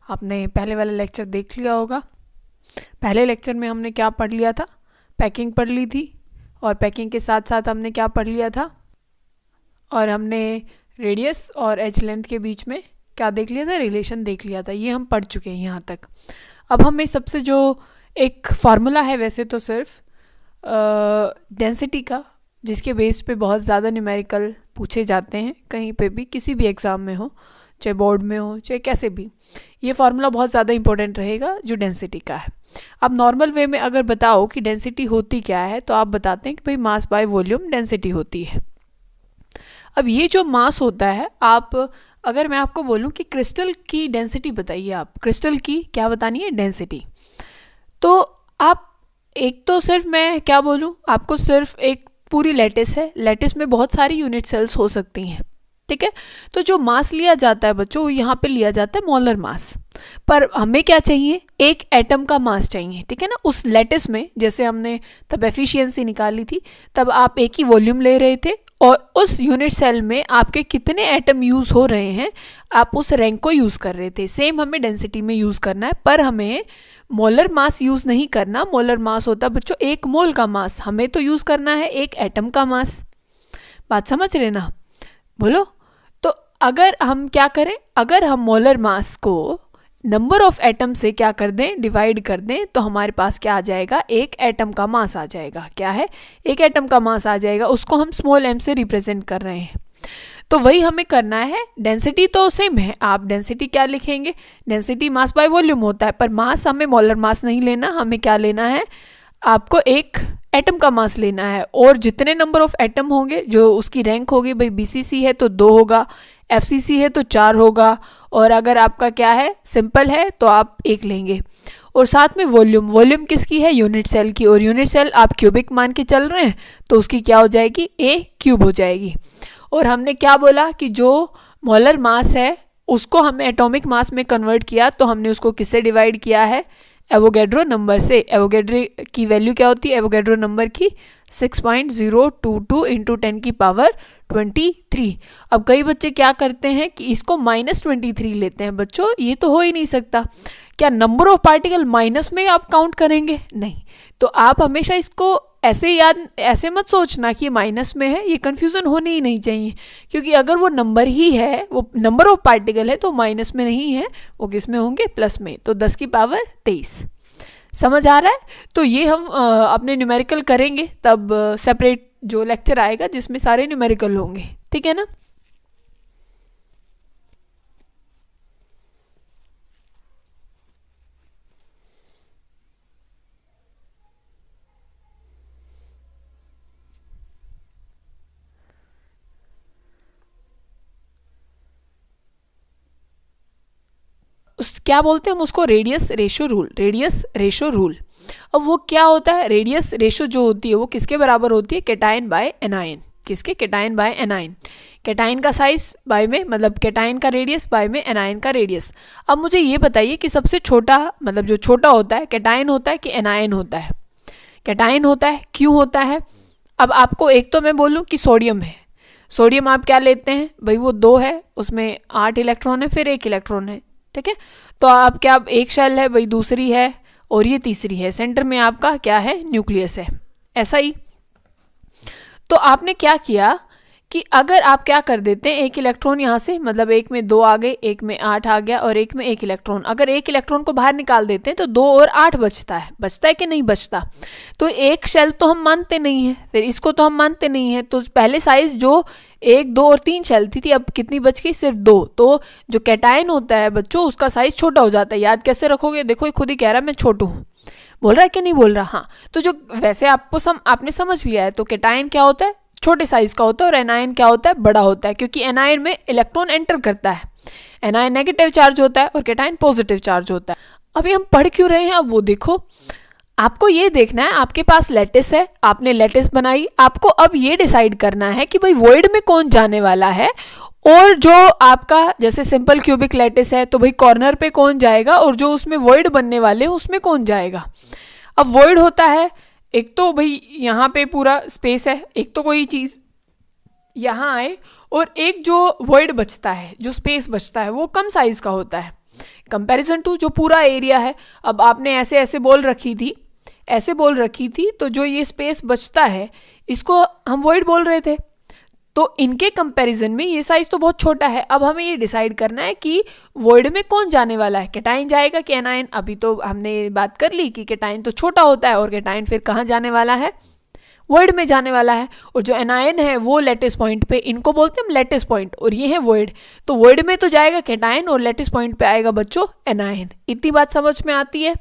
आपने पहले वाला लेक्चर देख लिया होगा। पहले लेक्चर में हमने क्या पढ़ लिया था, पैकिंग पढ़ ली थी, और पैकिंग के साथ साथ हमने क्या पढ़ लिया था, और हमने रेडियस और एज लेंथ के बीच में क्या देख लिया था, रिलेशन देख लिया था। ये हम पढ़ चुके हैं यहाँ तक। अब हमें सबसे जो एक फार्मूला है वैसे तो सिर्फ डेंसिटी का, जिसके बेस पे बहुत ज़्यादा न्यूमेरिकल पूछे जाते हैं कहीं पे भी, किसी भी एग्ज़ाम में हो, चाहे बोर्ड में हो, चाहे कैसे भी, ये फार्मूला बहुत ज़्यादा इंपॉर्टेंट रहेगा जो डेंसिटी का है। अब नॉर्मल वे में अगर बताओ कि डेंसिटी होती क्या है, तो आप बताते हैं कि भाई मास बाय वॉल्यूम डेंसिटी होती है। अब ये जो मास होता है, आप अगर मैं आपको बोलूं कि क्रिस्टल की डेंसिटी बताइए, आप क्रिस्टल की क्या बतानी है, डेंसिटी, तो आप एक तो सिर्फ मैं क्या बोलूं आपको, सिर्फ एक पूरी लैटिस है, लैटिस में बहुत सारी यूनिट सेल्स हो सकती हैं, ठीक है। तो जो मास लिया जाता है बच्चों, यहाँ पे लिया जाता है मोलर मास, पर हमें क्या चाहिए, एक एटम का मास चाहिए, ठीक है ना। उस लैटिस में जैसे हमने तब एफिशिएंसी निकाली थी, तब आप एक ही वॉल्यूम ले रहे थे, और उस यूनिट सेल में आपके कितने एटम यूज़ हो रहे हैं, आप उस रैंक को यूज़ कर रहे थे। सेम हमें डेंसिटी में यूज़ करना है, पर हमें मोलर मास यूज़ नहीं करना। मोलर मास होता है बच्चों 1 मोल का मास, हमें तो यूज़ करना है 1 एटम का मास। बात समझ रहे ना, बोलो। तो अगर हम क्या करें, अगर हम मोलर मास को नंबर ऑफ एटम से क्या कर दें, डिवाइड कर दें, तो हमारे पास क्या आ जाएगा, 1 एटम का मास आ जाएगा। क्या है, 1 एटम का मास आ जाएगा, उसको हम स्मॉल m से रिप्रेजेंट कर रहे हैं। तो वही हमें करना है। डेंसिटी तो सेम है, आप डेंसिटी क्या लिखेंगे, डेंसिटी मास बाय वॉल्यूम होता है, पर मास हमें मोलर मास नहीं लेना, हमें क्या लेना है, आपको 1 एटम का मास लेना है। और जितने नंबर ऑफ एटम होंगे, जो उसकी रैंक होगी, भाई बीसीसी है तो 2 होगा, एफसीसी है तो 4 होगा, और अगर आपका क्या है सिंपल है तो आप 1 लेंगे। और साथ में वॉल्यूम, वॉल्यूम किसकी है, यूनिट सेल की, और यूनिट सेल आप क्यूबिक मान के चल रहे हैं तो उसकी क्या हो जाएगी, a क्यूब हो जाएगी। और हमने क्या बोला कि जो मोलर मास है उसको हमने एटॉमिक मास में कन्वर्ट किया, तो हमने उसको किससे डिवाइड किया है, एवोगैड्रो नंबर से। एवोगैड्रो की वैल्यू क्या होती है, एवोगैड्रो नंबर की 6.022 इंटू 10 की पावर 23। अब कई बच्चे क्या करते हैं कि इसको -23 लेते हैं। बच्चों ये तो हो ही नहीं सकता, क्या नंबर ऑफ पार्टिकल माइनस में आप काउंट करेंगे, नहीं। तो आप हमेशा इसको ऐसे मत सोचना कि ये माइनस में है, ये कन्फ्यूज़न होनी ही नहीं चाहिए, क्योंकि अगर वो नंबर ही है, वो नंबर ऑफ पार्टिकल है, तो माइनस में नहीं है, वो किस में होंगे, प्लस में। तो 10 की पावर 23। समझ आ रहा है? तो ये हम अपने न्यूमेरिकल करेंगे तब सेपरेट जो लेक्चर आएगा जिसमें सारे न्यूमेरिकल होंगे, ठीक है ना। क्या बोलते हैं हम उसको, radius ratio rule. Radius ratio rule, अब वो क्या होता है, रेडियस रेशो जो होती है वो किसके बराबर होती है, कैटायन बाय एनायन। किसके, कैटायन बाय एनायन। कैटायन का साइज बाय में, मतलब कैटायन का रेडियस बाय में एनायन का रेडियस। अब मुझे ये बताइए कि सबसे छोटा, मतलब जो छोटा होता है, कैटायन होता है कि एनायन होता है, कैटायन होता है। क्यों होता है, अब आपको एक तो मैं बोलूँ कि सोडियम है, सोडियम आप क्या लेते हैं भाई, वो 2 है, उसमें 8 इलेक्ट्रॉन है, फिर 1 इलेक्ट्रॉन है, ठीक है। तो आप क्या, एक शेल है भाई, दूसरी है और ये तीसरी है, सेंटर में आपका क्या है, न्यूक्लियस है, ऐसा ही। तो आपने क्या किया कि अगर आप क्या कर देते हैं, एक इलेक्ट्रॉन यहाँ से, मतलब एक में 2 आ गए, एक में 8 आ गया और एक में 1 इलेक्ट्रॉन, अगर एक इलेक्ट्रॉन को बाहर निकाल देते हैं तो 2 और 8 बचता है कि नहीं बचता। तो एक शेल तो हम मानते नहीं है, फिर इसको तो हम मानते नहीं है, तो पहले साइज जो 1, 2 और 3 शेल थी, अब कितनी बच गई, सिर्फ 2। तो जो कैटायन होता है बच्चों, उसका साइज छोटा हो जाता है। याद कैसे रखोगे, देखो ये खुद ही कह रहा है मैं छोटू हूँ, बोल रहा है कि नहीं बोल रहा, हाँ। तो जो वैसे आपने समझ लिया है, तो कैटायन क्या होता है, छोटे साइज का होता है, और एनायन क्या होता है, बड़ा होता है, क्योंकि एनायन में इलेक्ट्रॉन एंटर करता है। एनायन नेगेटिव चार्ज होता है और कैटायन पॉजिटिव चार्ज होता है। अभी हम पढ़ क्यों रहे हैं, अब वो देखो, आपको ये देखना है, आपके पास लैटिस है, आपने लैटिस बनाई, आपको अब ये डिसाइड करना है कि भाई वॉइड में कौन जाने वाला है, और जो आपका जैसे सिंपल क्यूबिक लैटिस है तो भाई कॉर्नर पे कौन जाएगा, और जो उसमें वॉइड बनने वाले हैं उसमें कौन जाएगा। अब वॉइड होता है, एक तो भाई यहाँ पे पूरा स्पेस है, एक तो कोई चीज़ यहाँ आए, और एक जो वॉइड बचता है, जो स्पेस बचता है, वो कम साइज का होता है कंपैरिजन टू जो पूरा एरिया है। अब आपने ऐसे बोल रखी थी, तो जो ये स्पेस बचता है इसको हम वॉइड बोल रहे थे, तो इनके कंपैरिजन में ये साइज तो बहुत छोटा है। अब हमें ये डिसाइड करना है कि वॉइड में कौन जाने वाला है, कैटायन जाएगा कि एनायन। अभी तो हमने बात कर ली कि कैटायन तो छोटा होता है, और कैटायन फिर कहाँ जाने वाला है, वॉइड में जाने वाला है। और जो एनायन है वो लैटिस पॉइंट पे, इनको बोलते हैं हम लैटिस पॉइंट, और ये है वॉइड। तो वॉइड में तो जाएगा कैटायन और लैटिस पॉइंट पे आएगा बच्चों एनायन। इतनी बात समझ में आती है।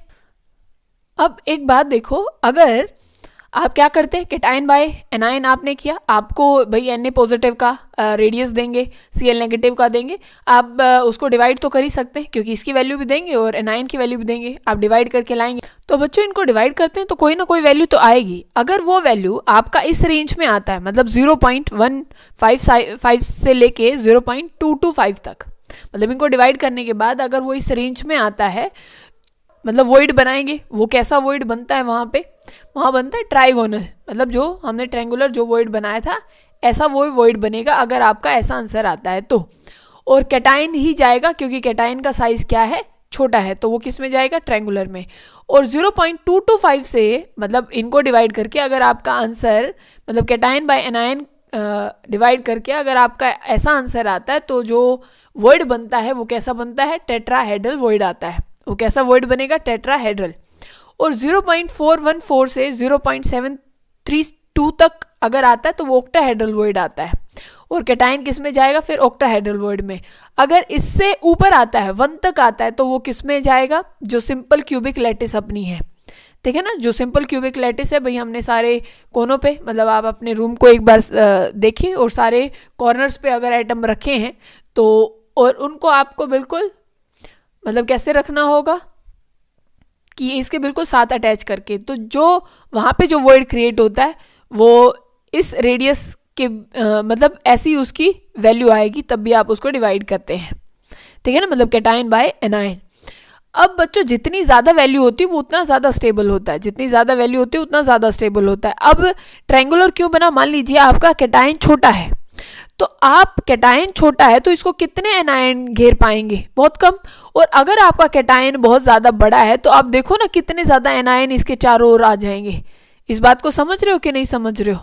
अब एक बात देखो, अगर आप क्या करते हैं, कैटायन बाय एनायन आपने किया, आपको भाई Na पॉजिटिव का रेडियस देंगे, Cl नेगेटिव का देंगे, आप उसको डिवाइड तो कर ही सकते हैं, क्योंकि इसकी वैल्यू भी देंगे और एनायन की वैल्यू भी देंगे, आप डिवाइड करके लाएंगे। तो बच्चों इनको डिवाइड करते हैं तो कोई ना कोई वैल्यू तो आएगी। अगर वो वैल्यू आपका इस रेंज में आता है, मतलब 0.155 से लेके 0.225 तक, मतलब इनको डिवाइड करने के बाद अगर वो इस रेंज में आता है, मतलब वॉइड बनाएंगे। वो कैसा वॉइड बनता है, वहाँ बनता है ट्राइगोनल, मतलब जो हमने ट्रायंगुलर जो वॉइड बनाया था ऐसा वो वॉइड बनेगा अगर आपका ऐसा आंसर आता है तो। और कैटायन ही जाएगा, क्योंकि कैटायन का साइज क्या है, छोटा है, तो वो किस में जाएगा, ट्रायंगुलर में। और 0.225 से, मतलब इनको डिवाइड करके अगर आपका आंसर, मतलब कैटायन बाय एनायन डिवाइड करके अगर आपका ऐसा आंसर आता है, तो जो वॉइड बनता है वो कैसा बनता है, टेट्राहेड्रल वॉइड आता है। वो कैसा वॉइड बनेगा, टेट्राहेड्रल। और 0.414 से 0.732 तक अगर आता है तो वो ऑक्टाहेड्रल वॉइड आता है। और कैटायन किस में जाएगा, फिर ऑक्टाहेड्रल वॉइड में। अगर इससे ऊपर आता है, 1 तक आता है, तो वो किस में जाएगा, जो सिंपल क्यूबिक लैटिस अपनी है, ठीक है ना। जो सिंपल क्यूबिक लैटिस है भाई, हमने सारे कोनों पे, मतलब आप अपने रूम को एक बार देखिए और सारे कॉर्नर्स पे अगर एटम रखे हैं तो, और उनको आपको बिल्कुल, मतलब कैसे रखना होगा कि इसके बिल्कुल साथ अटैच करके, तो जो वहाँ पे जो वॉइड क्रिएट होता है वो इस रेडियस कि मतलब ऐसी उसकी वैल्यू आएगी, तब भी आप उसको डिवाइड करते हैं, ठीक है ना, मतलब कैटायन बाय एनायन। अब बच्चों जितनी ज़्यादा वैल्यू होती है वो उतना ज़्यादा स्टेबल होता है, जितनी ज़्यादा वैल्यू होती है उतना ज़्यादा स्टेबल होता है। अब ट्रायंगुलर क्यों बना, मान लीजिए आपका कैटायन छोटा है, तो आप कैटायन छोटा है तो इसको कितने एनायन घेर पाएंगे, बहुत कम। और अगर आपका कैटायन बहुत ज़्यादा बड़ा है तो आप देखो ना कितने ज़्यादा एनायन इसके चारों ओर आ जाएंगे। इस बात को समझ रहे हो कि नहीं समझ रहे हो,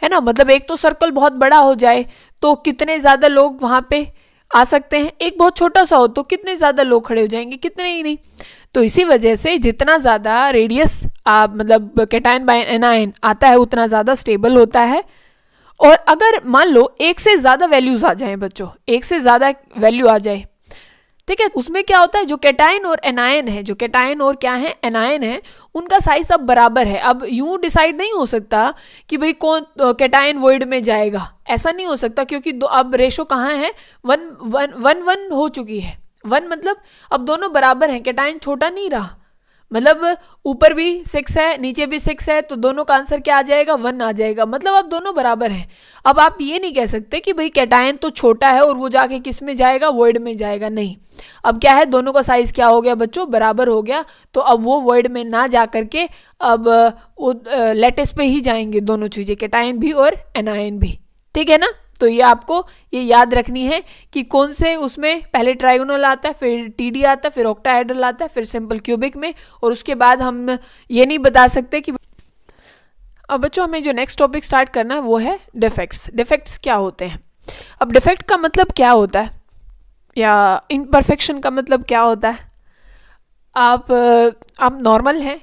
है ना, मतलब एक तो सर्कल बहुत बड़ा हो जाए तो कितने ज़्यादा लोग वहाँ पे आ सकते हैं, एक बहुत छोटा सा हो तो कितने ज़्यादा लोग खड़े हो जाएंगे, कितने ही नहीं। तो इसी वजह से जितना ज़्यादा रेडियस मतलब कैटायन बाय एनायन आता है उतना ज़्यादा स्टेबल होता है। और अगर मान लो एक से ज़्यादा वैल्यूज आ जाएं बच्चों, एक से ज़्यादा वैल्यू आ जाए, ठीक है, उसमें क्या होता है, जो कैटायन और एनायन है, जो कैटायन और क्या है एनायन है, उनका साइज अब बराबर है। अब यूं डिसाइड नहीं हो सकता कि भाई कौन कैटायन वॉइड में जाएगा, ऐसा नहीं हो सकता, क्योंकि अब रेशो कहाँ है, 1:1 हो चुकी है। 1 मतलब अब दोनों बराबर हैं, कैटायन छोटा नहीं रहा, मतलब ऊपर भी 6 है नीचे भी 6 है, तो दोनों का आंसर क्या आ जाएगा, 1 आ जाएगा, मतलब अब दोनों बराबर हैं। अब आप ये नहीं कह सकते कि भाई कैटायन तो छोटा है और वो जाके किस में जाएगा, वॉइड में जाएगा, नहीं। अब क्या है, दोनों का साइज क्या हो गया बच्चों, बराबर हो गया, तो अब वो वॉइड में ना जा करके अब वो लैटिस पे ही जाएंगे दोनों चीज़ें, कैटायन भी और एनायन भी, ठीक है ना। तो ये आपको ये याद रखनी है कि कौन से उसमें पहले ट्राइगोनल आता है, फिर टीडी आता है, फिर ऑक्टाहेड्रल आता है, फिर सिंपल क्यूबिक में, और उसके बाद हम ये नहीं बता सकते कि। अब बच्चों हमें जो नेक्स्ट टॉपिक स्टार्ट करना है वो है डिफेक्ट्स। डिफेक्ट्स क्या होते हैं, अब डिफेक्ट का मतलब क्या होता है, या इम्परफेक्शन का मतलब क्या होता है। आप नॉर्मल हैं,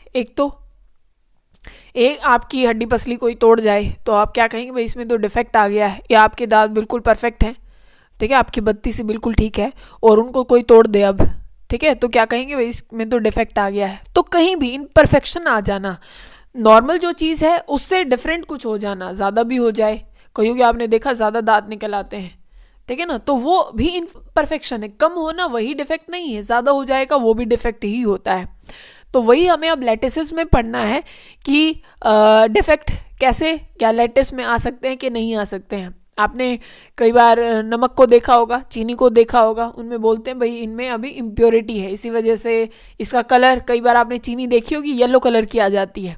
एक आपकी हड्डी पसली कोई तोड़ जाए तो आप क्या कहेंगे, भाई इसमें तो डिफेक्ट आ गया है, या आपके दांत बिल्कुल परफेक्ट हैं, ठीक है, आपकी बत्ती से बिल्कुल ठीक है, और उनको कोई तोड़ दे अब, ठीक है, तो क्या कहेंगे, भाई इसमें तो डिफेक्ट आ गया है। तो कहीं भी इम्परफेक्शन आ जाना, नॉर्मल जो चीज़ है उससे डिफरेंट कुछ हो जाना, ज़्यादा भी हो जाए, कहीं कि आपने देखा ज़्यादा दांत निकल आते हैं, ठीक है ना, तो वो भी इम्परफेक्शन है। कम होना वही डिफेक्ट नहीं है, ज़्यादा हो जाएगा वो भी डिफेक्ट ही होता है। तो वही हमें अब लैटिसेस में पढ़ना है कि डिफेक्ट कैसे, क्या लैटिस में आ सकते हैं कि नहीं आ सकते हैं। आपने कई बार नमक को देखा होगा, चीनी को देखा होगा, उनमें बोलते हैं भाई इनमें अभी इम्प्योरिटी है, इसी वजह से इसका कलर, कई बार आपने चीनी देखी होगी येलो कलर की आ जाती है,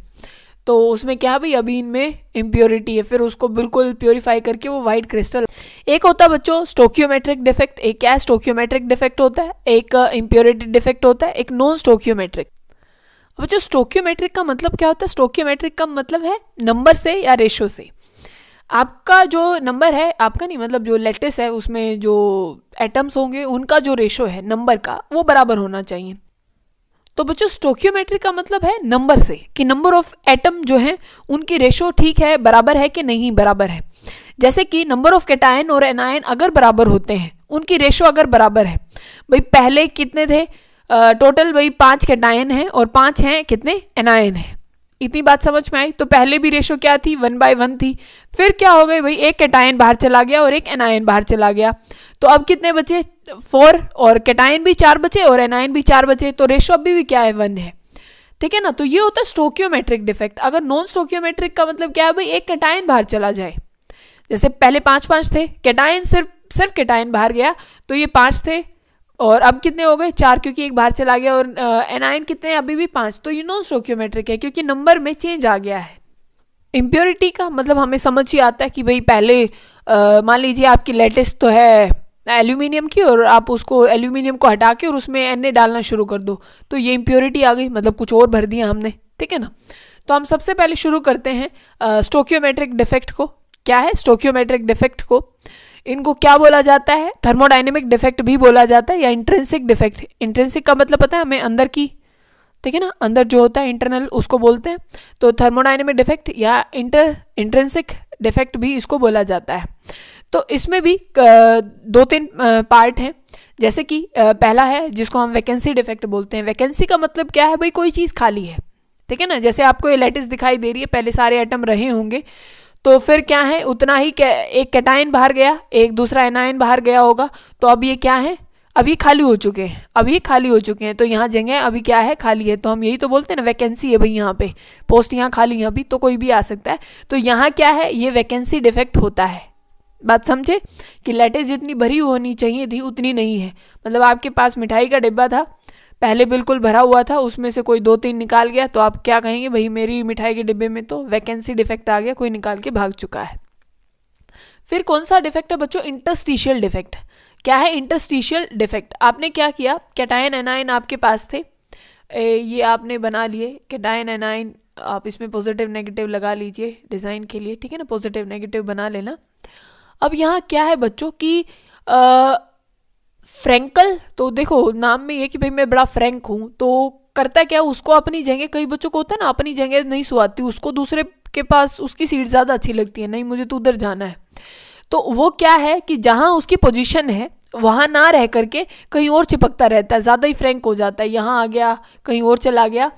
तो उसमें क्या भाई अभी इनमें इम्प्योरिटी है, फिर उसको बिल्कुल प्योरीफाई करके वो वाइट क्रिस्टल। एक होता है बच्चों स्टोकियोमेट्रिक डिफेक्ट, एक क्या स्टोकियोमेट्रिक डिफेक्ट होता है, एक इम्प्योरिटी डिफेक्ट होता है, एक नॉन स्टोकियोमेट्रिक। बच्चों स्टोकियोमेट्रिक का मतलब क्या होता है, स्टोकियोमेट्रिक का मतलब है नंबर से या रेशो से। आपका जो नंबर है, आपका नहीं मतलब जो लैटिस है उसमें जो एटम्स होंगे उनका जो रेशो है नंबर का वो बराबर होना चाहिए। तो बच्चों स्टोकियोमेट्रिक का मतलब है नंबर से, कि नंबर ऑफ एटम जो है उनकी रेशो ठीक है, बराबर है कि नहीं बराबर है। जैसे कि नंबर ऑफ कैटायन और एनायन अगर बराबर होते हैं, उनकी रेशो अगर बराबर है, भाई पहले कितने थे टोटल, भाई 5 कैटायन हैं और 5 हैं कितने एनायन हैं, इतनी बात समझ में आई। तो पहले भी रेशो क्या थी, 1/1 थी, फिर क्या हो गई भाई एक कैटायन बाहर चला गया और एक एनायन बाहर चला गया, तो अब कितने बचे 4, और कैटायन भी 4 बचे और एनायन भी 4 बचे, तो रेशो अभी भी क्या है 1 है, ठीक है ना। तो ये होता है स्टोकियोमेट्रिक डिफेक्ट। अगर नॉन स्टोकियोमेट्रिक का मतलब क्या है, भाई एक कैटायन बाहर चला जाए, जैसे पहले 5-5 थे, कैटायन सिर्फ कैटायन बाहर गया तो ये 5 थे, और अब कितने हो गए 4, क्योंकि एक बाहर चला गया, और एनायन कितने हैं अभी भी 5, तो ये नॉन स्टोकियोमेट्रिक है क्योंकि नंबर में चेंज आ गया है। इम्प्योरिटी का मतलब हमें समझ ही आता है कि भाई पहले मान लीजिए आपकी लैटिस तो है एल्यूमिनियम की, और आप उसको एल्यूमिनियम को हटा के और उसमें Na डालना शुरू कर दो, तो ये इम्प्योरिटी आ गई, मतलब कुछ और भर दिया हमने, ठीक है ना। तो हम सबसे पहले शुरू करते हैं स्टोकियोमेट्रिक डिफेक्ट को। क्या है स्टोकियोमेट्रिक डिफेक्ट को, इनको क्या बोला जाता है, थर्मोडाइनेमिक डिफेक्ट भी बोला जाता है, या इंट्रिंसिक डिफेक्ट। इंट्रिंसिक का मतलब पता है हमें, अंदर की, ठीक है ना, अंदर जो होता है इंटरनल उसको बोलते हैं, तो थर्मोडाइनेमिक डिफेक्ट या इंट्रिंसिक डिफेक्ट भी इसको बोला जाता है। तो इसमें भी 2-3 पार्ट हैं, जैसे कि पहला है जिसको हम वैकेंसी डिफेक्ट बोलते हैं। वैकेंसी का मतलब क्या है, भाई कोई चीज़ खाली है, ठीक है ना, जैसे आपको ये लैटिस दिखाई दे रही है, पहले सारे एटम रहे होंगे, तो फिर क्या है उतना ही एक कैटायन बाहर गया, एक दूसरा एनायन बाहर गया होगा, तो अब ये क्या है, अब ये खाली हो चुके हैं, अब ये खाली हो चुके हैं, तो यहाँ जगह अभी क्या है, खाली है। तो हम यही तो बोलते हैं ना, वैकेंसी है भाई, यहाँ पे पोस्ट यहाँ खाली है अभी, तो कोई भी आ सकता है। तो यहाँ क्या है, ये वैकेंसी डिफेक्ट होता है। बात समझे कि लैटिस जितनी भरी होनी चाहिए थी उतनी नहीं है। मतलब आपके पास मिठाई का डिब्बा था, पहले बिल्कुल भरा हुआ था, उसमें से कोई 2-3 निकाल गया, तो आप क्या कहेंगे, भाई मेरी मिठाई के डिब्बे में तो वैकेंसी डिफेक्ट आ गया, कोई निकाल के भाग चुका है। फिर कौन सा डिफेक्ट है बच्चों, इंटरस्टिशियल डिफेक्ट। क्या है इंटरस्टिशियल डिफेक्ट, आपने क्या किया, कैटायन एनायन आपके पास थे, ये आपने बना लिए कैटायन एनायन, आप इसमें पॉजिटिव नेगेटिव लगा लीजिए डिज़ाइन के लिए, ठीक है ना, पॉजिटिव नेगेटिव बना लेना। अब यहाँ क्या है बच्चों कि फ्रैंकल, तो देखो नाम में ये कि भाई मैं बड़ा फ्रैंक हूँ, तो करता क्या, उसको अपनी जगह, कई बच्चों को होता है ना अपनी जगह नहीं सुहाती, उसको दूसरे के पास उसकी सीट ज़्यादा अच्छी लगती है, नहीं मुझे तो उधर जाना है। तो वो क्या है कि जहाँ उसकी पोजीशन है वहाँ ना रह करके कहीं और चिपकता रहता है, ज़्यादा ही फ्रैंक हो जाता है, यहाँ आ गया कहीं और चला गया।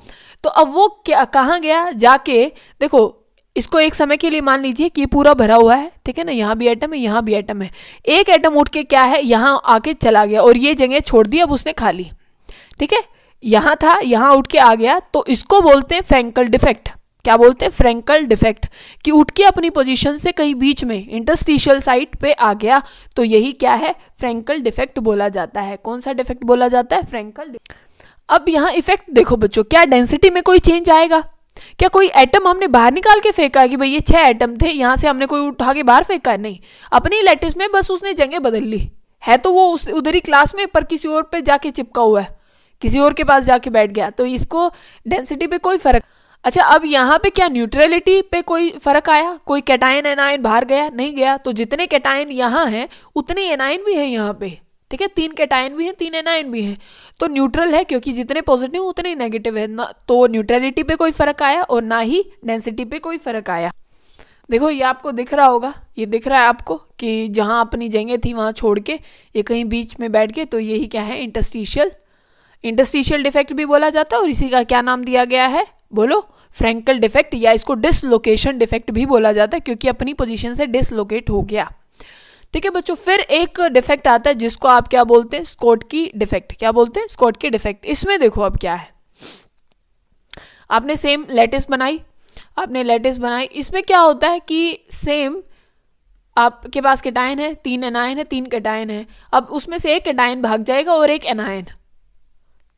तो अब वो क्या कहाँ गया, जाके देखो इसको एक समय के लिए मान लीजिए कि ये पूरा भरा हुआ है, ठीक है ना, यहाँ भी एटम है, यहाँ भी एटम है, एक एटम उठ के क्या है यहाँ आके चला गया और ये जगह छोड़ दी, अब उसने खाली, ठीक है, यहाँ था यहाँ उठ के आ गया, तो इसको बोलते हैं फ्रैंकल डिफेक्ट। क्या बोलते हैं, फ्रैंकल डिफेक्ट, कि उठ के अपनी पोजीशन से कहीं बीच में इंटरस्टिशियल साइट पे आ गया, तो यही क्या है, फ्रैंकल डिफेक्ट बोला जाता है। कौन सा डिफेक्ट बोला जाता है, फ्रैंकल डिफेक्ट। अब यहाँ इफेक्ट देखो बच्चों, क्या डेंसिटी में कोई चेंज आएगा, क्या कोई एटम हमने बाहर निकाल के फेंका है कि भाई ये 6 एटम थे, यहाँ से हमने कोई उठा के बाहर फेंका है, नहीं, अपनी लैटिस में बस उसने जगह बदल ली है, तो वो उस उधर ही क्लास में पर किसी और पे जाके चिपका हुआ है, किसी और के पास जाके बैठ गया, तो इसको डेंसिटी पे कोई फर्क। अच्छा, अब यहाँ पे क्या न्यूट्रलिटी पे कोई फर्क आया, कोई कैटायन एनायन बाहर गया, नहीं गया, तो जितने कैटायन यहाँ हैं उतने एनायन भी हैं यहाँ पे, ठीक है, 3 कैटायन भी हैं 3 एनायन भी हैं, तो न्यूट्रल है, क्योंकि जितने पॉजिटिव उतने ही नेगेटिव है ना, तो न्यूट्रलिटी पे कोई फर्क आया और ना ही डेंसिटी पे कोई फर्क आया। देखो ये आपको दिख रहा होगा, ये दिख रहा है आपको कि जहाँ अपनी जगह थी वहाँ छोड़ के ये कहीं बीच में बैठ गए, तो यही क्या है, इंटरस्टिशियल डिफेक्ट भी बोला जाता है, और इसी का क्या नाम दिया गया है, बोलो, फ्रैंकल डिफेक्ट, या इसको डिसलोकेशन डिफेक्ट भी बोला जाता है, क्योंकि अपनी पोजीशन से डिसलोकेट हो गया। ठीक है बच्चों, फिर एक डिफेक्ट आता है जिसको आप क्या बोलते हैं, स्कोटकी डिफेक्ट। क्या बोलते हैं, स्कोटकी डिफेक्ट। इसमें देखो अब क्या है, आपने सेम लैटिस बनाई, इसमें क्या होता है कि सेम आपके पास कैटायन है, 3 एनायन है, 3 कैटायन है, अब उसमें से एक कैटायन भाग जाएगा और एक एनायन,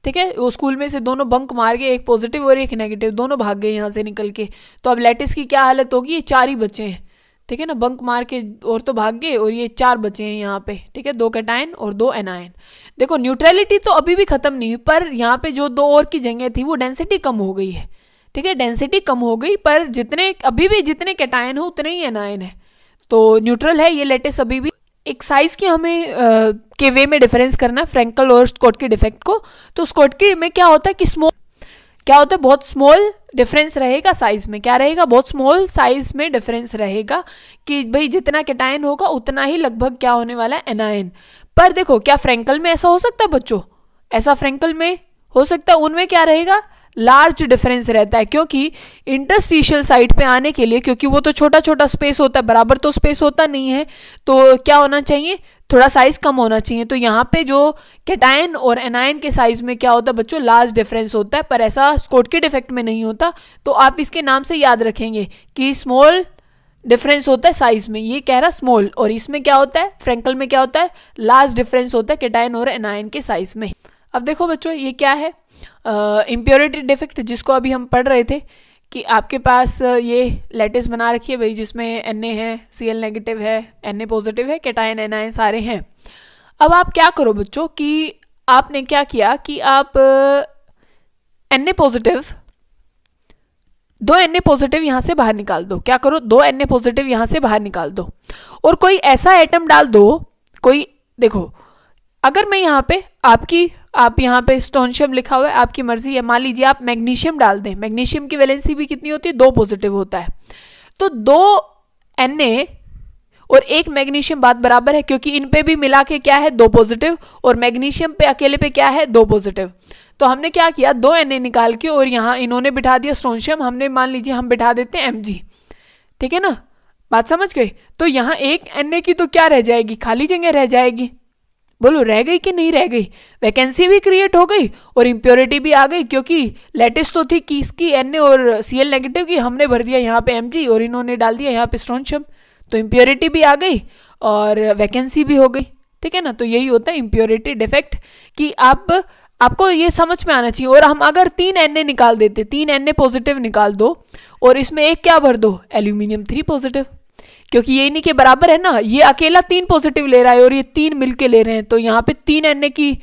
ठीक है, वो स्कूल में से दोनों बंक मार के, एक पॉजिटिव और एक नेगेटिव, दोनों भाग गए यहाँ से निकल के, तो अब लैटिस की क्या हालत होगी, ये 4 ही बचे हैं, ठीक है ना, बंक मार के और तो भाग गए और ये 4 बचे हैं यहाँ पे, ठीक है, 2 कैटायन और 2 एनायन। देखो न्यूट्रलिटी तो अभी भी खत्म नहीं हुई, पर यहाँ पे जो 2 और की जगह थी वो डेंसिटी कम हो गई है, ठीक है, डेंसिटी कम हो गई, पर जितने अभी भी जितने कैटायन हो उतने ही एनायन है, तो न्यूट्रल है ये लैटिस अभी भी। एक साइज की हमें के वे में डिफरेंस करना है फ्रैंकल और स्कोटकी डिफेक्ट को। तो स्कोटकी में क्या होता है कि बहुत स्मॉल डिफरेंस रहेगा साइज में, क्या रहेगा, बहुत स्मॉल साइज में डिफरेंस रहेगा, कि भाई जितना कैटायन होगा उतना ही लगभग क्या होने वाला है, एनायन। पर देखो क्या फ्रैंकल में ऐसा हो सकता है बच्चों, ऐसा फ्रैंकल में हो सकता है, उनमें क्या रहेगा, लार्ज डिफरेंस रहता है, क्योंकि इंटरस्टिशियल साइट पे आने के लिए, क्योंकि वो तो छोटा छोटा स्पेस होता है, बराबर तो स्पेस होता नहीं है, तो क्या होना चाहिए, थोड़ा साइज कम होना चाहिए। तो यहाँ पे जो कैटायन और एनायन के साइज में क्या होता है बच्चों, लार्ज डिफरेंस होता है, पर ऐसा स्कोटकी डिफेक्ट में नहीं होता। तो आप इसके नाम से याद रखेंगे कि स्मॉल डिफरेंस होता है साइज में, ये कह रहा स्मॉल, और इसमें क्या होता है, फ्रैंकल में क्या होता है, लार्ज डिफरेंस होता है कैटायन और एनायन के साइज में। अब देखो बच्चों ये क्या है, इम्प्योरिटी डिफेक्ट, जिसको अभी हम पढ़ रहे थे कि आपके पास ये लैटिस बना रखी है भाई, जिसमें Na है, Cl नेगेटिव है, Na पॉजिटिव है, कैटायन एनायन सारे हैं। अब आप क्या करो बच्चों कि आपने क्या किया कि आप Na पॉजिटिव, 2 Na पॉजिटिव यहाँ से बाहर निकाल दो, क्या करो, 2 Na पॉजिटिव यहाँ से बाहर निकाल दो, और कोई ऐसा एटम डाल दो, कोई देखो अगर मैं यहाँ पे आप यहाँ पे स्टोनशियम लिखा हुआ है, आपकी मर्जी है, मान लीजिए आप मैग्नीशियम डाल दें, मैग्नीशियम की वैलेंसी भी कितनी होती है, 2 पॉजिटिव होता है, तो 2 Na और 1 मैग्नीशियम बात बराबर है, क्योंकि इन पे भी मिला के क्या है, 2 पॉजिटिव, और मैग्नीशियम पे अकेले पे क्या है, 2 पॉजिटिव। तो हमने क्या किया, 2 Na निकाल के और यहाँ इन्होंने बिठा दिया स्टोनशियम, हमने मान लीजिए हम बिठा देते हैं Mg, ठीक है ना, बात समझ गए। तो यहाँ 1 Na की तो क्या रह जाएगी, खाली जगह रह जाएगी, बोलो रह गई कि नहीं रह गई? वैकेंसी भी क्रिएट हो गई और इम्प्योरिटी भी आ गई, क्योंकि लेटेस्ट तो थी कि इसकी Na और Cl नेगेटिव की, हमने भर दिया यहाँ पे Mg और इन्होंने डाल दिया यहाँ पे स्ट्रोंशियम, तो इम्प्योरिटी भी आ गई और वैकेंसी भी हो गई। ठीक है ना, तो यही होता है इम्प्योरिटी डिफेक्ट कि आपको ये समझ में आना चाहिए। और हम अगर 3 Na निकाल देते, 3 Na पॉजिटिव निकाल दो और इसमें एक क्या भर दो, एल्यूमिनियम 3 पॉजिटिव, क्योंकि ये नहीं कि बराबर है ना, ये अकेला 3 पॉजिटिव ले रहा है और ये 3 मिलके ले रहे हैं, तो यहाँ पे 3 Na की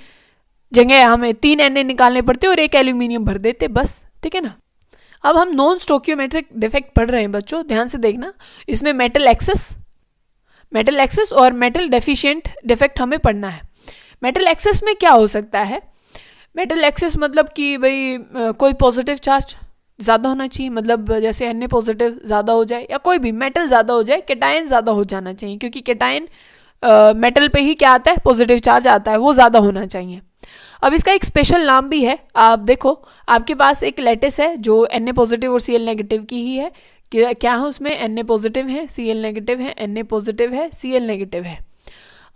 जगह हमें 3 Na निकालने पड़ते और एक एल्यूमिनियम भर देते बस। ठीक है ना। अब हम नॉन स्टोक्योमेट्रिक डिफेक्ट पढ़ रहे हैं बच्चों, ध्यान से देखना। इसमें मेटल एक्सेस और मेटल डेफिशिएंट डिफेक्ट हमें पढ़ना है। मेटल एक्सेस में क्या हो सकता है? मेटल एक्सेस मतलब कि भाई कोई पॉजिटिव चार्ज ज़्यादा होना चाहिए, मतलब जैसे Na पॉजिटिव ज़्यादा हो जाए या कोई भी मेटल ज़्यादा हो जाए, कैटायन ज़्यादा हो जाना चाहिए, क्योंकि कैटायन मेटल पे ही क्या आता है, पॉजिटिव चार्ज आता है, वो ज़्यादा होना चाहिए। अब इसका एक स्पेशल नाम भी है। आप देखो आपके पास एक लैटिस है जो Na पॉजिटिव और Cl नेगेटिव की ही है। क्या है उसमें? Na पॉजिटिव है, Cl नेगेटिव है, Na पॉजिटिव है, Cl नेगेटिव है।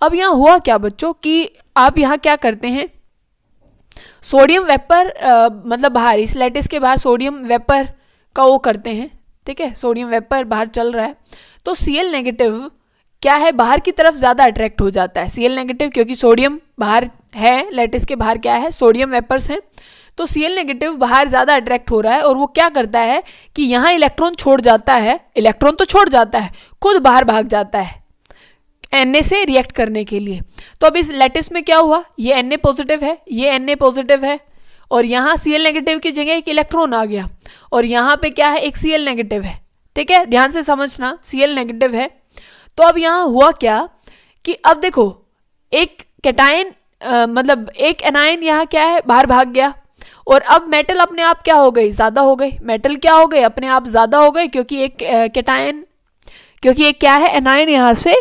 अब यहाँ हुआ क्या बच्चों कि आप यहाँ क्या करते हैं, सोडियम वेपर मतलब बाहर, इस लैटिस के बाहर सोडियम वेपर का वो करते हैं। ठीक है, सोडियम वेपर बाहर चल रहा है, तो Cl नेगेटिव क्या है, बाहर की तरफ ज़्यादा अट्रैक्ट हो जाता है। Cl नेगेटिव क्योंकि सोडियम बाहर है, लैटिस के बाहर क्या है, सोडियम वेपर्स हैं, तो Cl नेगेटिव बाहर ज़्यादा अट्रैक्ट हो रहा है और वो क्या करता है कि यहाँ इलेक्ट्रॉन छोड़ जाता है, इलेक्ट्रॉन तो छोड़ जाता है, खुद बाहर भाग जाता है Na से रिएक्ट करने के लिए। तो अब इस लैटिस में क्या हुआ, ये Na पॉजिटिव है, ये Na पॉजिटिव है और यहाँ Cl नेगेटिव की जगह एक इलेक्ट्रॉन आ गया और यहाँ पे क्या है, एक Cl नेगेटिव है। ठीक है, ध्यान से समझना, Cl नेगेटिव है। तो अब यहाँ हुआ क्या कि अब देखो एक कैटायन मतलब एक एनायन यहाँ क्या है, बाहर भाग गया और अब मेटल अपने आप क्या हो गई, ज़्यादा हो गई। मेटल क्या हो गए, अपने आप ज़्यादा हो गए, क्योंकि एक कैटायन, क्योंकि एक क्या है, एनायन यहाँ से,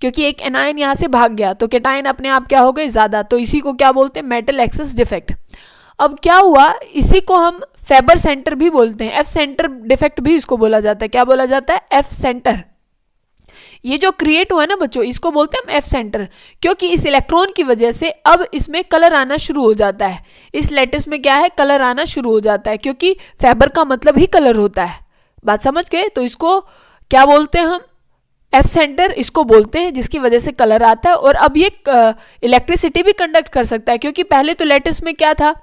क्योंकि एक एनायन यहाँ से भाग गया, तो कैटायन अपने आप क्या हो गए, ज़्यादा। तो इसी को क्या बोलते हैं, मेटल एक्सेस डिफेक्ट। अब क्या हुआ, इसी को हम फेबर सेंटर भी बोलते हैं, एफ सेंटर डिफेक्ट भी इसको बोला जाता है। क्या बोला जाता है, एफ सेंटर। ये जो क्रिएट हुआ है ना बच्चों, इसको बोलते हैं हम एफ सेंटर, क्योंकि इस इलेक्ट्रॉन की वजह से अब इसमें कलर आना शुरू हो जाता है। इस लैटिस में क्या है, कलर आना शुरू हो जाता है, क्योंकि फेबर का मतलब ही कलर होता है। बात समझ गए? तो इसको क्या बोलते हैं हम, एफ सेंटर इसको बोलते हैं, जिसकी वजह से कलर आता है। और अब ये इलेक्ट्रिसिटी भी कंडक्ट कर सकता है, क्योंकि पहले तो लैटिस में क्या था,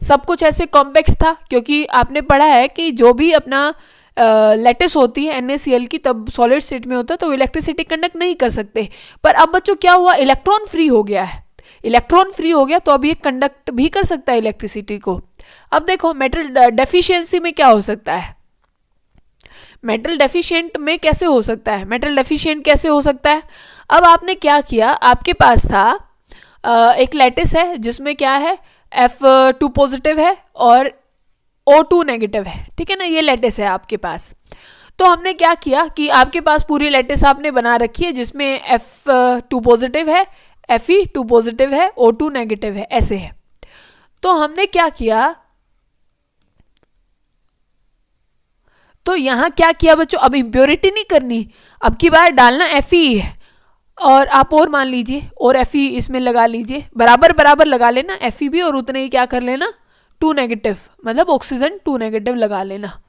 सब कुछ ऐसे कॉम्पैक्ट था, क्योंकि आपने पढ़ा है कि जो भी अपना लैटिस होती है NaCl की, तब सॉलिड स्टेट में होता है, तो इलेक्ट्रिसिटी कंडक्ट नहीं कर सकते। पर अब बच्चों क्या हुआ, इलेक्ट्रॉन फ्री हो गया है, इलेक्ट्रॉन फ्री हो गया, तो अब ये कंडक्ट भी कर सकता है इलेक्ट्रिसिटी को। अब देखो मेटल डेफिशिएंसी में क्या हो सकता है, मेटल डेफिशिएंट में कैसे हो सकता है, मेटल डेफिशिएंट कैसे हो सकता है। अब आपने क्या किया, आपके पास था एक लैटिस है जिसमें क्या है, F2 पॉजिटिव है और O2 नेगेटिव है। ठीक है ना, ये लैटिस है आपके पास। तो हमने क्या किया कि आपके पास पूरी लैटिस आपने बना रखी है, जिसमें F2 पॉजिटिव है, Fe2 पॉजिटिव है, O2 नेगेटिव है, ऐसे है। तो हमने क्या किया, तो यहाँ क्या किया बच्चों, अब इम्प्योरिटी नहीं करनी, अब की बार डालना Fe है, और आप और मान लीजिए और Fe इसमें लगा लीजिए, बराबर बराबर लगा लेना, Fe भी और उतने ही क्या कर लेना, 2 नेगेटिव, मतलब ऑक्सीजन 2 नेगेटिव लगा लेना।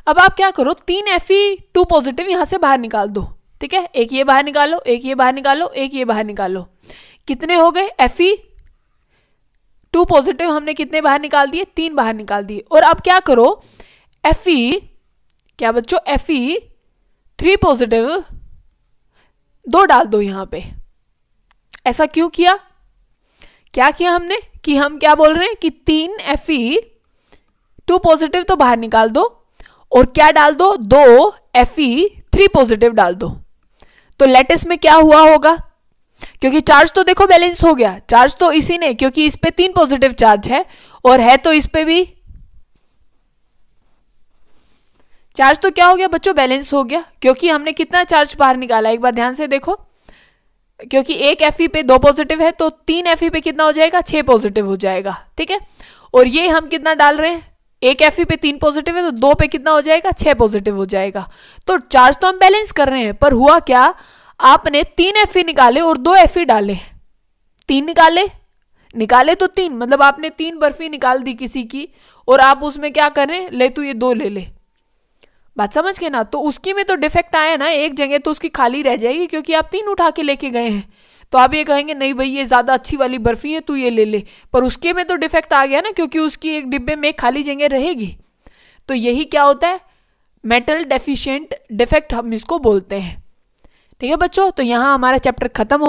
अब आप क्या करो, 3 Fe2 पॉजिटिव यहाँ से बाहर निकाल दो। ठीक है, एक ये बाहर निकालो, एक ये बाहर निकालो, एक ये बाहर निकालो, कितने हो गए, Fe2 पॉजिटिव हमने कितने बाहर निकाल दिए, 3 बाहर निकाल दिए। और अब क्या करो, Fe क्या बच्चों, Fe3 पॉजिटिव 2 डाल दो यहाँ पे। ऐसा क्यों किया, क्या किया हमने कि हम क्या बोल रहे हैं कि 3 Fe2 पॉजिटिव तो बाहर निकाल दो और क्या डाल दो, 2 Fe3 पॉजिटिव डाल दो। तो लैटिस में क्या हुआ होगा, क्योंकि चार्ज तो देखो बैलेंस हो गया, चार्ज तो इसी ने, क्योंकि इस पे 3 पॉजिटिव चार्ज है और है तो इस पे भी चार्ज, तो क्या हो गया बच्चों, बैलेंस हो गया, क्योंकि हमने कितना चार्ज बाहर निकाला, एक बार ध्यान से देखो, क्योंकि एक Fe पे 2 पॉजिटिव है, तो 3 Fe पे कितना हो जाएगा, 6 पॉजिटिव हो जाएगा। ठीक है, और ये हम कितना डाल रहे हैं, एक Fe पे 3 पॉजिटिव है, तो 2 पे कितना हो जाएगा, 6 पॉजिटिव हो जाएगा। तो चार्ज तो हम बैलेंस कर रहे हैं, पर हुआ क्या, आपने 3 Fe निकाले और 2 Fe डाले, 3 निकाले तो 3, मतलब आपने 3 बर्फी निकाल दी किसी की, और आप उसमें क्या करें, ले तू ये 2 ले ले, बात समझ के ना। तो उसकी में तो डिफेक्ट आया ना, एक जगह तो उसकी खाली रह जाएगी क्योंकि आप 3 उठा के लेके गए हैं। तो आप ये कहेंगे नहीं भाई ये ज़्यादा अच्छी वाली बर्फी है, तू ये ले ले, पर उसके में तो डिफेक्ट आ गया ना, क्योंकि उसकी एक डिब्बे में एक खाली जगह रहेगी। तो यही क्या होता है, मेटल डेफिशिएंट डिफेक्ट हम इसको बोलते हैं। ठीक है बच्चों, तो यहाँ हमारा चैप्टर खत्म हो